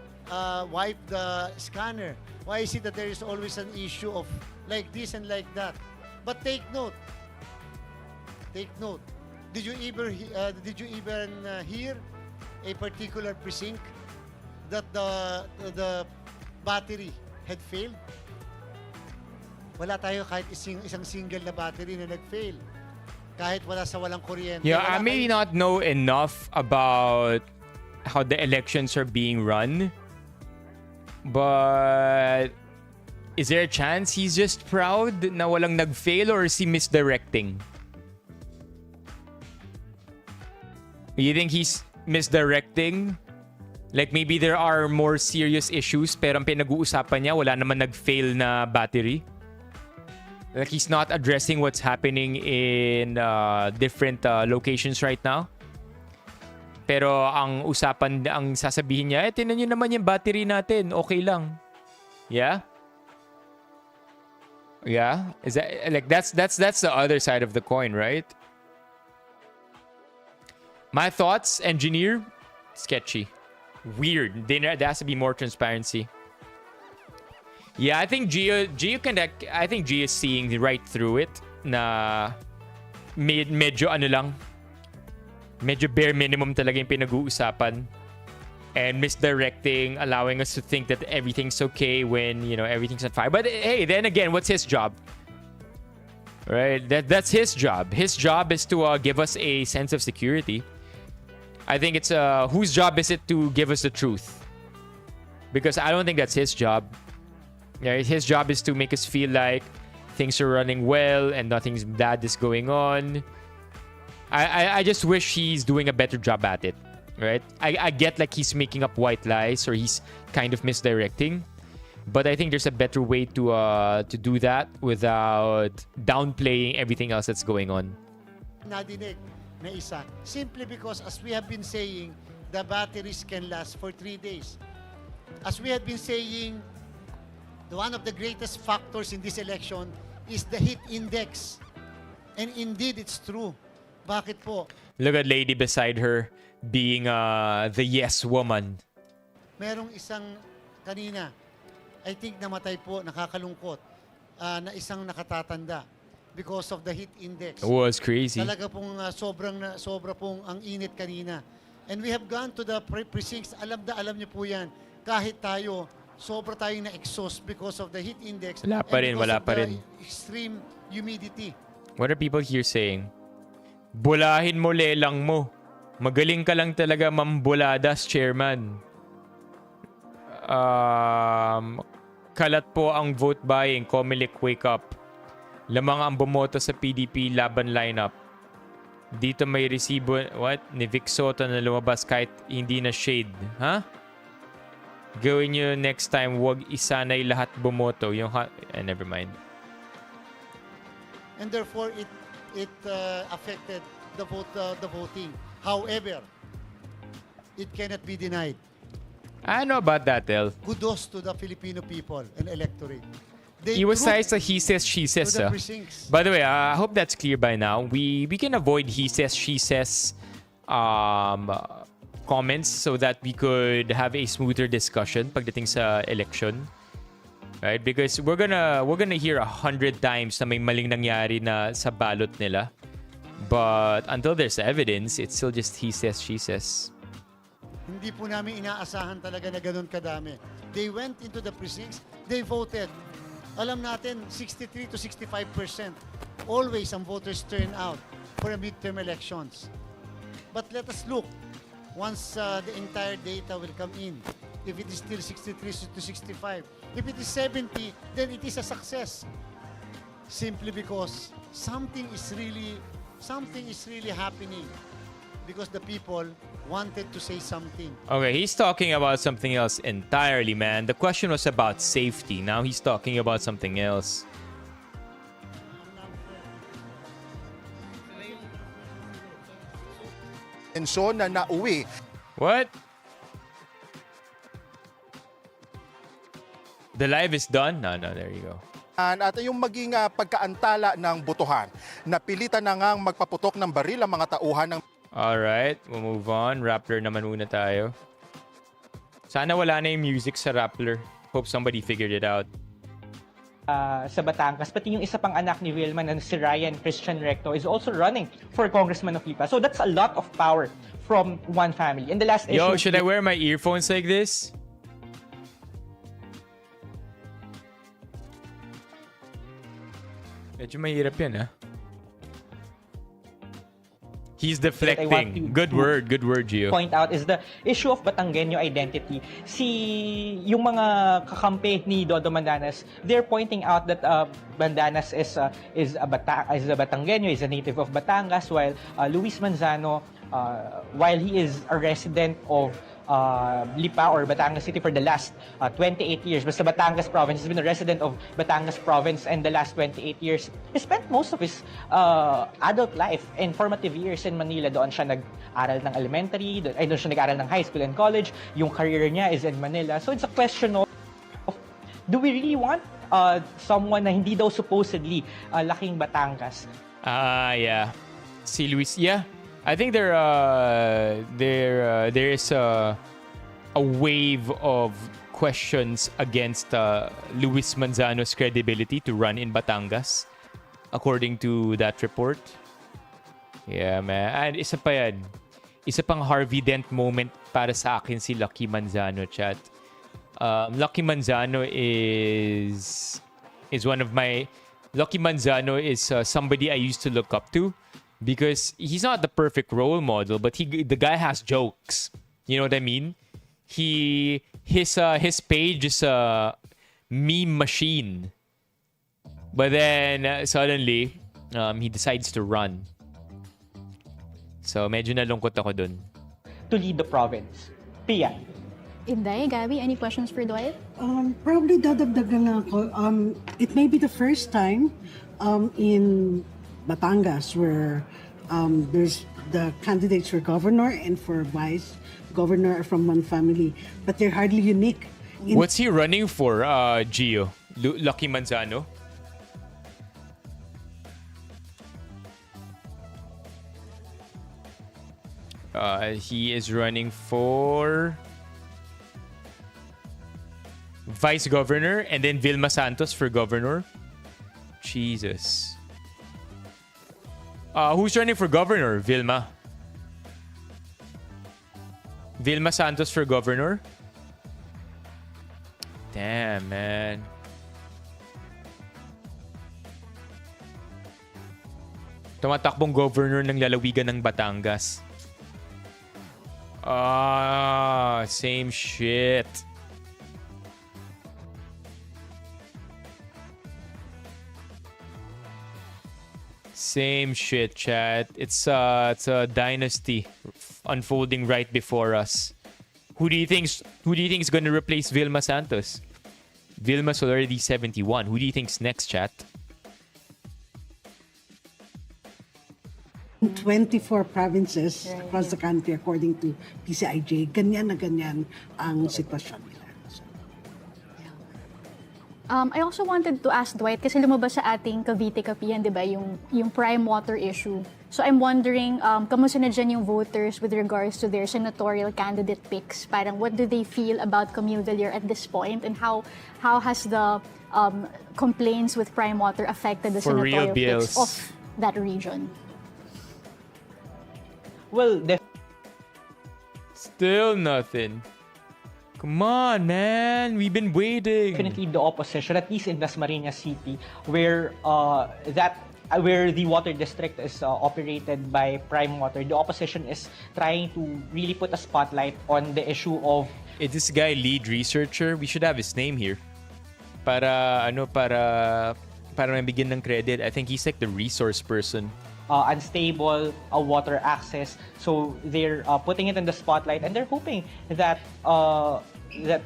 wipe the scanner? Why is it that there is always an issue of like this and like that? But take note. Take note. Did you even hear a particular precinct that the battery had failed? Wala tayo kahit isang single na battery na nag-fail. Kahit wala sa walang kuryente. Yeah, I may not know enough about how the elections are being run, but is there a chance he's just proud na walang nag-fail, or is he misdirecting? You think he's misdirecting? Like maybe there are more serious issues pero ang pinag-uusapan niya wala naman nag-fail na battery? Like he's not addressing what's happening in different locations right now? Pero ang usapan, ang sasabihin niya, tinan nyo naman yung battery natin, okay lang. Yeah? Yeah? Is that like that's the other side of the coin, right? My thoughts, engineer, sketchy. Weird. There has to be more transparency. Yeah, I think Gio is seeing right through it na medyo ano lang. Medyo bare minimum talaga yung pinag-uusapan. And misdirecting, allowing us to think that everything's okay when, you know, everything's on fire. But hey, then again, what's his job? Right? That's his job. His job is to give us a sense of security. I think it's whose job is it to give us the truth? Because I don't think that's his job. Yeah, his job is to make us feel like things are running well and nothing bad is going on. I just wish he's doing a better job at it, right? I get like he's making up white lies or he's kind of misdirecting, but I think there's a better way to do that without downplaying everything else that's going on. Nadinig na isa. Simply because, as we have been saying, the batteries can last for 3 days. As we have been saying, one of the greatest factors in this election is the heat index. And indeed, it's true. Bakit po? Look at lady beside her being the yes woman. Merong isang kanina, I think namatay po, nakakalungkot, na isang nakatatanda because of the heat index. It was crazy. Talaga pong sobra pong ang init kanina. And we have gone to the precincts. Alam niyo po yan. Kahit tayo, sobra tayong na-exhaust because of the heat index. Wala pa rin, wala pa rin. Extreme humidity. What are people here saying? Bulahin mo lelang mo. Magaling ka lang talaga mambuladas, chairman. Kalat po ang vote buying. Comelec, wake up. Lamang ang bumoto sa PDP laban lineup. Dito may resibo, what? Ni Vic Soto na lumabas kahit hindi na shade. Ha? Huh? Gawin nyo next time, wag isanay lahat bumoto. Yung never mind. And therefore, it affected the voting. However, it cannot be denied. I know about that, El. Kudos to the Filipino people and electorate. He was sized a he says, she says. By the way, I hope that's clear by now. We can avoid he says, she says comments so that we could have a smoother discussion pagdating sa election. Right? Because we're gonna hear 100 times na may maling nangyari na sa ballot nila. But until there's evidence, it's still just he says, she says. Hindi po namin inaasahan talaga na ganun kadami. They went into the precincts, they voted. Alam natin, 63 to 65%. Always ang voters turn out for a midterm elections. But let us look once the entire data will come in. If it is still 63 to 65, if it is 70, then it is a success. Simply because something is really happening. Because the people wanted to say something. Okay, he's talking about something else entirely, man. The question was about safety. Now he's talking about something else. Tensyon na nauwi. What? The live is done? No, there you go. At yung maging pagkaantala ng botohan. Napilitan na ngang magpaputok ng baril ang mga tauhan ng... Alright, we'll move on. Rappler naman muna tayo. Sana wala na yung music sa Rappler. Hope somebody figured it out. Sa Batangas, pati yung isa pang anak ni Wilma na si Ryan Christian Recto is also running for Congressman of Lipa. So that's a lot of power from one family. In the last issue... Yo, should I wear my earphones like this? Medyo mahirap yan, ha? He's deflecting. Good word, Gio. Point out is the issue of Batangueño identity. Yung mga kakampi ni Dodo Mandanas, they're pointing out that Mandanas is a Batangueño, is a native of Batangas, while Luis Manzano, while he is a resident of Lipa or Batangas City for the last 28 years. Basta Batangas Province, he's been a resident of Batangas Province and the last 28 years. He spent most of his adult life and formative years in Manila. Doon siya nag-aral ng elementary, doon siya nag-aral ng high school and college. Yung career niya is in Manila. So it's a question of, do we really want someone na hindi daw supposedly laking Batangas? Yeah. Si Luis, yeah. I think there is a wave of questions against Luis Manzano's credibility to run in Batangas, according to that report. Yeah, man. And isa pa yan. Isa pang Harvey Dent moment para sa akin si Lucky Manzano, chat. Lucky Manzano is one of my... Lucky Manzano is somebody I used to look up to. Because he's not the perfect role model, but the guy has jokes. You know what I mean? His page is a meme machine. But then suddenly, he decides to run. So medyo nalungkot ako dun. To lead the province. Pia. Inday, Gabby, any questions for Dwight? Probably dadagdagan lang ako. It may be the first time in Batangas where there's the candidates for governor and for vice governor are from one family, but they're hardly unique. What's he running for, Gio? Lucky Manzano? He is running for vice governor and then Vilma Santos for governor. Jesus. Who's running for governor? Vilma. Vilma Santos for governor? Damn, man. Tumatakbong governor ng lalawigan ng Batangas. Same shit. Same shit, chat. It's a dynasty unfolding right before us. Who do you think is going to replace Vilma Santos? Vilma's already 71. Who do you think's next, chat? 24 provinces across the country according to PCIJ. Ganyan na ganyan ang sitwasyon nila. I also wanted to ask Dwight, kasi lumabas sa ating Cavite Kapihan, di ba, yung prime water issue So I'm wondering, kamusta na dyan yung voters with regards to their senatorial candidate picks? Parang what do they feel about Camille Villar at this point, and how has the complaints with prime water affected the For real, senatorial picks Bills. of that region? Well, Still nothing. Come on, man. We've been waiting. definitely the opposition, at least in Dasmariñas City, where where the water district is operated by Prime Water, the opposition is trying to really put a spotlight on the issue of Is this guy lead researcher? We should have his name here. Para mabigyan ng credit. I think he's like the resource person. unstable water access. So they're putting it in the spotlight, and they're hoping that that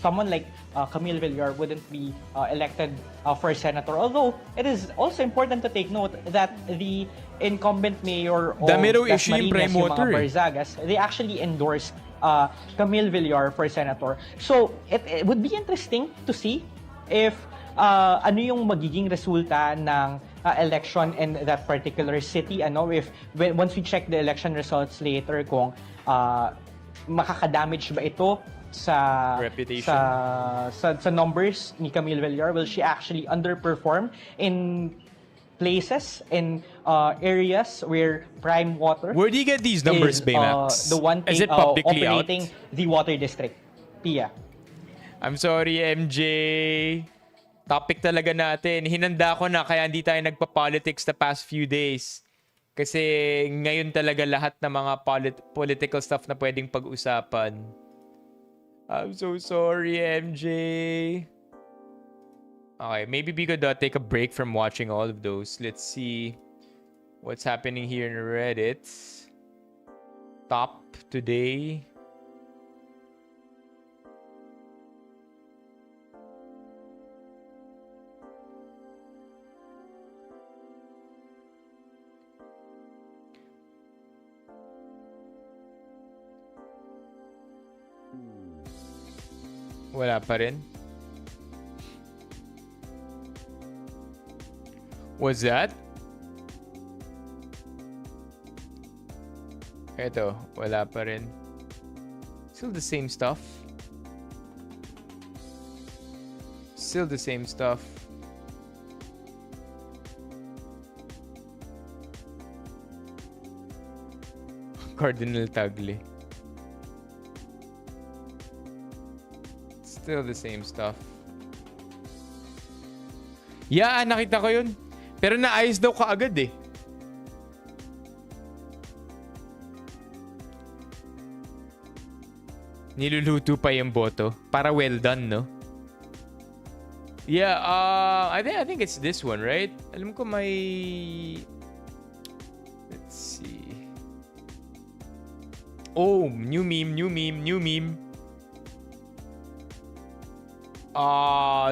someone like Camille Villar wouldn't be elected for senator. Although it is also important to take note that the incumbent mayor of Dami raw issue yung Dasmariñas, Prime yung Water, mga eh. Barzagas, they actually endorsed Camille Villar for senator. So it would be interesting to see if ano yung magiging resulta ng election in that particular city. Once we check the election results later, kung makakadamage ba ito sa reputation, sa numbers ni Camille Villar. Will she actually underperform in places, in areas where Prime Water, where do you get these numbers, is Baymax? the one Is thing it publicly out? operating the water district? Pia. I'm sorry, MJ. Topic talaga natin. Hinanda ko na kaya hindi tayo nagpa-politics the past few days. Kasi ngayon talaga lahat ng mga political stuff na pwedeng pag-usapan. I'm so sorry, MJ. Okay, maybe we could take a break from watching all of those. Let's see what's happening here in Reddit. Top today. Wala pa rin. What's that? Eto, wala pa rin. Still the same stuff. Still the same stuff. Cardinal Tagle. Still the same stuff. Yeah, nakita ko yun. Pero naayos daw kaagad eh. Niluluto pa yung boto. Para well done, no? Yeah, I think it's this one, right? Alam ko may... Let's see. Oh, new meme.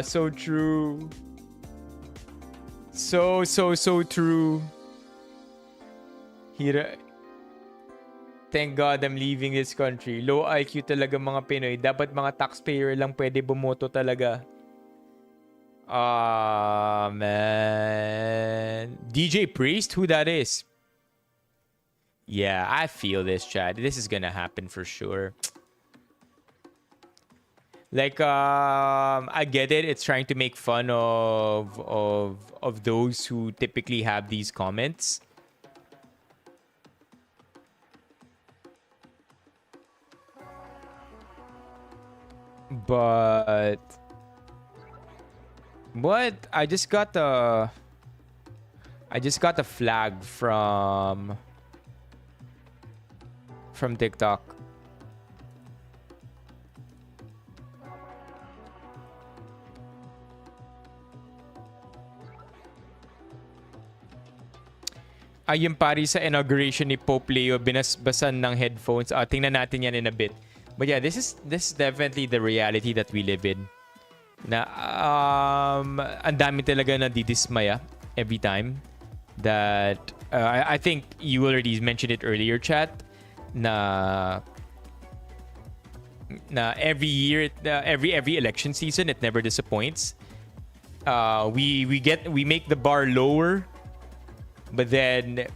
So true. So true. Thank God I'm leaving this country. Low IQ talaga mga Pinoy. Dapat mga taxpayer lang pwede bumoto talaga. Man. DJ Priest? Who that is? Yeah, I feel this, Chad. This is gonna happen for sure. Like, I get it. It's trying to make fun of those who typically have these comments. But what? I just got a flag from TikTok. Yung pari sa inauguration ni Pope Leo, binasbasan ng headphones. Tingnan natin yan in a bit. But yeah, this is definitely the reality that we live in. Na ang dami talaga na didismaya every time that I think you already mentioned it earlier, chat, na every year, every election season, it never disappoints. We make the bar lower, but then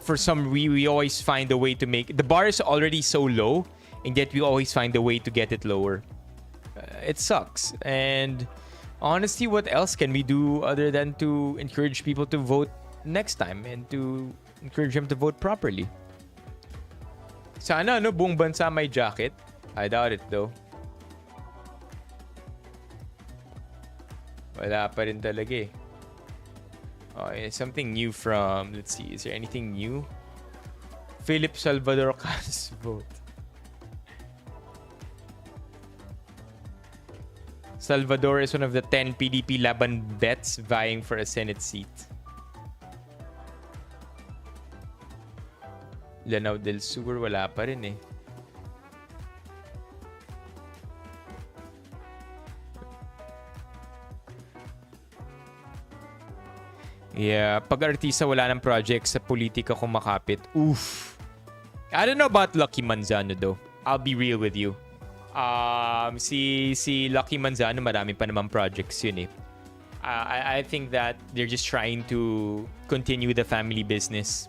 for some we always find a way to make the bar is already so low, and yet we always find a way to get it lower. It sucks. And honestly, what else can we do other than to encourage people to vote next time and to encourage them to vote properly? Sana buong bansa may jacket. I doubt it though. Wala pa rin talaga eh. Okay, something new from, let's see, is there anything new? Philip Salvador cast vote. Salvador is one of the 10 PDP Laban bets vying for a Senate seat. Lanao del Sur, wala pa rin eh. Yeah, pag artista wala ng project sa politika kumakapit. Oof. I don't know about Lucky Manzano though. I'll be real with you. Si Lucky Manzano marami pa naman projects yun eh. I think that they're just trying to continue the family business.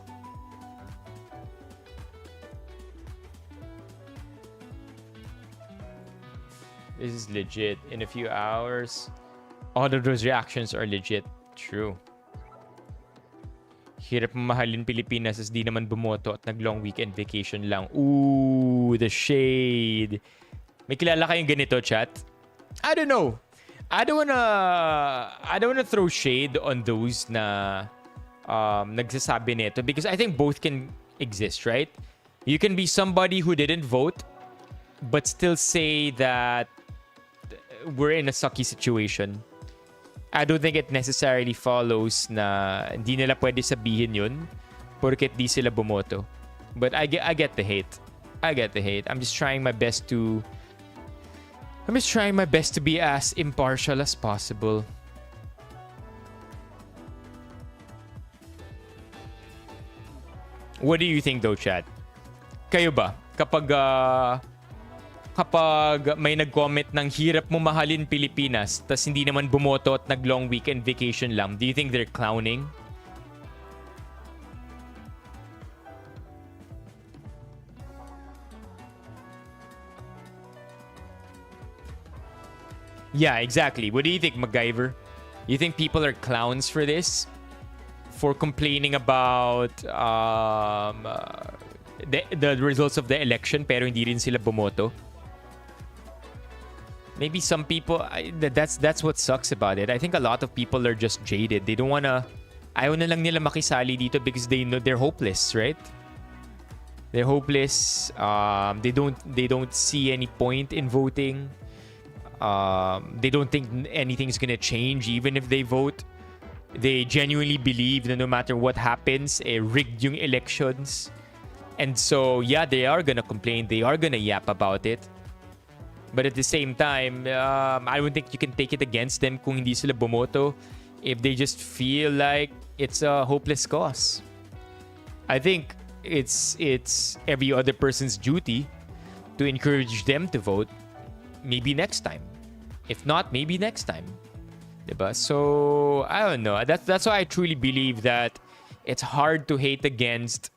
This is legit. In a few hours, all of those reactions are legit. True. Hirap mahalin Pilipinas as di naman bumoto at nag-long weekend vacation lang. Ooh, the shade. May kilala kayong ganito, chat? I don't know. I don't wanna throw shade on those na nagsasabi nito because I think both can exist, right? You can be somebody who didn't vote but still say that we're in a sucky situation. I don't think it necessarily follows na hindi nila pwede sabihin yun porket di sila bumoto. But I get the hate. I get the hate. I'm just trying my best to be as impartial as possible. What do you think though, chat? Kayo ba? Kapag may nag-comment ng hirap mo mahalin Pilipinas tas hindi naman bumoto at nag-long weekend vacation lang, do you think they're clowning? Yeah, exactly. What do you think, MacGyver? You think people are clowns for this? For complaining about the results of the election pero hindi rin sila bumoto? Maybe some people, that's what sucks about it. I think a lot of people are just jaded. They don't wanna, ayaw na lang nila makisali dito because they know they're hopeless, right? They're hopeless. They don't see any point in voting. They don't think anything's gonna change even if they vote. They genuinely believe that no matter what happens, rigged yung elections. And so, yeah, they are gonna complain. They are gonna yap about it. But at the same time, I don't think you can take it against them kung hindi sila bumoto if they just feel like it's a hopeless cause. I think it's every other person's duty to encourage them to vote. Maybe next time. If not, maybe next time. Diba? So, I don't know. That's why I truly believe that it's hard to hate against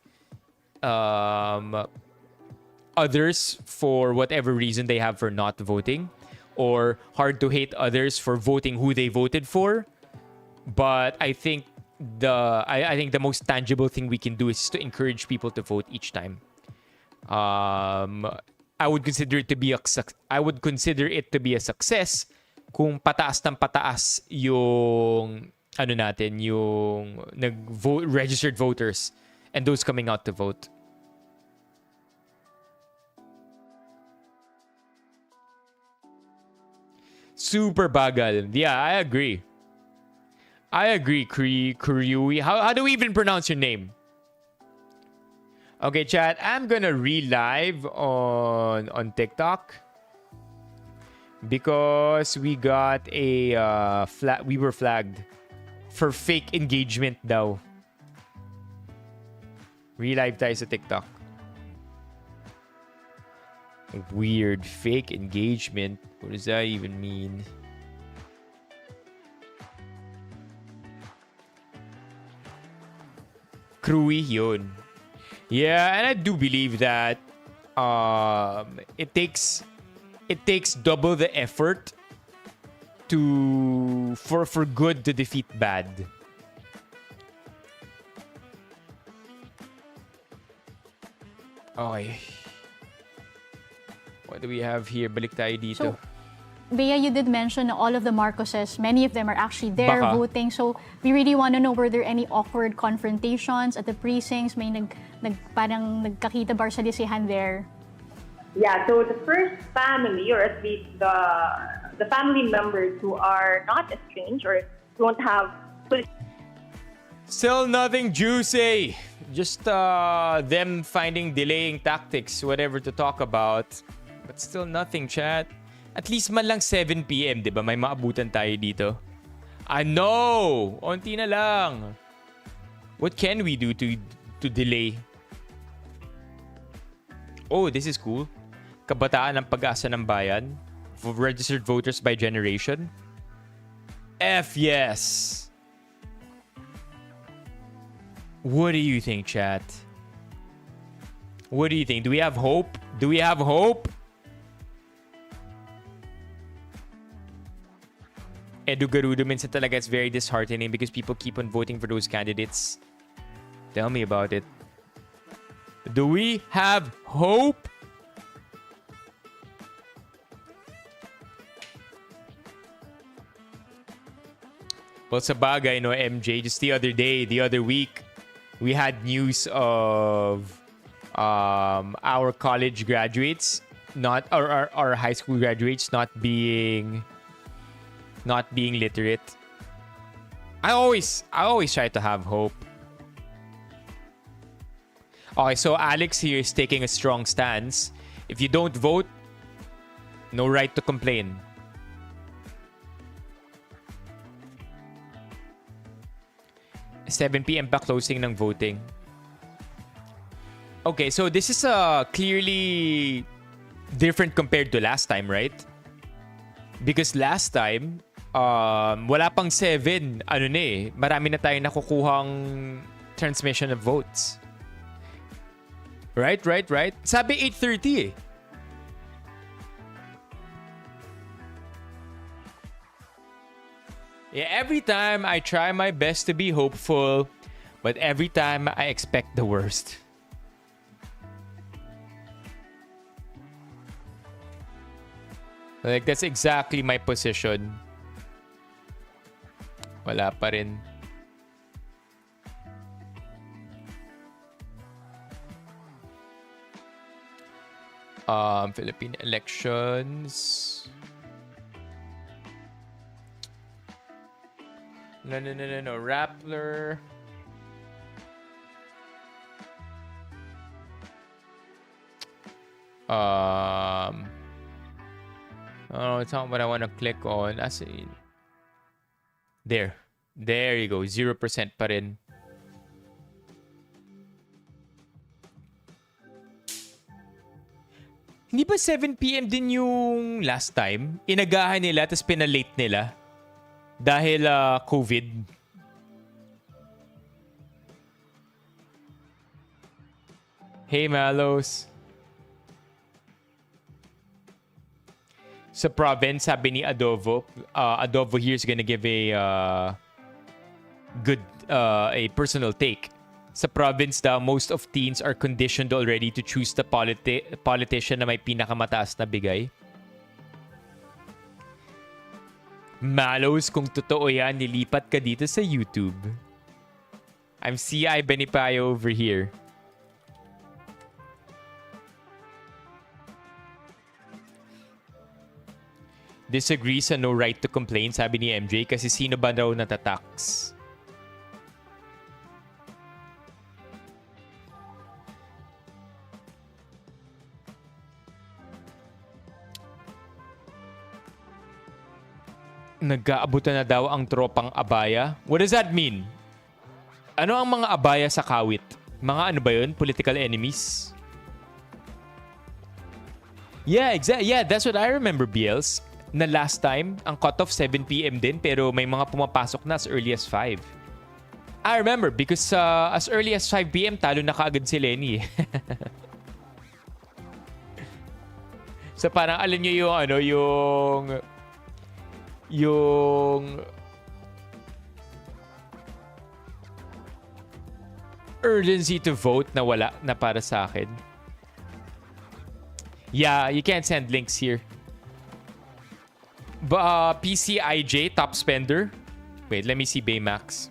others for whatever reason they have for not voting, or hard to hate others for voting who they voted for. But I think the most tangible thing we can do is to encourage people to vote each time. I would consider it to be a success kung pataas ng pataas yung yung registered voters and those coming out to vote. Super bagal. Yeah, I agree. Kuryui. How do we even pronounce your name? Okay, chat. I'm gonna re-live on TikTok because we got a we were flagged for fake engagement daw. Re-live tayo sa TikTok. Weird. Fake engagement. What does that even mean? Crewy yun. Yeah, and I do believe that it takes double the effort for good to defeat bad. Okay. What do we have here? Balik tayo dito. So, Bea, you did mention na all of the Marcoses, many of them are actually there Baka. voting. So, we really want to know, were there any awkward confrontations at the precincts? May parang nagkakita barsalisihan there? Yeah, so the first family, or at least the family members who are not estranged or don't have... Still nothing juicy. Just them finding delaying tactics, whatever to talk about. But still nothing, chat. At least man lang 7 p.m., di ba? May maabutan tayo dito. I know! Onti na lang. What can we do to delay? Oh, this is cool. Kabataan ng Pag-asa ng Bayan. Registered voters by generation. F yes! What do you think, chat? What do you think? Do we have hope? Do we have hope? Edu Garudo, minsan talaga it's very disheartening because people keep on voting for those candidates. Tell me about it. Do we have hope? Well, sa bagay, no, MJ, just the other week, we had news of our college graduates, not our high school graduates, not being literate. I always try to have hope. Okay, so Alex here is taking a strong stance. If you don't vote, no right to complain. $7 p.m. pa closing ng voting. Okay, so this is clearly different compared to last time, right? Because last time, wala pang 7, marami na tayong nakukuhang transmission of votes. Right? Sabi 8:30 eh. Yeah, every time I try my best to be hopeful, but every time I expect the worst. Like, that's exactly my position. Wala pa rin. Philippine elections. No. Rappler. Oh, it's not what I want to click on. As in, there you go. 0% pa rin. Hindi ba 7 p.m. din yung last time? Inagahan nila tapos pinalate nila dahil COVID. Hey Malos. Sa province, sabi ni Adovo, Adovo here is gonna give a personal take. Sa province daw, most of teens are conditioned already to choose the politician na may pinakamataas na bigay. Malos, kung totoo yan, nilipat ka dito sa YouTube. I'm CI Benipayo over here. Disagree sa no right to complain, sabi ni MJ, kasi sino ba daw natatax? Nag-aabutan na daw ang tropang abaya. What does that mean? Ano ang mga abaya sa kawit? Mga ano ba yun? Political enemies? Yeah, exactly. Yeah, that's what I remember, BLs. Na last time, ang cutoff 7 p.m. din, pero may mga pumapasok na as early as 5. I remember because as early as 5 p.m. talo na kaagad si Lenny. So parang alam niyo yung ano, yung urgency to vote na wala na para sa akin. Yeah, you can't send links here. PCIJ, top spender. Wait, let me see Baymax.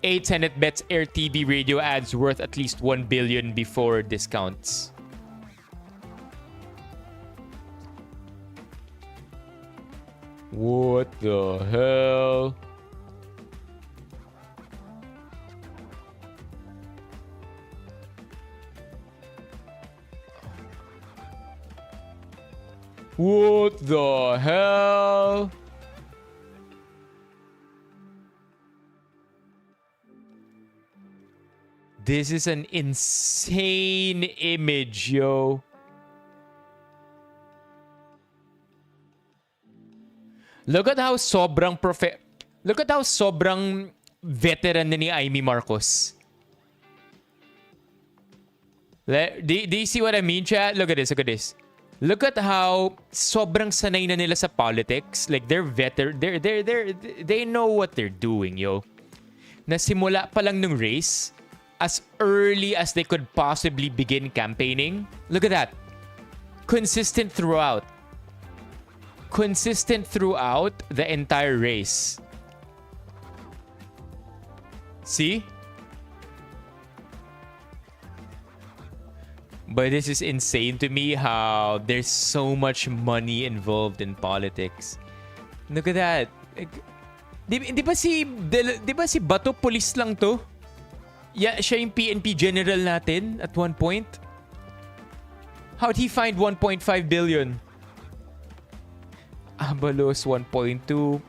Eight Tenet bets Air TV radio ads worth at least 1 billion before discounts. What the hell? What the hell? This is an insane image, yo. Look at how sobrang veteran na ni Amy Marcos. Do you see what I mean, chat? Look at this, look at this. Look at how sobrang sanay na nila sa politics. Like they're veteran, they know what they're doing, yo. Nasimula pa lang ng race as early as they could possibly begin campaigning. Look at that. Consistent throughout. Consistent throughout the entire race. See? But this is insane to me how there's so much money involved in politics. Look at that. Di ba si Bato police lang to? Yeah, siya yung PNP general natin at one point. How'd he find 1.5 billion? Abalos 1.2,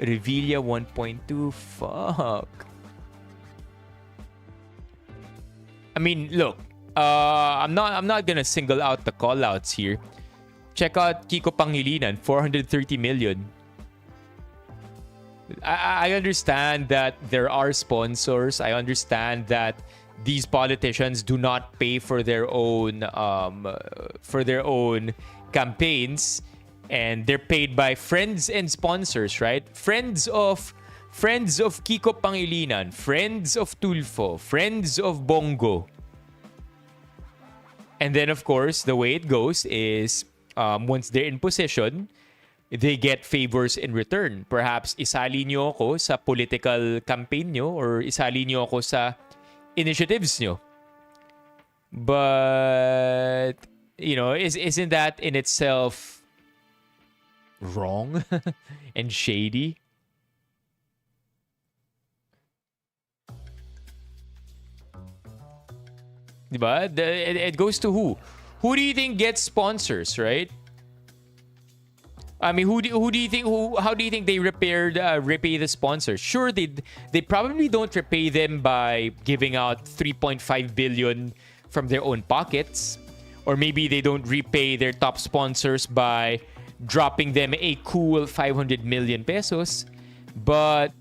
Revilla 1.2. Fuck. I mean, look, I'm not gonna single out the call-outs here. Check out Kiko Pangilinan, 430 million. I understand that there are sponsors. I understand that these politicians do not pay for their own campaigns, and they're paid by friends and sponsors, right? Friends of Kiko Pangilinan, friends of Tulfo, friends of Bongo. And then, of course, the way it goes is once they're in position, they get favors in return. Perhaps isali nyo ako sa political campaign nyo or isali nyo ako sa initiatives nyo. But, you know, isn't that in itself wrong and shady? Diba? It goes to who? Who do you think gets sponsors, right? I mean, how do you think they repay the sponsors? Sure, they probably don't repay them by giving out 3.5 billion from their own pockets, or maybe they don't repay their top sponsors by dropping them a cool 500 million pesos, but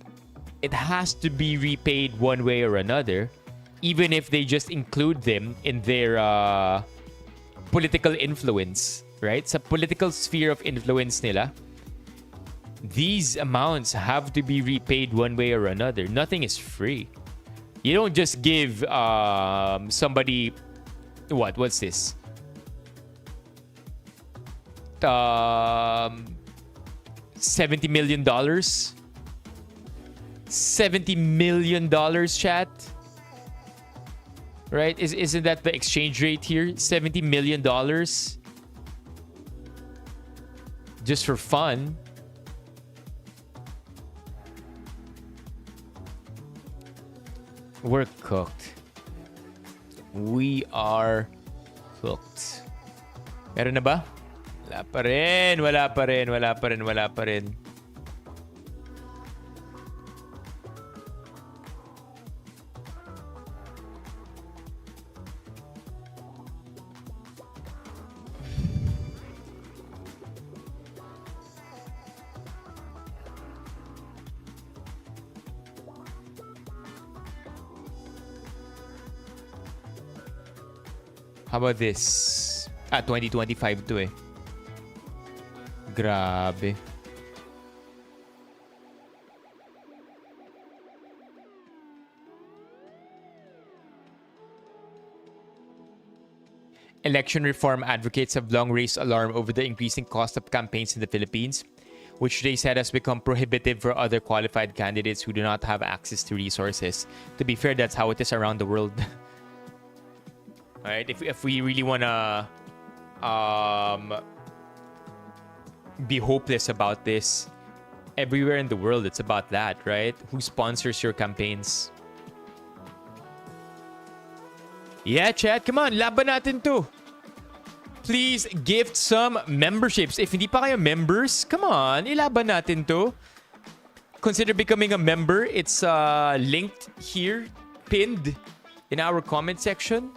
it has to be repaid one way or another, even if they just include them in their political influence. Right? Sa political sphere of influence nila, these amounts have to be repaid one way or another. Nothing is free. You don't just give somebody... What's this? $70 million? $70 million, chat? Right? Isn't that the exchange rate here? $70 million? Just for fun. We're cooked. We are cooked. Meron na ba? Wala pa rin. How about this? 2025 to eh. Grabe. Election reform advocates have long raised alarm over the increasing cost of campaigns in the Philippines, which they said has become prohibitive for other qualified candidates who do not have access to resources. To be fair, that's how it is around the world. Alright, if we really wanna be hopeless about this, everywhere in the world it's about that, right? Who sponsors your campaigns? Yeah, chat, come on, laban natin to. Please gift some memberships. If hindi pa kayo members, come on, ilaban natin to. Consider becoming a member. It's linked here, pinned in our comment section.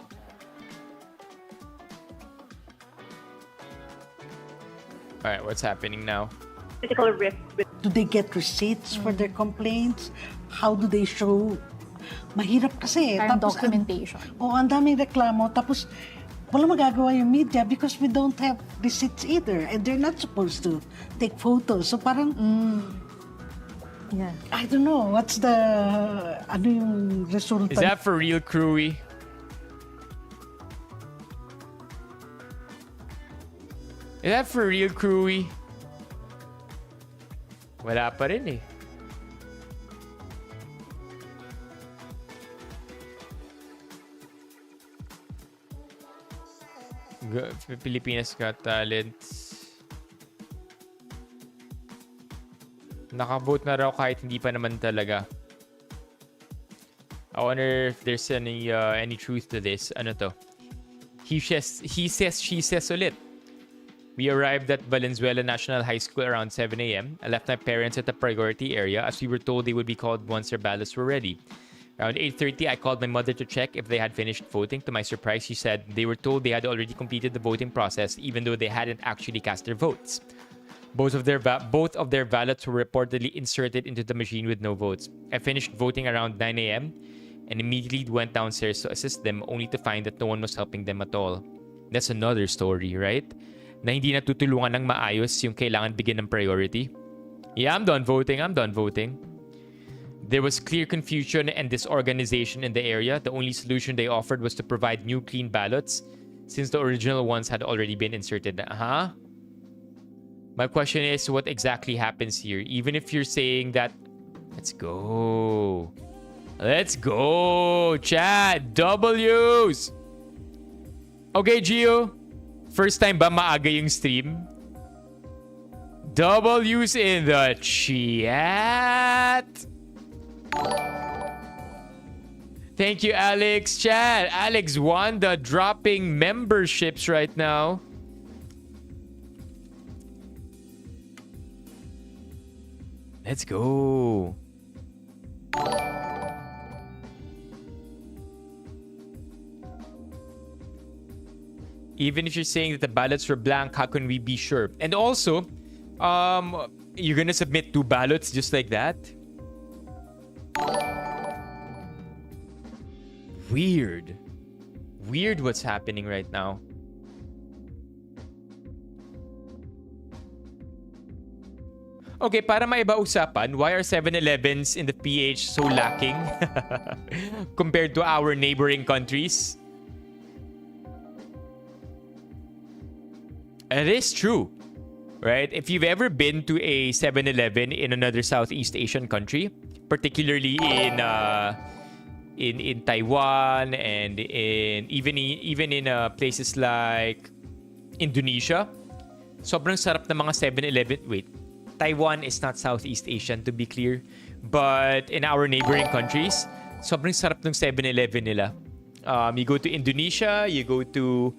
Alright, what's happening now? Critical risk. Do they get receipts for their complaints? How do they show? Mahirap kasi. Parang Tapos, documentation. Ang daming reklamo. Tapos, wala magagawa yung media because we don't have receipts either. And they're not supposed to take photos. So parang, yeah. I don't know. What's the, ano yung resulta? Is that for real, Crewy? Is that for real, Crewy? Wala pa rin eh. Pilipinas Got Talent. Nakavote na raw kahit hindi pa naman talaga. I wonder if there's any truth to this. Ano to? He says, she says ulit. We arrived at Valenzuela National High School around 7 a.m. I left my parents at the priority area as we were told they would be called once their ballots were ready. Around 8:30, I called my mother to check if they had finished voting. To my surprise, she said they were told they had already completed the voting process even though they hadn't actually cast their votes. Both of their ballots were reportedly inserted into the machine with no votes. I finished voting around 9 a.m. and immediately went downstairs to assist them only to find that no one was helping them at all. That's another story, right? Na hindi natutulungan ng maayos yung kailangan bigyan ng priority. Yeah, I'm done voting. There was clear confusion and disorganization in the area. The only solution they offered was to provide new clean ballots since the original ones had already been inserted. My question is, what exactly happens here? Even if you're saying that... Let's go, chat. W's. Okay, Gio. First time ba maaga yung stream? W's in the chat. Thank you, Alex. Chat. Alex Wanda dropping memberships right now. Let's go. Even if you're saying that the ballots were blank, how can we be sure? And also, you're gonna submit 2 ballots just like that? Weird what's happening right now. Okay, para maiba usapan, why are 7-Elevens in the PH so lacking compared to our neighboring countries? It is true, right? If you've ever been to a 7-Eleven in another Southeast Asian country, particularly in Taiwan and even in places like Indonesia, sobrang sarap ng mga 7-Eleven. Wait, Taiwan is not Southeast Asian, to be clear, but in our neighboring countries, sobrang sarap ng 7-Eleven nila. You go to Indonesia, you go to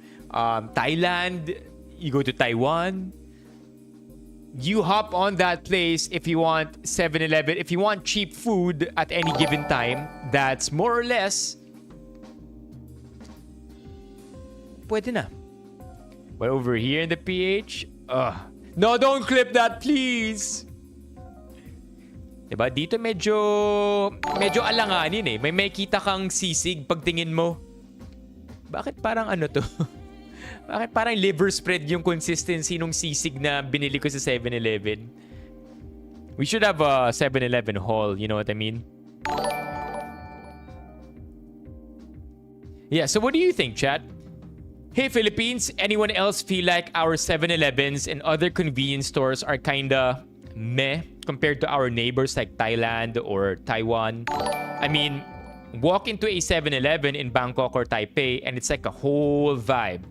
Thailand, you go to Taiwan, you hop on that place if you want 7-Eleven. If you want cheap food at any given time, that's more or less pwede na. But over here in the PH, no, don't clip that, please. Diba? Dito medyo alanganin eh. May kita kang sisig pagtingin mo. Bakit parang ano to? Bakit parang liver spread yung consistency nung sisig na binili ko sa 7-Eleven? We should have a 7-Eleven haul, you know what I mean? Yeah, so what do you think, chat? Hey Philippines, anyone else feel like our 7-Elevens and other convenience stores are kinda meh compared to our neighbors like Thailand or Taiwan? I mean, walk into a 7-Eleven in Bangkok or Taipei and it's like a whole vibe.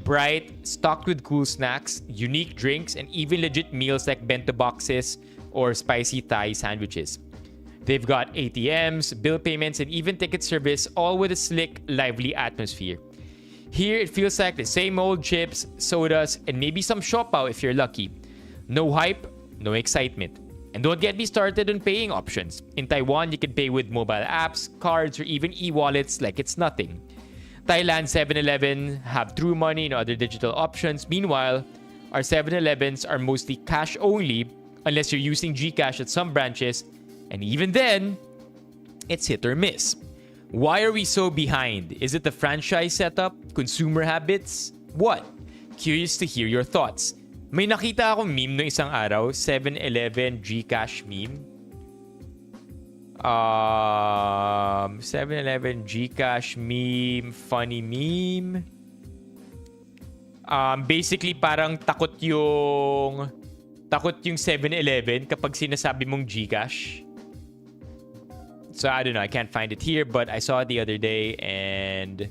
Bright, stocked with cool snacks, unique drinks, and even legit meals like bento boxes or spicy Thai sandwiches. They've got ATMs, bill payments, and even ticket service, all with a slick, lively atmosphere. Here, it feels like the same old chips, sodas, and maybe some siopaw if you're lucky. No hype, no excitement. And don't get me started on paying options. In Taiwan, you can pay with mobile apps, cards, or even e-wallets like it's nothing. Thailand 7-Eleven have True Money and other digital options. Meanwhile, our 7-Elevens are mostly cash only unless you're using GCash at some branches, and even then, it's hit or miss. Why are we so behind? Is it the franchise setup? Consumer habits? What? Curious to hear your thoughts. May nakita akong meme no isang araw, 7-Eleven GCash meme. 7-Eleven GCash meme, funny meme. Basically parang takot yung 7-Eleven kapag sinasabi mong GCash. So I don't know, I can't find it here, but I saw it the other day and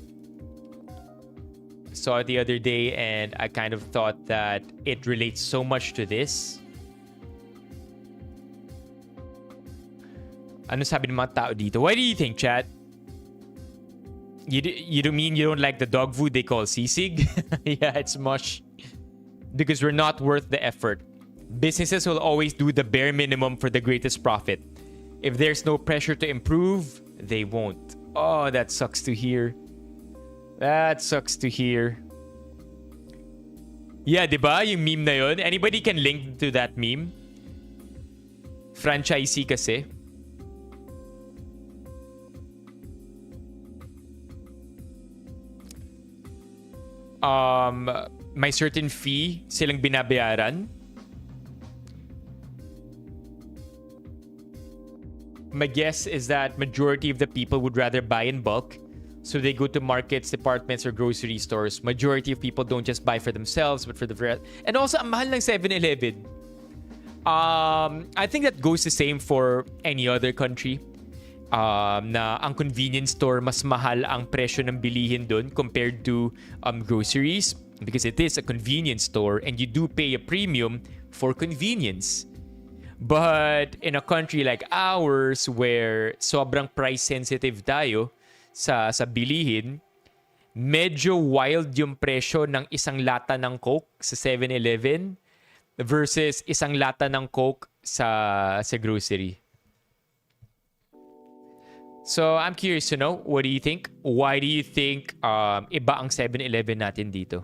I kind of thought that it relates so much to this. Ano sabi ng mga tao dito? What do you think, chat? You don't mean you don't like the dog food they call sisig? Yeah, it's mush. Because we're not worth the effort. Businesses will always do the bare minimum for the greatest profit. If there's no pressure to improve, they won't. Oh, that sucks to hear. That sucks to hear. Yeah, diba? Yung meme na yun. Anybody can link to that meme. Franchisee kasi. May certain fee silang binabayaran. My guess is that majority of the people would rather buy in bulk. So they go to markets, departments, or grocery stores. Majority of people don't just buy for themselves, but for the rest. And also, ang mahal ng 7-Eleven. I think that goes the same for any other country. Na ang convenience store, mas mahal ang presyo ng bilihin dun compared to groceries. Because it is a convenience store and you do pay a premium for convenience. But in a country like ours where sobrang price sensitive tayo sa bilihin, medyo wild yung presyo ng isang lata ng Coke sa 7-Eleven versus isang lata ng Coke sa grocery. So I'm curious to know, what do you think? Why do you think iba ang 7-Eleven natin dito?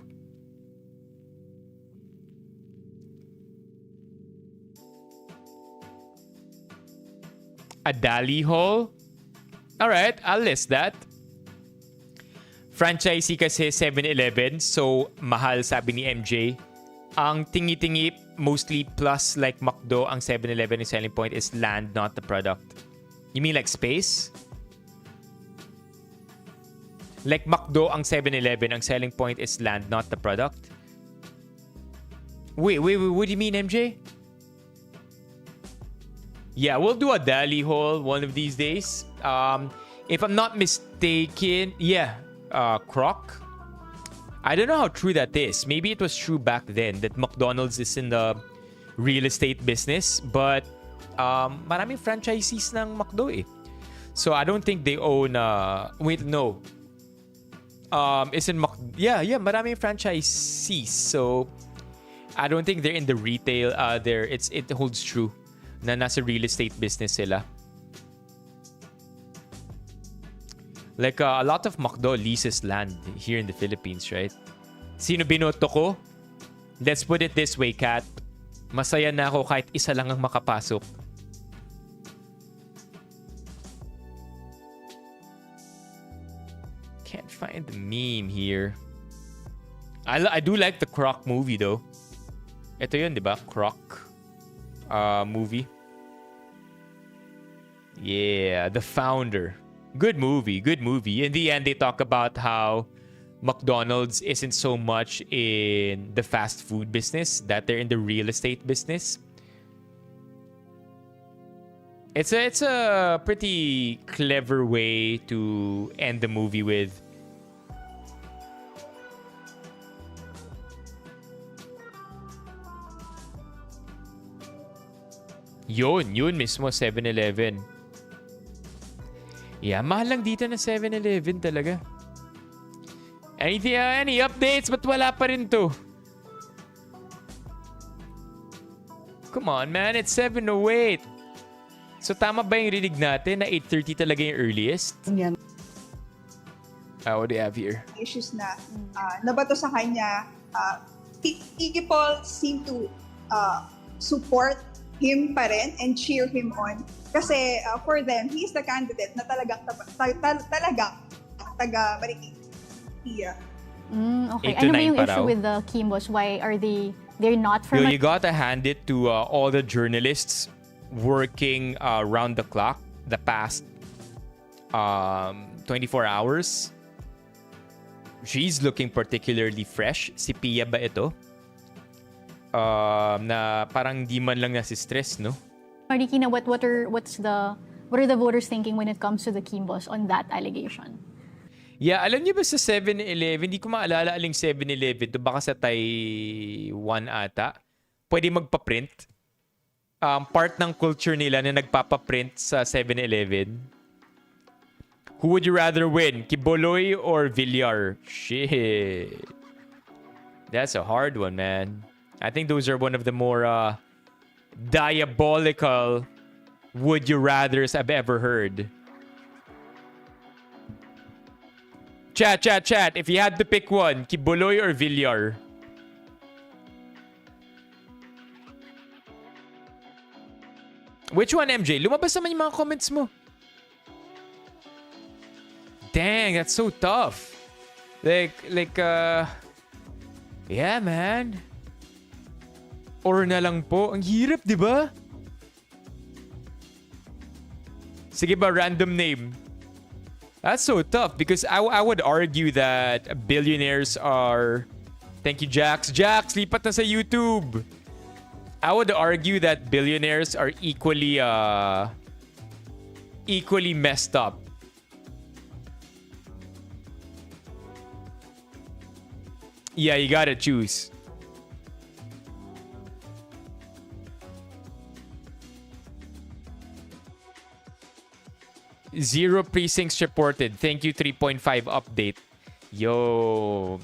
A Dali Hall? Alright, I'll list that. Franchisee kasi 7-Eleven, so mahal sabi ni MJ. Ang tingi-tingi, mostly plus like McDo, ang 7-Eleven yung selling point is land, not the product. You mean like space? Like McDo, ang 7-Eleven, ang selling point is land, not the product? Wait, what do you mean, MJ? Yeah, we'll do a Dali haul one of these days. If I'm not mistaken, yeah, Croc. I don't know how true that is. Maybe it was true back then that McDonald's is in the real estate business, but maraming franchisees ng McDo eh. So I don't think they own. Wait, no. It's in yeah, maraming franchisees. So I don't think they're in the retail. It holds true na nasa real estate business sila. Like a lot of McDo leases land here in the Philippines, right? Sino binoto ko? Let's put it this way, Kat. Masaya na ako kahit isa lang ang makapasok. Can't find the meme here. I do like the Croc movie though. Ito yun, di ba? Croc movie. Yeah, The Founder. Good movie, good movie. In the end, they talk about how McDonald's isn't so much in the fast food business, that they're in the real estate business. It's a pretty clever way to end the movie with. Yun mismo, 7-Eleven. Yeah, mahal lang dito na 7-Eleven talaga. Any updates? Ba't wala pa rin to? Come on, man. It's 7:08. So, tama ba yung rinig natin na 8:30 talaga yung earliest? Yan. What do you have here? Issues na nabato sa kanya, people seem to support him pa rin and cheer him on. Kasi for them, he's the candidate na talagang taga Marikina. Okay. Ano ba yung issue with the Kimbos? Why are they're not from... You gotta hand it to all the journalists working around the clock the past 24 hours. She's looking particularly fresh. Si Pia ba ito? Na parang di man lang nasi-stress, no? Marikina, what are the voters thinking when it comes to the Kimbos on that allegation? Yeah, alam niyo ba sa 7-Eleven, hindi ko maalala aling 7-Eleven to, baka sa Taiwan ata, pwede magpa-print. Part ng culture nila na nagpapa-print sa 7-Eleven. Who would you rather win? Kiboloy or Villar? Shit. That's a hard one, man. I think those are one of the more diabolical would you rathers I've ever heard. Chat. If you had to pick one, Kiboloy or Villar? Which one, MJ? Lumabas naman yung mga comments mo. Dang, that's so tough. Yeah, man. Or na lang po. Ang hirap, di ba? Sige ba, random name. That's so tough because I would argue that billionaires are... Thank you, Jax. Jax, lipat na sa YouTube. I would argue that billionaires are equally messed up. Yeah, you gotta choose. Zero precincts reported. Thank you, 3.5 update. Yo,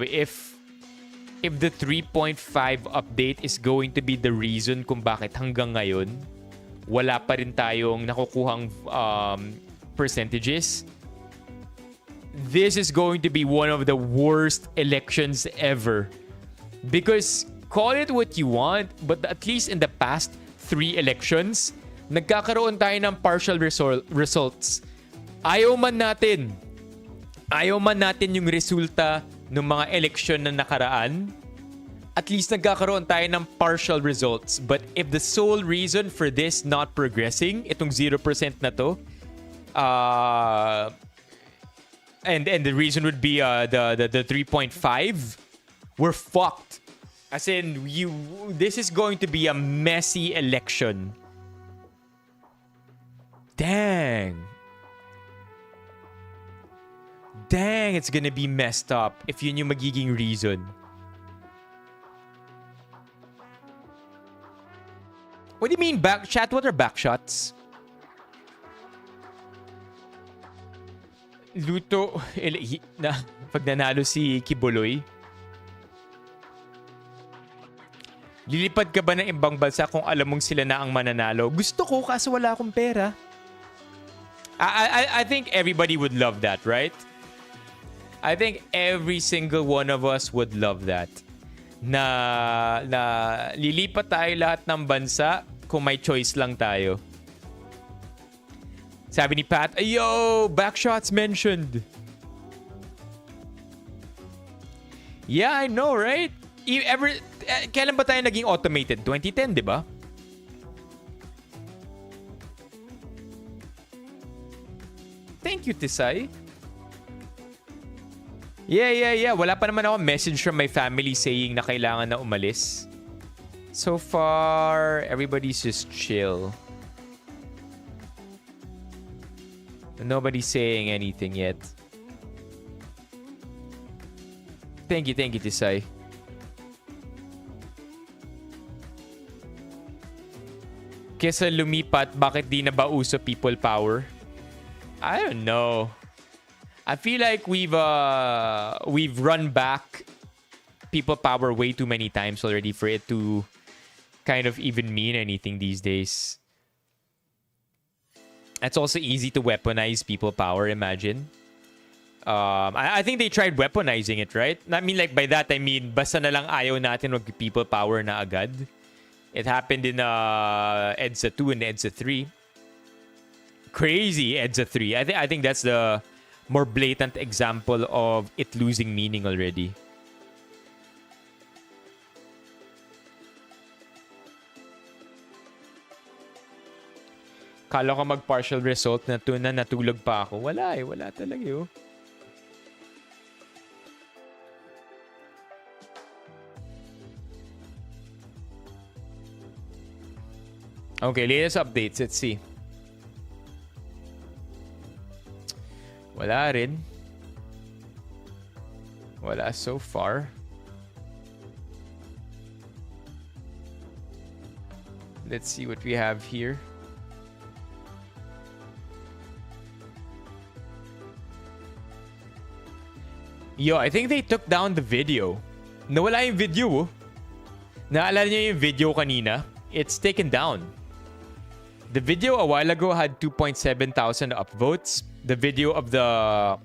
if the 3.5 update is going to be the reason kung bakit hanggang ngayon wala pa rin tayong nakukuhang percentages, this is going to be one of the worst elections ever. Because call it what you want, but at least in the past 3 elections, nagkakaroon tayo ng partial results. Ayaw man natin yung resulta ng mga eleksyon na nakaraan, at least nagkakaroon tayo ng partial results. But if the sole reason for this not progressing, itong 0% na to, and the reason would be the 3.5, we're fucked. As in, this is going to be a messy election. Dang, it's gonna be messed up if yun yung magiging reason. What do you mean back chat? What are back shots? Luto na pag nanalo si Kiboloy. Lilipad ka ba ng ibang bansa kung alam mong sila na ang mananalo? Gusto ko kaso wala akong pera. I think everybody would love that, right? I think every single one of us would love that. Na lilipat tayo lahat ng bansa kung may choice lang tayo. Sabi ni Pat, yo, backshots mentioned. Yeah, I know, right? Kailan ba tayo naging automated? 2010, di ba? Thank you, Tisay. Yeah. Wala pa naman ako message from my family saying na kailangan na umalis. So far, everybody's just chill. Nobody's saying anything yet. Thank you, Tisay. Kesa lumipat, bakit di na ba uso people power? I don't know. I feel like we've run back people power way too many times already for it to kind of even mean anything these days. It's also easy to weaponize people power, imagine. I think they tried weaponizing it, right? I mean, like, by that, I mean, basta na lang ayaw natin mag people power na agad. It happened in EDSA 2 and EDSA 3. Crazy EDSA 3. I think that's the more blatant example of it losing meaning already. Kala ko mag-partial result na natulog pa ako. Wala talaga yun. Okay, latest updates. Let's see. Wala rin. Wala so far. Let's see what we have here. Yo, I think they took down the video. Nawala yung video, oh. Naalala niyo yung video kanina? It's taken down. The video a while ago had 2,700 upvotes. The video of the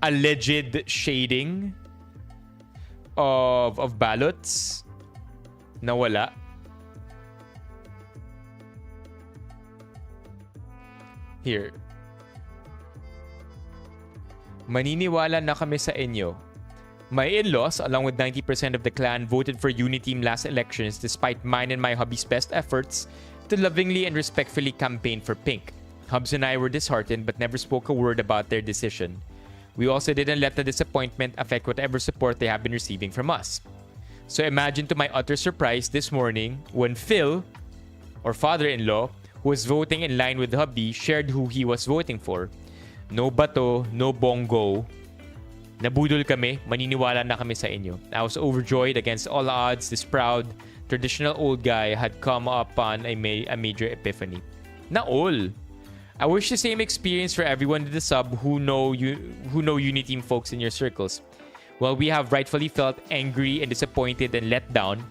alleged shading of ballots, nawala. Here. Maniniwala na kami sa inyo. My in-laws, along with 90% of the clan, voted for Uniteam last elections despite mine and my hubby's best efforts to lovingly and respectfully campaign for Pink. Hubs and I were disheartened but never spoke a word about their decision. We also didn't let the disappointment affect whatever support they have been receiving from us. So imagine to my utter surprise this morning when Phil, or father-in-law, who was voting in line with hubby, shared who he was voting for. No bato, no bongo. Nabudol kami, maniniwala na kami sa inyo. I was overjoyed against all odds. This proud, traditional old guy had come upon a major epiphany. Na all. I wish the same experience for everyone in the sub who know Uniteam folks in your circles. While we have rightfully felt angry and disappointed and let down,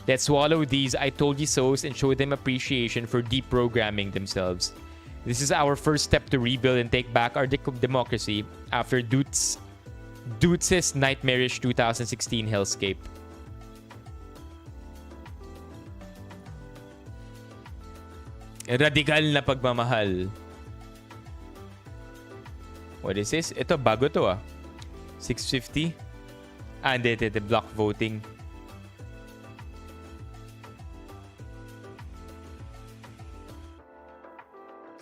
let's swallow these I told you so's and show them appreciation for deprogramming themselves. This is our first step to rebuild and take back our democracy after Dutz' nightmarish 2016 hellscape. Radical na pagmamahal. What is this? Ito, bago to ah. 650. Hindi, block voting.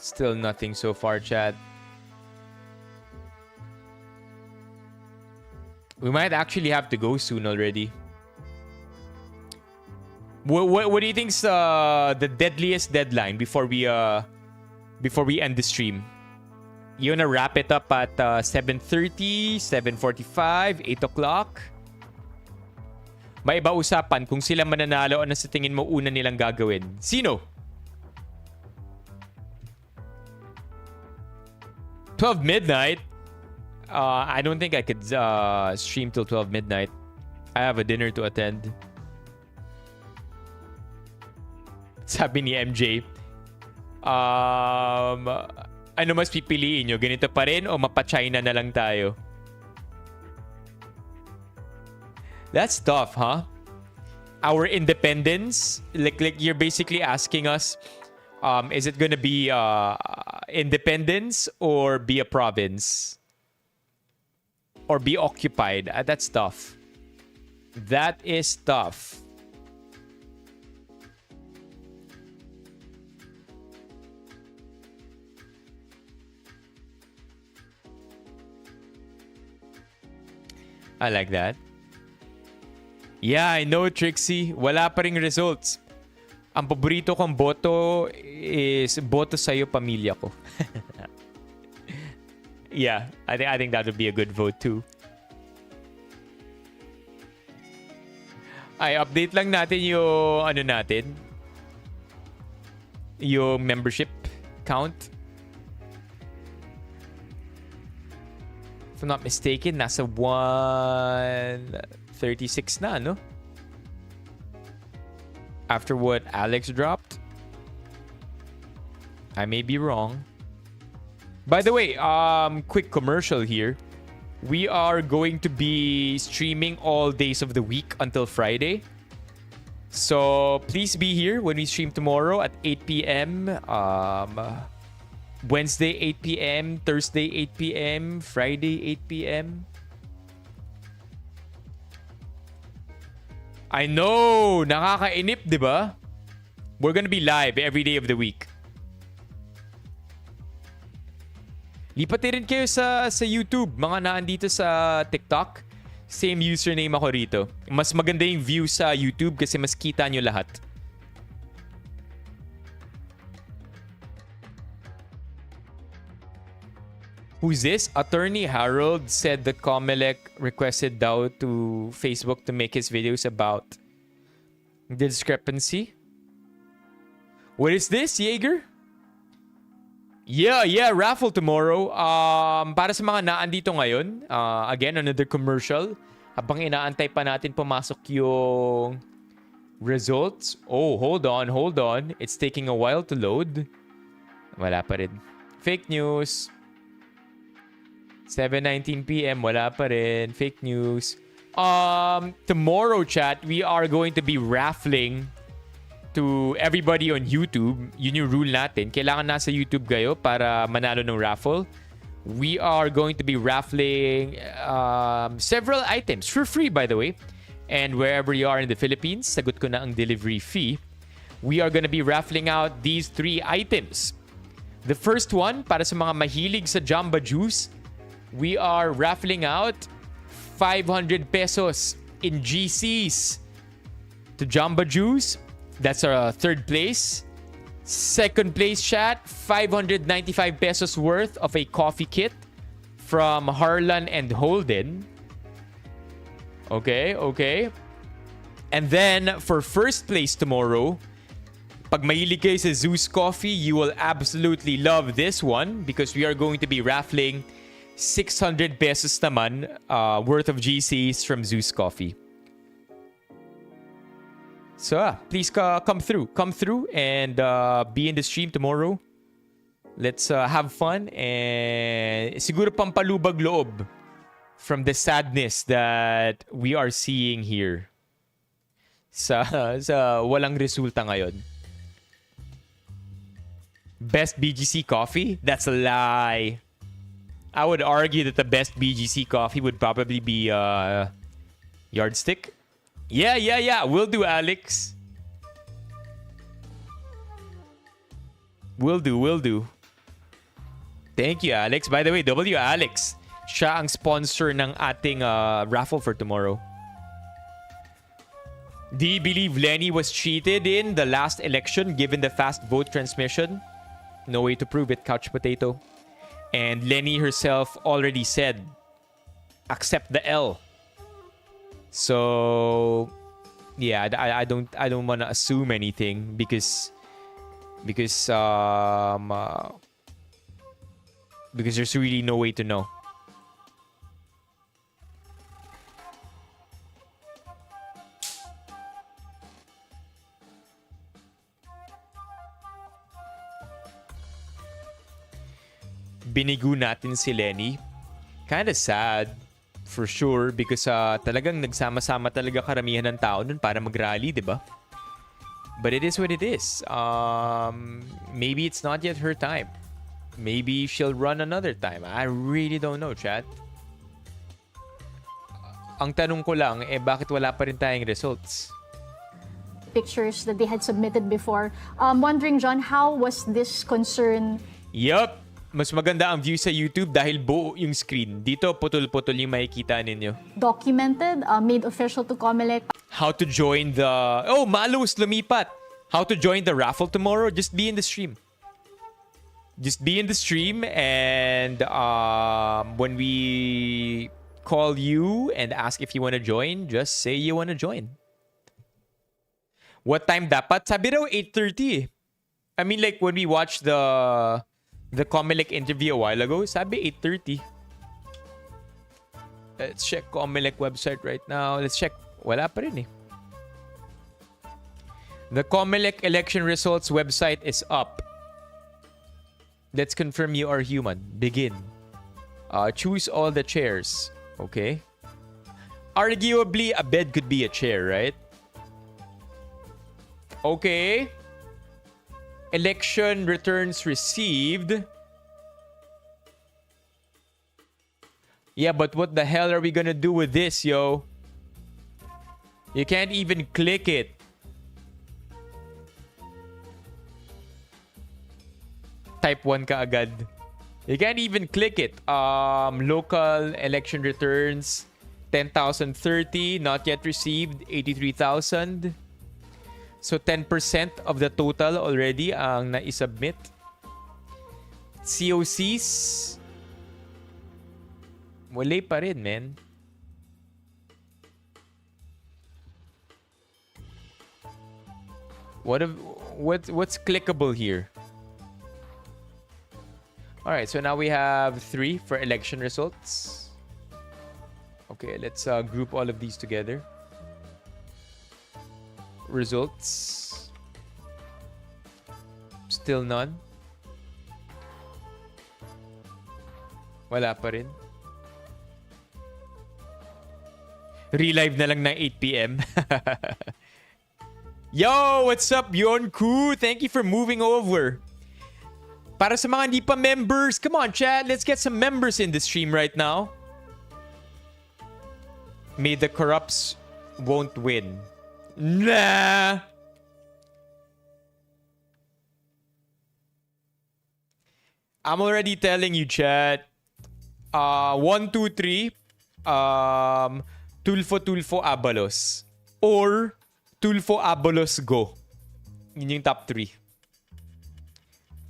Still nothing so far, chat. We might actually have to go soon already. What do you think's the deadliest deadline before we end the stream? You wanna wrap it up at 7:30, 7:45, 8 o'clock? May iba usapan kung sila mananalo, ano sa tingin mo una nilang gagawin? Sino? 12 midnight? I don't think I could stream till 12 midnight. I have a dinner to attend. Sabi ni MJ, ano mas pipiliin nyo? Ganito pa rin o mapa-China na lang tayo? That's tough, huh? Our independence? Like you're basically asking us Is it gonna be independence or be a province? Or be occupied? That's tough. That is tough. I like that. Yeah, I know, Trixie. Wala pa ring results. Ang paborito kong boto is boto sa'yo, pamilya ko. Yeah, I think that would be a good vote too. Ay, update lang natin yung ano natin. Yung membership count. If I'm not mistaken, nasa 136 na, no? After what Alex dropped. I may be wrong. By the way, quick commercial here. We are going to be streaming all days of the week until Friday. So please be here when we stream tomorrow at 8 p.m. Wednesday 8 p.m. Thursday 8 p.m. Friday 8 p.m. I know! Nakakainip, di ba? We're gonna be live every day of the week. Lipat rin kayo sa YouTube. Mga naandito sa TikTok, same username ako rito. Mas maganda yung view sa YouTube kasi mas kita nyo lahat. Who's this? Attorney Harold said that Comelec requested daw to Facebook to make his videos about the discrepancy. What is this, Jaeger? Yeah, raffle tomorrow. Para sa mga naandito ngayon, again, another commercial. Habang inaantay pa natin pumasok yung results. Oh, hold on. It's taking a while to load. Wala pa rin. Fake news. 7:19 p.m. Wala pa rin. Fake news. Tomorrow, chat, we are going to be raffling to everybody on YouTube. Yun yung rule natin. Kailangan nasa YouTube kayo para manalo ng raffle. We are going to be raffling several items for free, by the way. And wherever you are in the Philippines, sagot ko na ang delivery fee. We are going to be raffling out these 3 items. The first one, para sa mga mahilig sa Jamba Juice, we are raffling out 500 pesos in GCs to Jamba Juice. That's our third place. Second place, chat, 595 pesos worth of a coffee kit from Harlan and Holden. Okay. And then, for first place tomorrow, pag mahilig kayo sa Zeus Coffee, you will absolutely love this one because we are going to be raffling 600 pesos naman worth of GCs from Zeus Coffee. So, please come through and be in the stream tomorrow. Let's have fun and siguro pampalubag loob from the sadness that we are seeing here sa walang resulta ngayon. Best BGC coffee? That's a lie. I would argue that the best BGC coffee would probably be Yardstick. Yeah. Will do, Alex. Will do. Thank you, Alex. By the way, W Alex, siya ang sponsor ng ating raffle for tomorrow. Do you believe Lenny was cheated in the last election given the fast vote transmission? No way to prove it, Couch Potato. And Lenny herself already said, accept the L. So, yeah, I don't want to assume anything because there's really no way to know. Binigo natin si Lenny. Kinda sad, for sure, because talagang nagsama-sama talaga karamihan ng tao nun para mag-rally, di ba? But it is what it is. Maybe it's not yet her time. Maybe she'll run another time. I really don't know, chat. Ang tanong ko lang, bakit wala pa rin tayong results? Pictures that they had submitted before. Wondering, John, how was this concern? Yup! Mas maganda ang view sa YouTube dahil buo yung screen. Dito, putol-putol yung makikita ninyo. Documented, made official to COMELEC. How to join the... Oh, Malus, lumipat! How to join the raffle tomorrow? Just be in the stream. Just be in the stream and when we call you and ask if you want to join, just say you want to join. What time dapat? Sabi raw 8:30. I mean, like when we watched the COMELEC interview a while ago, sabi 8:30. Let's check COMELEC website right now. Let's check. Wala pa rin eh. The COMELEC election results website is up. Let's confirm you are human. Begin. Choose all the chairs. Okay. Arguably, a bed could be a chair, right? Okay. Election returns received. Yeah, but what the hell are we gonna do with this, yo? You can't even click it. Type 1 ka agad. You can't even click it. Local election returns 10,030, not yet received 83,000. So 10% of the total already ang naisubmit. COCs wala pa rin, man. What's clickable here? All right, so now we have 3 for election results. Okay, let's group all of these together. Results. Still none. Wala pa rin. Relive na lang ng 8 p.m. Yo, what's up, Yonku? Thank you for moving over. Para sa mga hindi pa members, come on, chat. Let's get some members in the stream right now. May the corrupts won't win. Nah. I'm already telling you, chat. 1, 2, 3. Tulfo Abalos. Or Tulfo Abalos Go. Yun yung top 3.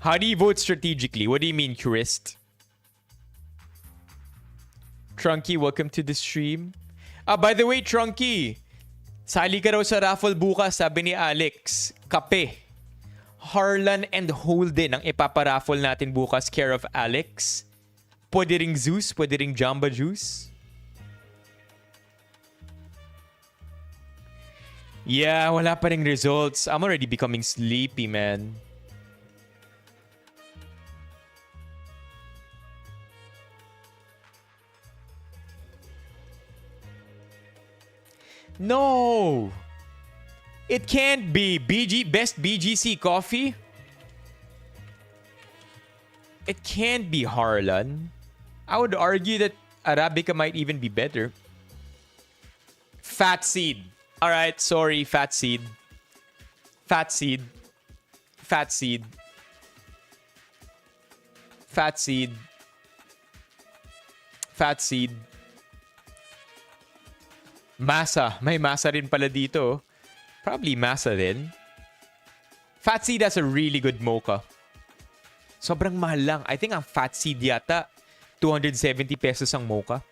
How do you vote strategically? What do you mean, Curist? Trunky, welcome to the stream. By the way, Trunky, sali ka raw sa raffle bukas, sabi ni Alex. Kape, Harlan and Holden ang ipaparaffle natin bukas, care of Alex. Pwede ring Zeus, pwede ring Jamba Juice. Yeah, wala pa ring results. I'm already becoming sleepy, man. No! It can't be. Best BGC coffee? It can't be Harlan. I would argue that Arabica might even be better. Fat Seed. Alright, sorry, Fat Seed. Fat Seed. Fat Seed. Fat Seed. Fat Seed. Masa. May masa rin pala dito. Probably masa din. Fat Seed has a really good mocha. Sobrang mahal lang. I think ang Fat Seed yata 270 pesos ang mocha.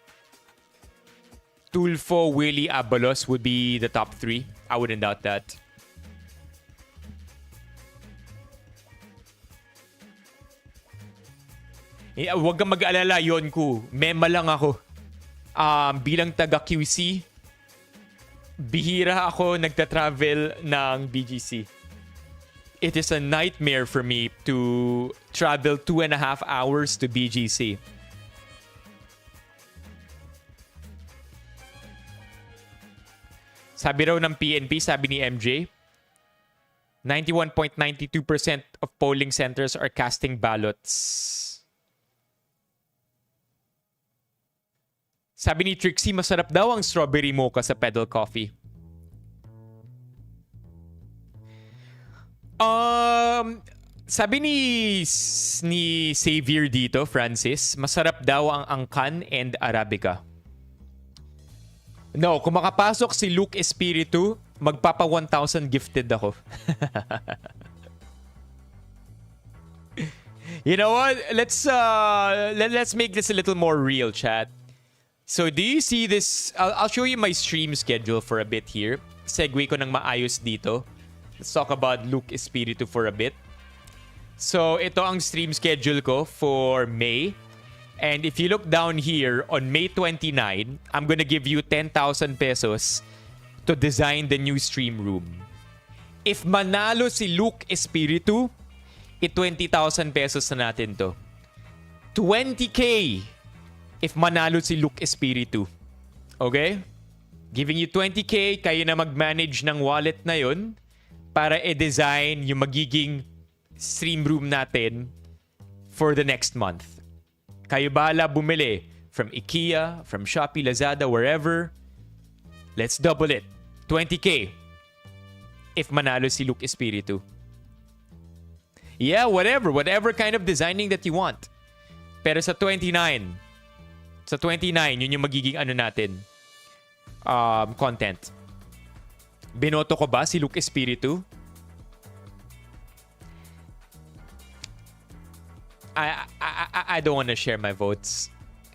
Tulfo, Willie, Abalos would be the top 3. I wouldn't doubt that. Huwag kang mag-alala, Yonku. Mema lang ako. Bilang taga-QC, bihira ako nagta-travel ng BGC. It is a nightmare for me to travel 2.5 hours to BGC. Sabi raw ng PNP, sabi ni MJ, 91.92% of polling centers are casting ballots. Sabi ni Trixie, masarap daw ang strawberry mocha sa pedal coffee. Sabi ni Xavier dito, Francis, masarap daw ang angkan and arabica. No, kung makapasok si Luke Espiritu, magpapa 1,000 gifted ako. You know what? Let's make this a little more real, chat. So do you see this? I'll show you my stream schedule for a bit here. Segue ko ng maayos dito. Let's talk about Luke Espiritu for a bit. So ito ang stream schedule ko for May. And if you look down here on May 29, I'm gonna give you 10,000 pesos to design the new stream room. If manalo si Luke Espiritu, 20,000 pesos na natin to. 20K if manalo si Luke Espiritu. Okay? Giving you 20K, kayo na mag-manage ng wallet na yun para i-design yung magiging stream room natin for the next month. Kayo bahala bumili from IKEA, from Shopee, Lazada, wherever. Let's double it. 20K if manalo si Luke Espiritu. Yeah, whatever kind of designing that you want. Pero sa 29, yun yung magiging ano natin, content. Binoto ko ba si Luke Espiritu? I don't want to share my votes,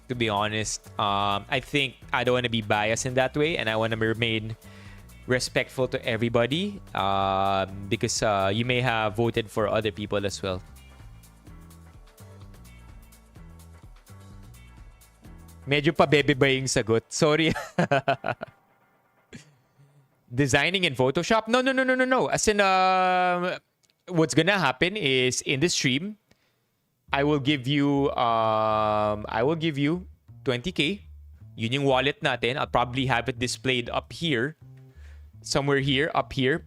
to be honest. I think I don't want to be biased in that way, and I want to remain respectful to everybody, because you may have voted for other people as well. Medyo pa bebe ba yung sagot? Sorry. Designing in Photoshop? No. As in, what's gonna happen is in the stream, I will give you 20K. Yun yung wallet natin. I'll probably have it displayed up here. Somewhere here, up here.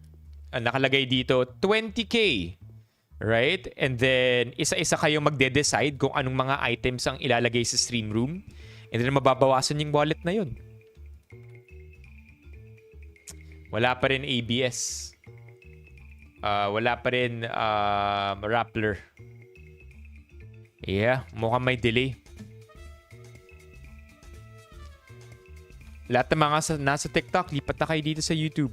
Nakalagay dito, 20K. Right? And then, isa-isa kayong magde-decide kung anong mga items ang ilalagay sa stream room. And then, mababawasan yung wallet na yun. Wala pa rin ABS. Wala pa rin Rappler. Yeah, mukhang may delay. Lahat ng mga nasa TikTok, lipat na kayo dito sa YouTube.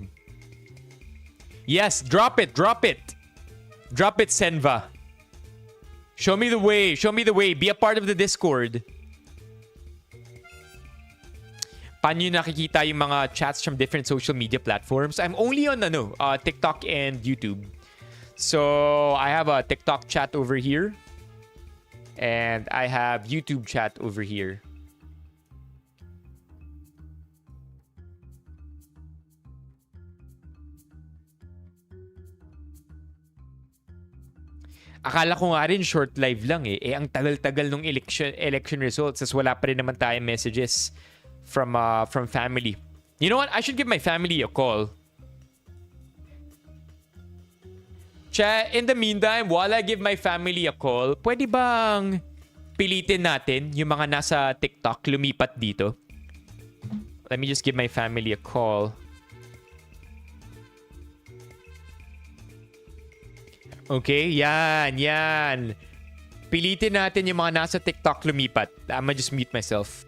Yes, drop it. Drop it, Senva. Show me the way. Be a part of the Discord. Paano nyo nakikita yung mga chats from different social media platforms? I'm only on TikTok and YouTube. So, I have a TikTok chat over here. And I have YouTube chat over here. Akala ko nga rin short live lang eh. Ang tagal-tagal nung election results. As wala pa rin naman tayong messages from family. You know what? I should give my family a call. In the meantime, while I give my family a call, pwede bang pilitin natin yung mga nasa TikTok lumipat dito? Let me just give my family a call. Okay, yan. Pilitin natin yung mga nasa TikTok lumipat. I'm gonna just mute myself.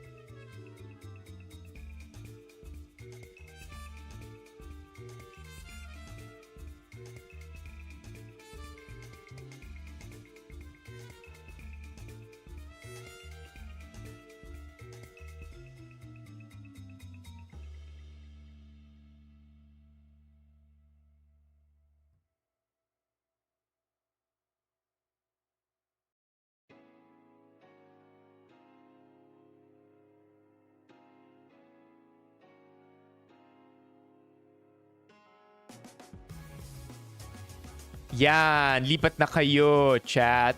Yan, lipat na kayo, chat.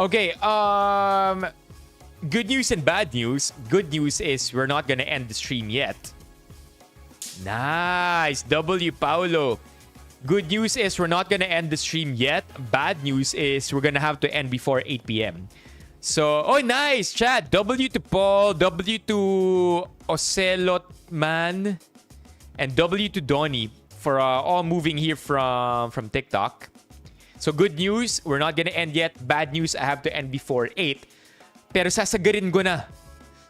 Okay, good news and bad news. Good news is we're not gonna end the stream yet. Nice, W. Paulo. Good news is we're not gonna end the stream yet. Bad news is we're gonna have to end before 8 p.m. So, oh, nice, chat. W to Paul, W to Ocelot Man, and W to Donnie for all moving here from TikTok. So, good news, we're not gonna end yet. Bad news, I have to end before 8. Pero sasagarin ko na.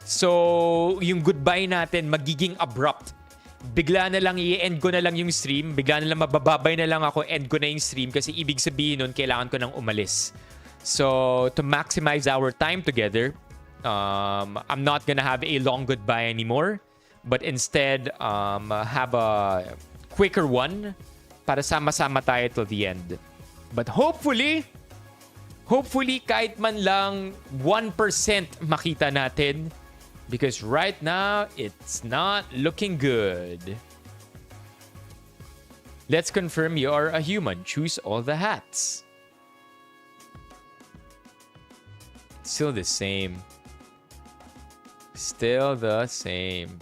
So, yung goodbye natin magiging abrupt. Bigla na lang i-end ko na lang yung stream. Bigla na lang mabababay na lang ako, end ko na yung stream kasi ibig sabihin nun, kailangan ko nang umalis. So, to maximize our time together, I'm not gonna have a long goodbye anymore, but instead, have a quicker one para sama-sama tayo till the end. But hopefully, kahit man lang 1% makita natin. Because right now, it's not looking good. Let's confirm you are a human. Choose all the hats. Still the same. Still the same.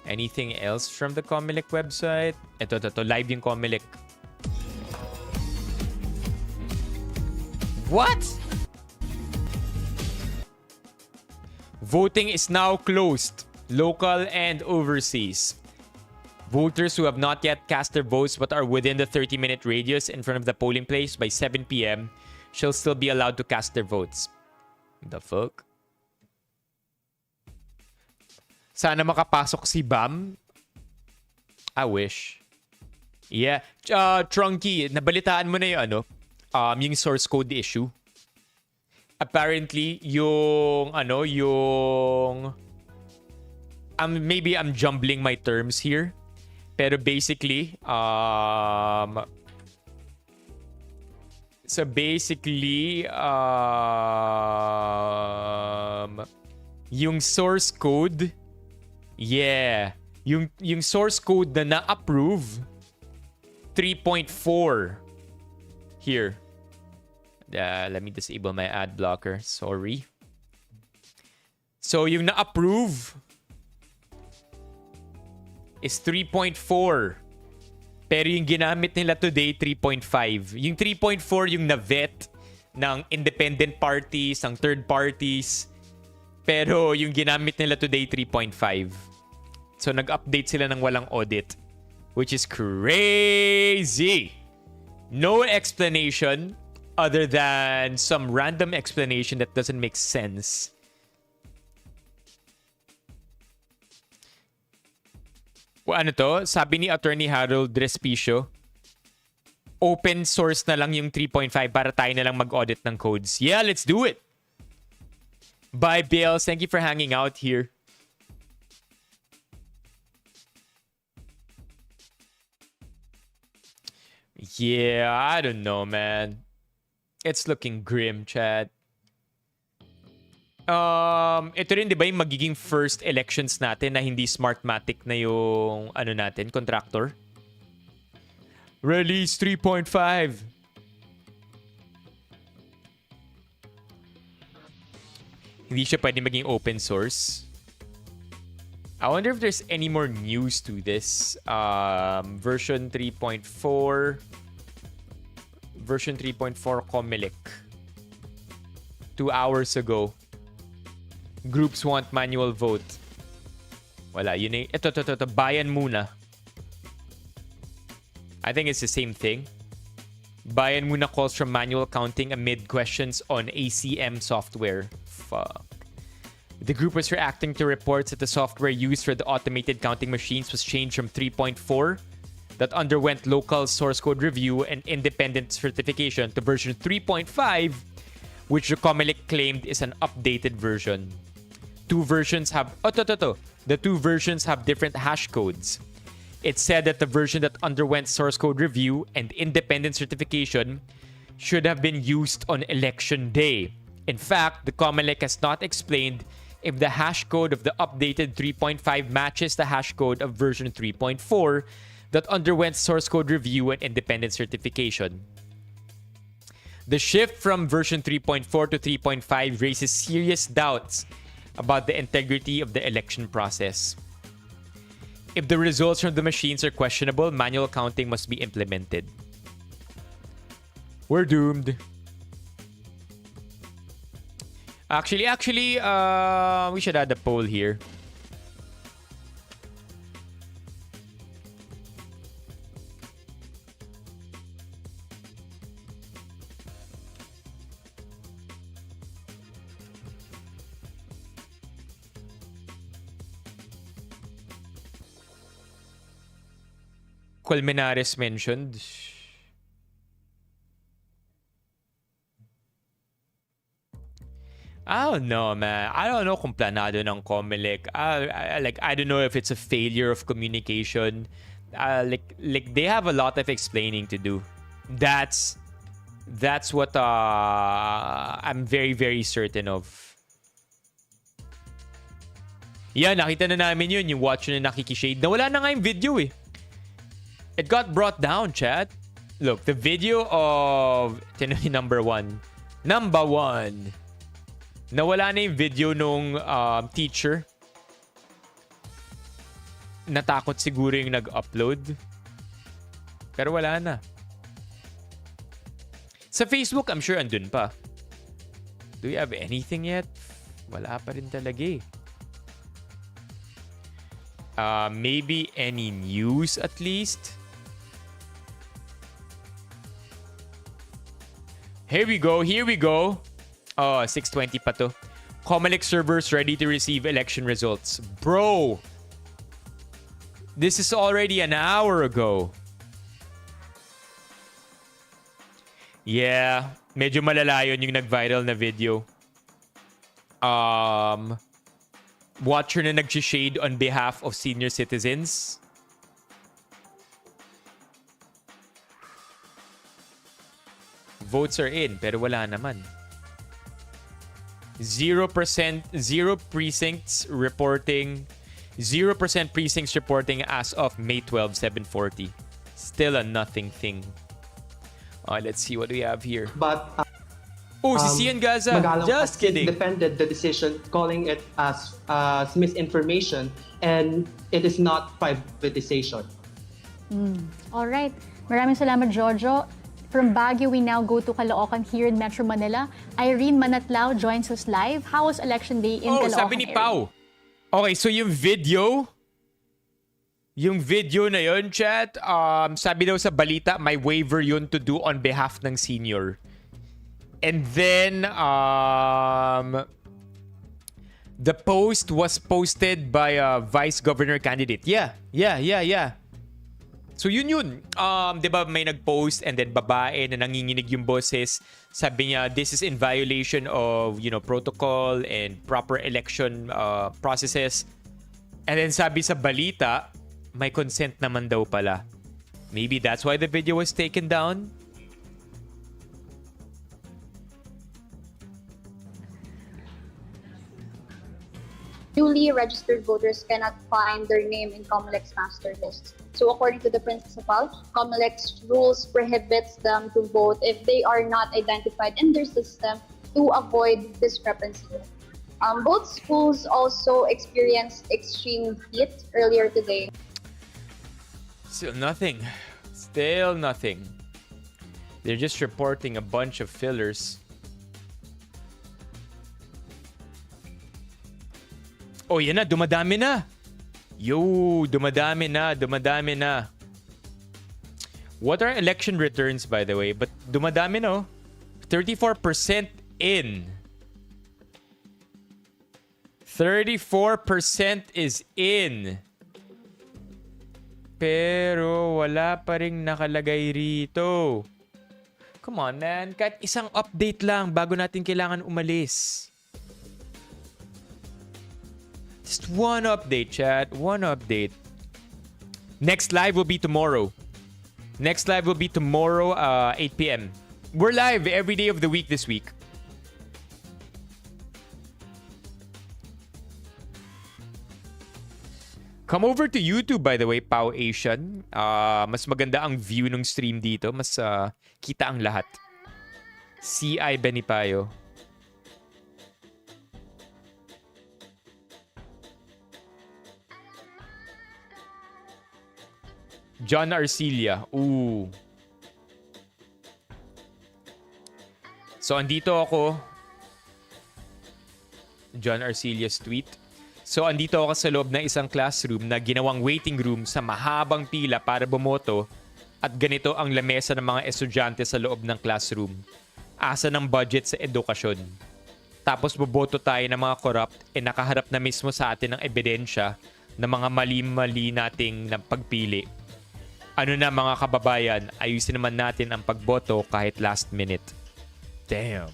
Anything else from the Comelec website? Ito, live yung Comelec. What? Voting is now closed, local and overseas. Voters who have not yet cast their votes but are within the 30-minute radius in front of the polling place by 7 p.m. shall still be allowed to cast their votes. The fuck? Sana makapasok si Bam. I wish. Yeah. Trunky, nabalitaan mo na yung yung source code issue. Apparently, maybe I'm jumbling my terms here. Pero basically, yung source code, yung source code na na-approve 3.4 here. Let me disable my ad blocker. Sorry. So, yung na-approve is 3.4. Pero yung ginamit nila today, 3.5. Yung 3.4 yung na-vet ng independent parties, ng third parties. Pero yung ginamit nila today, 3.5. So, nag-update sila ng walang audit. Which is crazy. No explanation. Other than some random explanation that doesn't make sense. Ano to? Sabi ni Attorney Harold Respicio, open source na lang yung 3.5 para tayo na lang mag-audit ng codes. Yeah, let's do it! Bye, Bales. Thank you for hanging out here. Yeah, I don't know, man. It's looking grim, chat. Ito rin, di ba, yung magiging first elections natin na hindi Smartmatic na yung, natin, contractor? Release 3.5. Hindi siya pwede maging open source. I wonder if there's any more news to this. Version 3.4... Version 3.4 Comelec. 2 hours ago. Groups want manual vote. Wala. Yun ito. Bayan muna. I think it's the same thing. Bayan muna calls for manual counting amid questions on ACM software. Fuck. The group was reacting to reports that the software used for the automated counting machines was changed from 3.4 that underwent local source code review and independent certification to version 3.5, which the Comelec claimed is an updated version. The two versions have different hash codes. It said that the version that underwent source code review and independent certification should have been used on election day. In fact, the Comelec has not explained if the hash code of the updated 3.5 matches the hash code of version 3.4 that underwent source code review and independent certification. The shift from version 3.4 to 3.5 raises serious doubts about the integrity of the election process. If the results from the machines are questionable, manual counting must be implemented. We're doomed. Actually, we should add a poll here. Colmenares mentioned. I don't know, man. I don't know kung planado ng Comelec. I don't know if it's a failure of communication. Like they have a lot of explaining to do. That's what I'm very, very certain of. Yeah, nakita na namin yun. Yung watch na nakikishade. Nawala na nga yung video eh. It got brought down, chat. Look, the video of number one. Nawala na yung video nung teacher. Natakot siguro yung nag-upload. Pero wala na. Sa Facebook, I'm sure andun pa. Do we have anything yet? Wala pa rin talaga eh. Maybe any news at least? Here we go. Oh, 6:20 pa to. Comelec servers ready to receive election results. Bro! This is already an hour ago. Yeah, medyo malala yun yung nag-viral na video. Watcher na nag-shade on behalf of senior citizens. Votes are in, pero wala naman. 0% precincts reporting as of May 12, 7:40. Still a nothing thing. Let's see what we have here. But si Cian Gaza. Just kidding. Defended the decision, calling it as misinformation, and it is not privatization. All right. Maraming salamat, Jojo. From Baguio, we now go to Caloocan here in Metro Manila. Irene Manatlao joins us live. How was election day in Caloocan? Sabi ni Pau. Okay, so yung video na yun, chat, sabi daw sa balita, may waiver yun to do on behalf ng senior. And then, the post was posted by a vice governor candidate. Yeah. So yun. 'Di ba may nag-post and then babae na nanginginig yung boses. Sabi niya, this is in violation of, protocol and proper election processes. And then sabi sa balita, may consent naman daw pala. Maybe that's why the video was taken down. Newly registered voters cannot find their name in Comelec's master list. So according to the principal, Comelec's rules prohibits them to vote if they are not identified in their system to avoid discrepancy. Both schools also experienced extreme heat earlier today. Still nothing. They're just reporting a bunch of fillers. Oh, yan na. Dumadami na. Dumadami na. What are election returns, by the way? But dumadami na, 34% in. 34% is in. Pero wala pa ring nakalagay rito. Come on, man. Kahit isang update lang bago natin kailangan umalis. Just one update, chat. One update. Next live will be tomorrow. 8 p.m. We're live every day of the week this week. Come over to YouTube, by the way, Pau Asian. Mas maganda ang view ng stream dito. Mas kita ang lahat. CI Benipayo. John Arcilia. Ooh. So, andito ako. John Arcilia's tweet. So, andito ako sa loob ng isang classroom na ginawang waiting room sa mahabang pila para bumoto at ganito ang lamesa ng mga estudyante sa loob ng classroom. Asa ng budget sa edukasyon. Tapos boboto tayo ng mga corrupt nakaharap na mismo sa atin ng ebidensya ng mga mali-mali nating pagpili. Ano na mga kababayan, ayusin naman natin ang pagboto kahit last minute. Damn.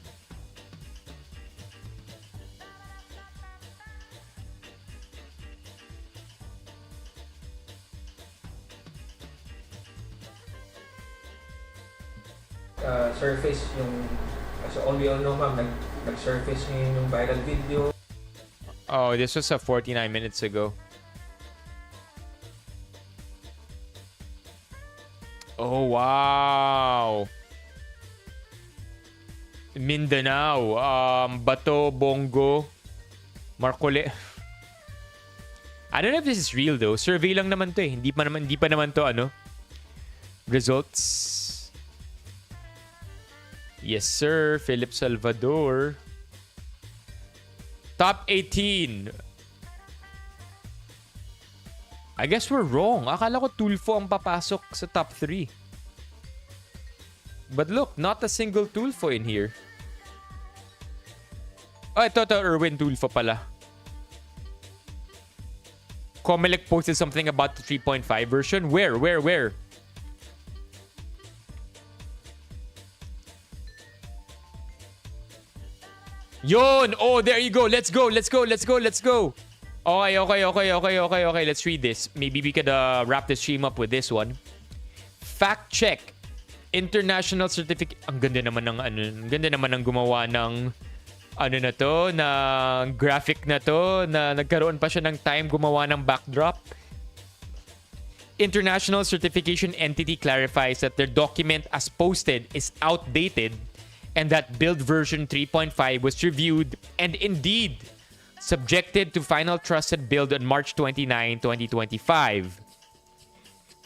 Surface yung, as all we all know ma'am, nag-surface ngayon yung viral video. Oh, this was 49 minutes ago. Oh, wow. Mindanao, Bato, Bongo, Marcole. I don't know if this is real though. Survey lang naman to eh. Hindi pa naman to results. Yes, sir. Philip Salvador. Top 18. I guess we're wrong. Akala ko Tulfo ang papasok sa top 3. But look, not a single Tulfo in here. Oh, ito, Erwin Tulfo pala. Comelec posted something about the 3.5 version. Where? Yon! Oh, there you go. Let's go. Okay. Let's read this. Maybe we could wrap the stream up with this one. Fact check. International certificate. Ang ganda naman ng gumawa ng na graphic na to, na nagkaroon pa siya ng time gumawa ng backdrop. International certification entity clarifies that their document as posted is outdated and that build version 3.5 was reviewed and indeed subjected to final trusted build on March 29, 2025.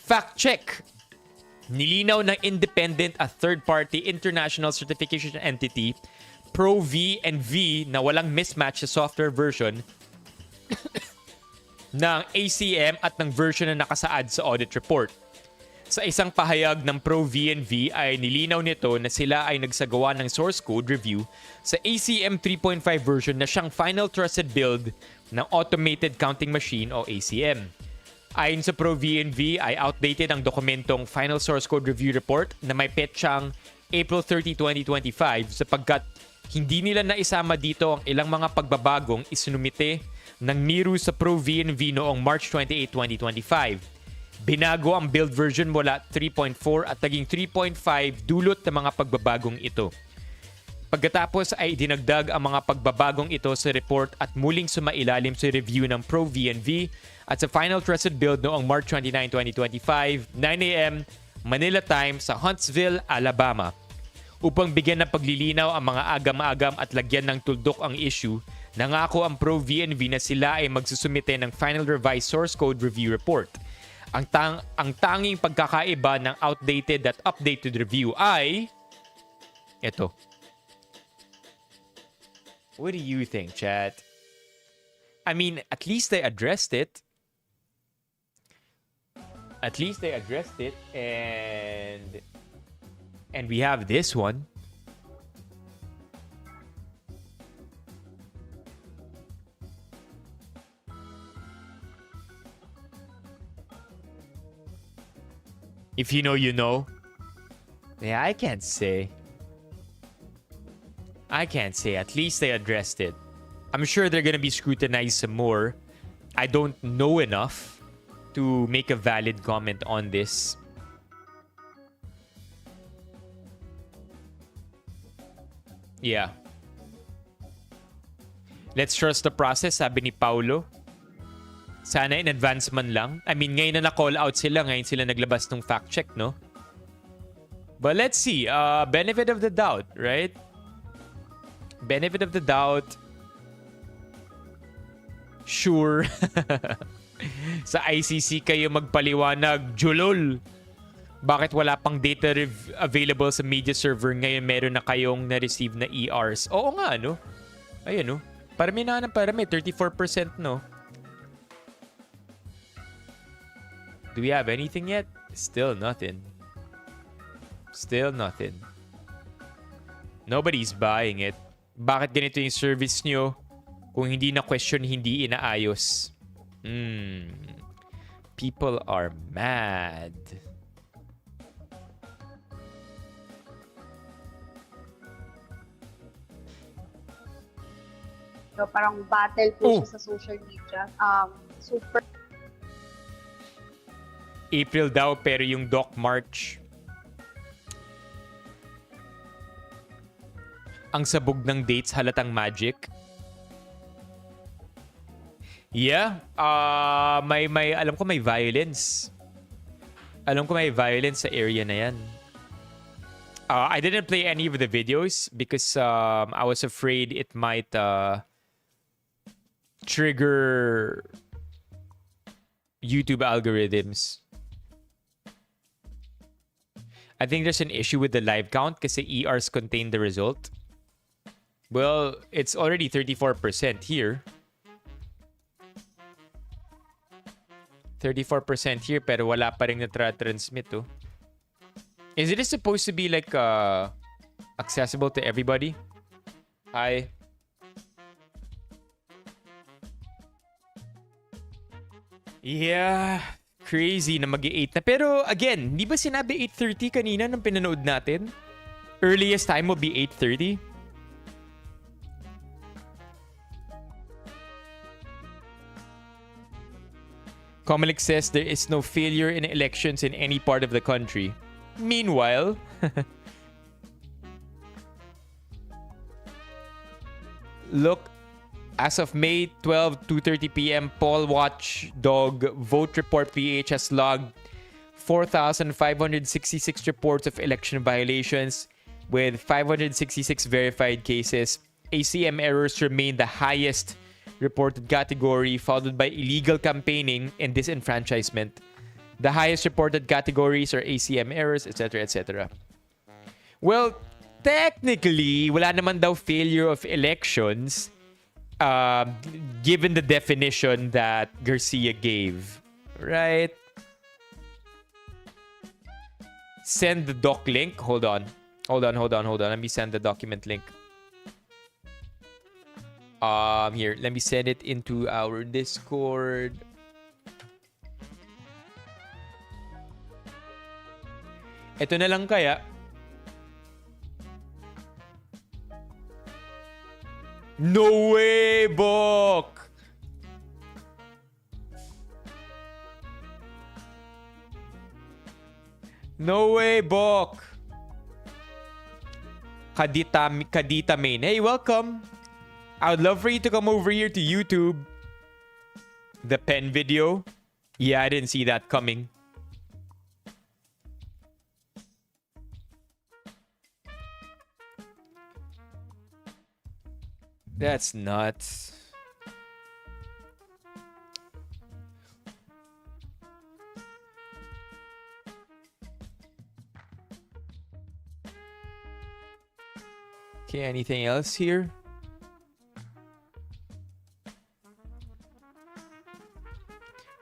Fact check. Nilinaw ng independent at third-party international certification entity Pro V and V na walang mismatch sa software version ng ACM at ng version na nakasaad sa audit report. Sa isang pahayag ng Pro V&V ay nilinaw nito na sila ay nagsagawa ng source code review sa ACM 3.5 version na siyang final trusted build ng Automated Counting Machine o ACM. Ayon sa Pro V&V ay outdated ang dokumentong Final Source Code Review Report na may petsang April 30, 2025 sapagkat hindi nila naisama dito ang ilang mga pagbabagong isinumite ng Miru sa Pro V&V noong March 28, 2025. Binago ang build version mula 3.4 at naging 3.5 dulot ng mga pagbabagong ito. Pagkatapos ay dinagdag ang mga pagbabagong ito sa report at muling sumailalim sa review ng Pro V&V at sa final trusted build noong March 29, 2025, 9 a.m. Manila time sa Huntsville, Alabama. Upang bigyan ng paglilinaw ang mga agam-agam at lagyan ng tuldok ang issue, nangako ang Pro V&V na sila ay magsusumite ng final revised source code review report. Ang tanging pagkakaiba ng outdated at updated review ay ito. What do you think, chat? I mean, at least they addressed it. And we have this one. If you know, you know. Yeah, I can't say. At least they addressed it. I'm sure they're gonna be scrutinized some more. I don't know enough to make a valid comment on this. Yeah. Let's trust the process, sabi ni Paulo. Sana in advance man lang. I mean, ngayon na na-call out sila. Ngayon sila naglabas ng fact check, no? But let's see. Benefit of the doubt, right? Benefit of the doubt. Sure. Sa ICC kayo magpaliwanag, julol. Bakit wala pang data available sa media server ngayon meron na kayong na-receive na ERs? Oo nga, no? Ayun, no? Parami na ng parami. 34%, no? Do we have anything yet? Still nothing. Still nothing. Nobody's buying it. Bakit ganito yung service nyo? Kung hindi na question, hindi inaayos. People are mad. So, parang battle po siya sa social media. Super. April daw, pero yung Doc March. Ang sabog ng dates halatang magic. Yeah, may alam ko may violence. Alam ko may violence sa area na yan. I didn't play any of the videos because I was afraid it might trigger YouTube algorithms. I think there's an issue with the live count kasi ERs contain the result. Well, it's already 34% here. 34% here pero wala pa rin na-transmit, oh. Is it supposed to be like accessible to everybody? Hi. Yeah, crazy na mag-8 na. Pero again, di ba sinabi 8:30 kanina nung pinanood natin? Earliest time will be 8:30. Comelec says there is no failure in elections in any part of the country. Meanwhile, look, as of May 12, 2:30 p.m., Poll Watchdog Vote Report PH has logged 4,566 reports of election violations with 566 verified cases. ACM errors remain the highest reported category, followed by illegal campaigning and disenfranchisement. The highest reported categories are ACM errors, etc., etc. Well, technically, wala naman daw failure of elections given the definition that Garcia gave. Right? Send the doc link. Hold on. Let me send the document link. Here, let me send it into our Discord. Ito na lang kaya. No way, Bok! No way, Bok! Kadita Main. Hey, welcome! I would love for you to come over here to YouTube. The pen video. Yeah, I didn't see that coming. That's nuts. Okay, anything else here?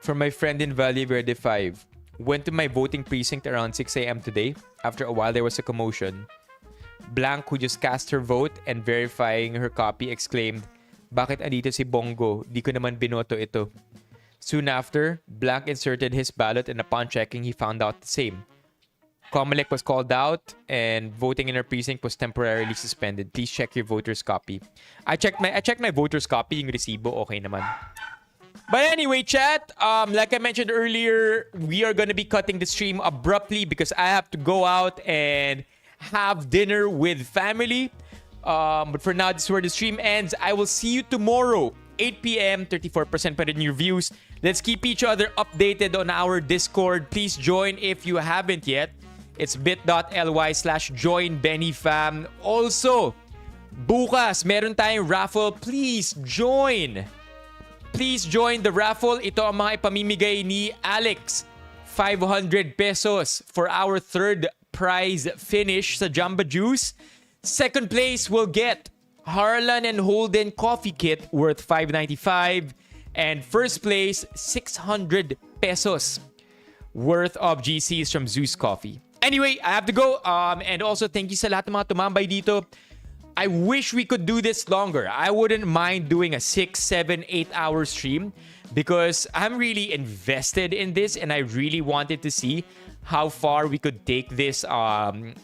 From my friend in Valle Verde 5. Went to my voting precinct around 6 a.m. today. After a while, there was a commotion. Blank, who just cast her vote and verifying her copy, exclaimed, "Bakit andito si Bongo? Di ko naman binoto ito." Soon after, Blank inserted his ballot and upon checking, he found out the same. Comelec was called out and voting in her precinct was temporarily suspended. Please check your voter's copy. I checked my voter's copy. Yung resibo, okay naman. But anyway, chat, like I mentioned earlier, we are going to be cutting the stream abruptly because I have to go out and have dinner with family. But for now, this is where the stream ends. I will see you tomorrow, 8 p.m., 34% pa rin your views. Let's keep each other updated on our Discord. Please join if you haven't yet. It's bit.ly/joinbenifam. Also, bukas, meron tayong raffle. Please join. please join the raffle. Ito ang mga ipamimigay ni Alex. 500 pesos for our third prize finish sa Jamba Juice. Second place will get Harlan and Holden coffee kit worth 595. And first place, 600 pesos worth of GCs from Zeus Coffee. Anyway, I have to go. And also, thank you sa lahat ng mga tumambay dito. I wish we could do this longer. I wouldn't mind doing a 6, 7, 8 hour stream because I'm really invested in this and I really wanted to see how far we could take this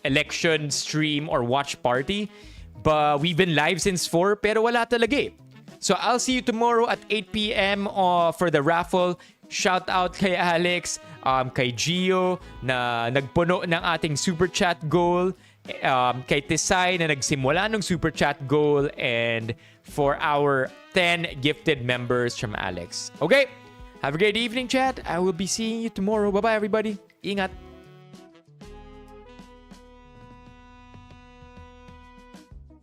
election stream or watch party. But we've been live since 4 pero wala talaga eh. So I'll see you tomorrow at 8 p.m. For the raffle. Shout out kay Alex, kay Gio na nagpuno ng ating super chat goal. Kay Tisay na nagsimula ng super chat goal, and for our 10 gifted members from Alex. Okay, have a great evening, chat. I will be seeing you tomorrow. Bye-bye, everybody. Ingat.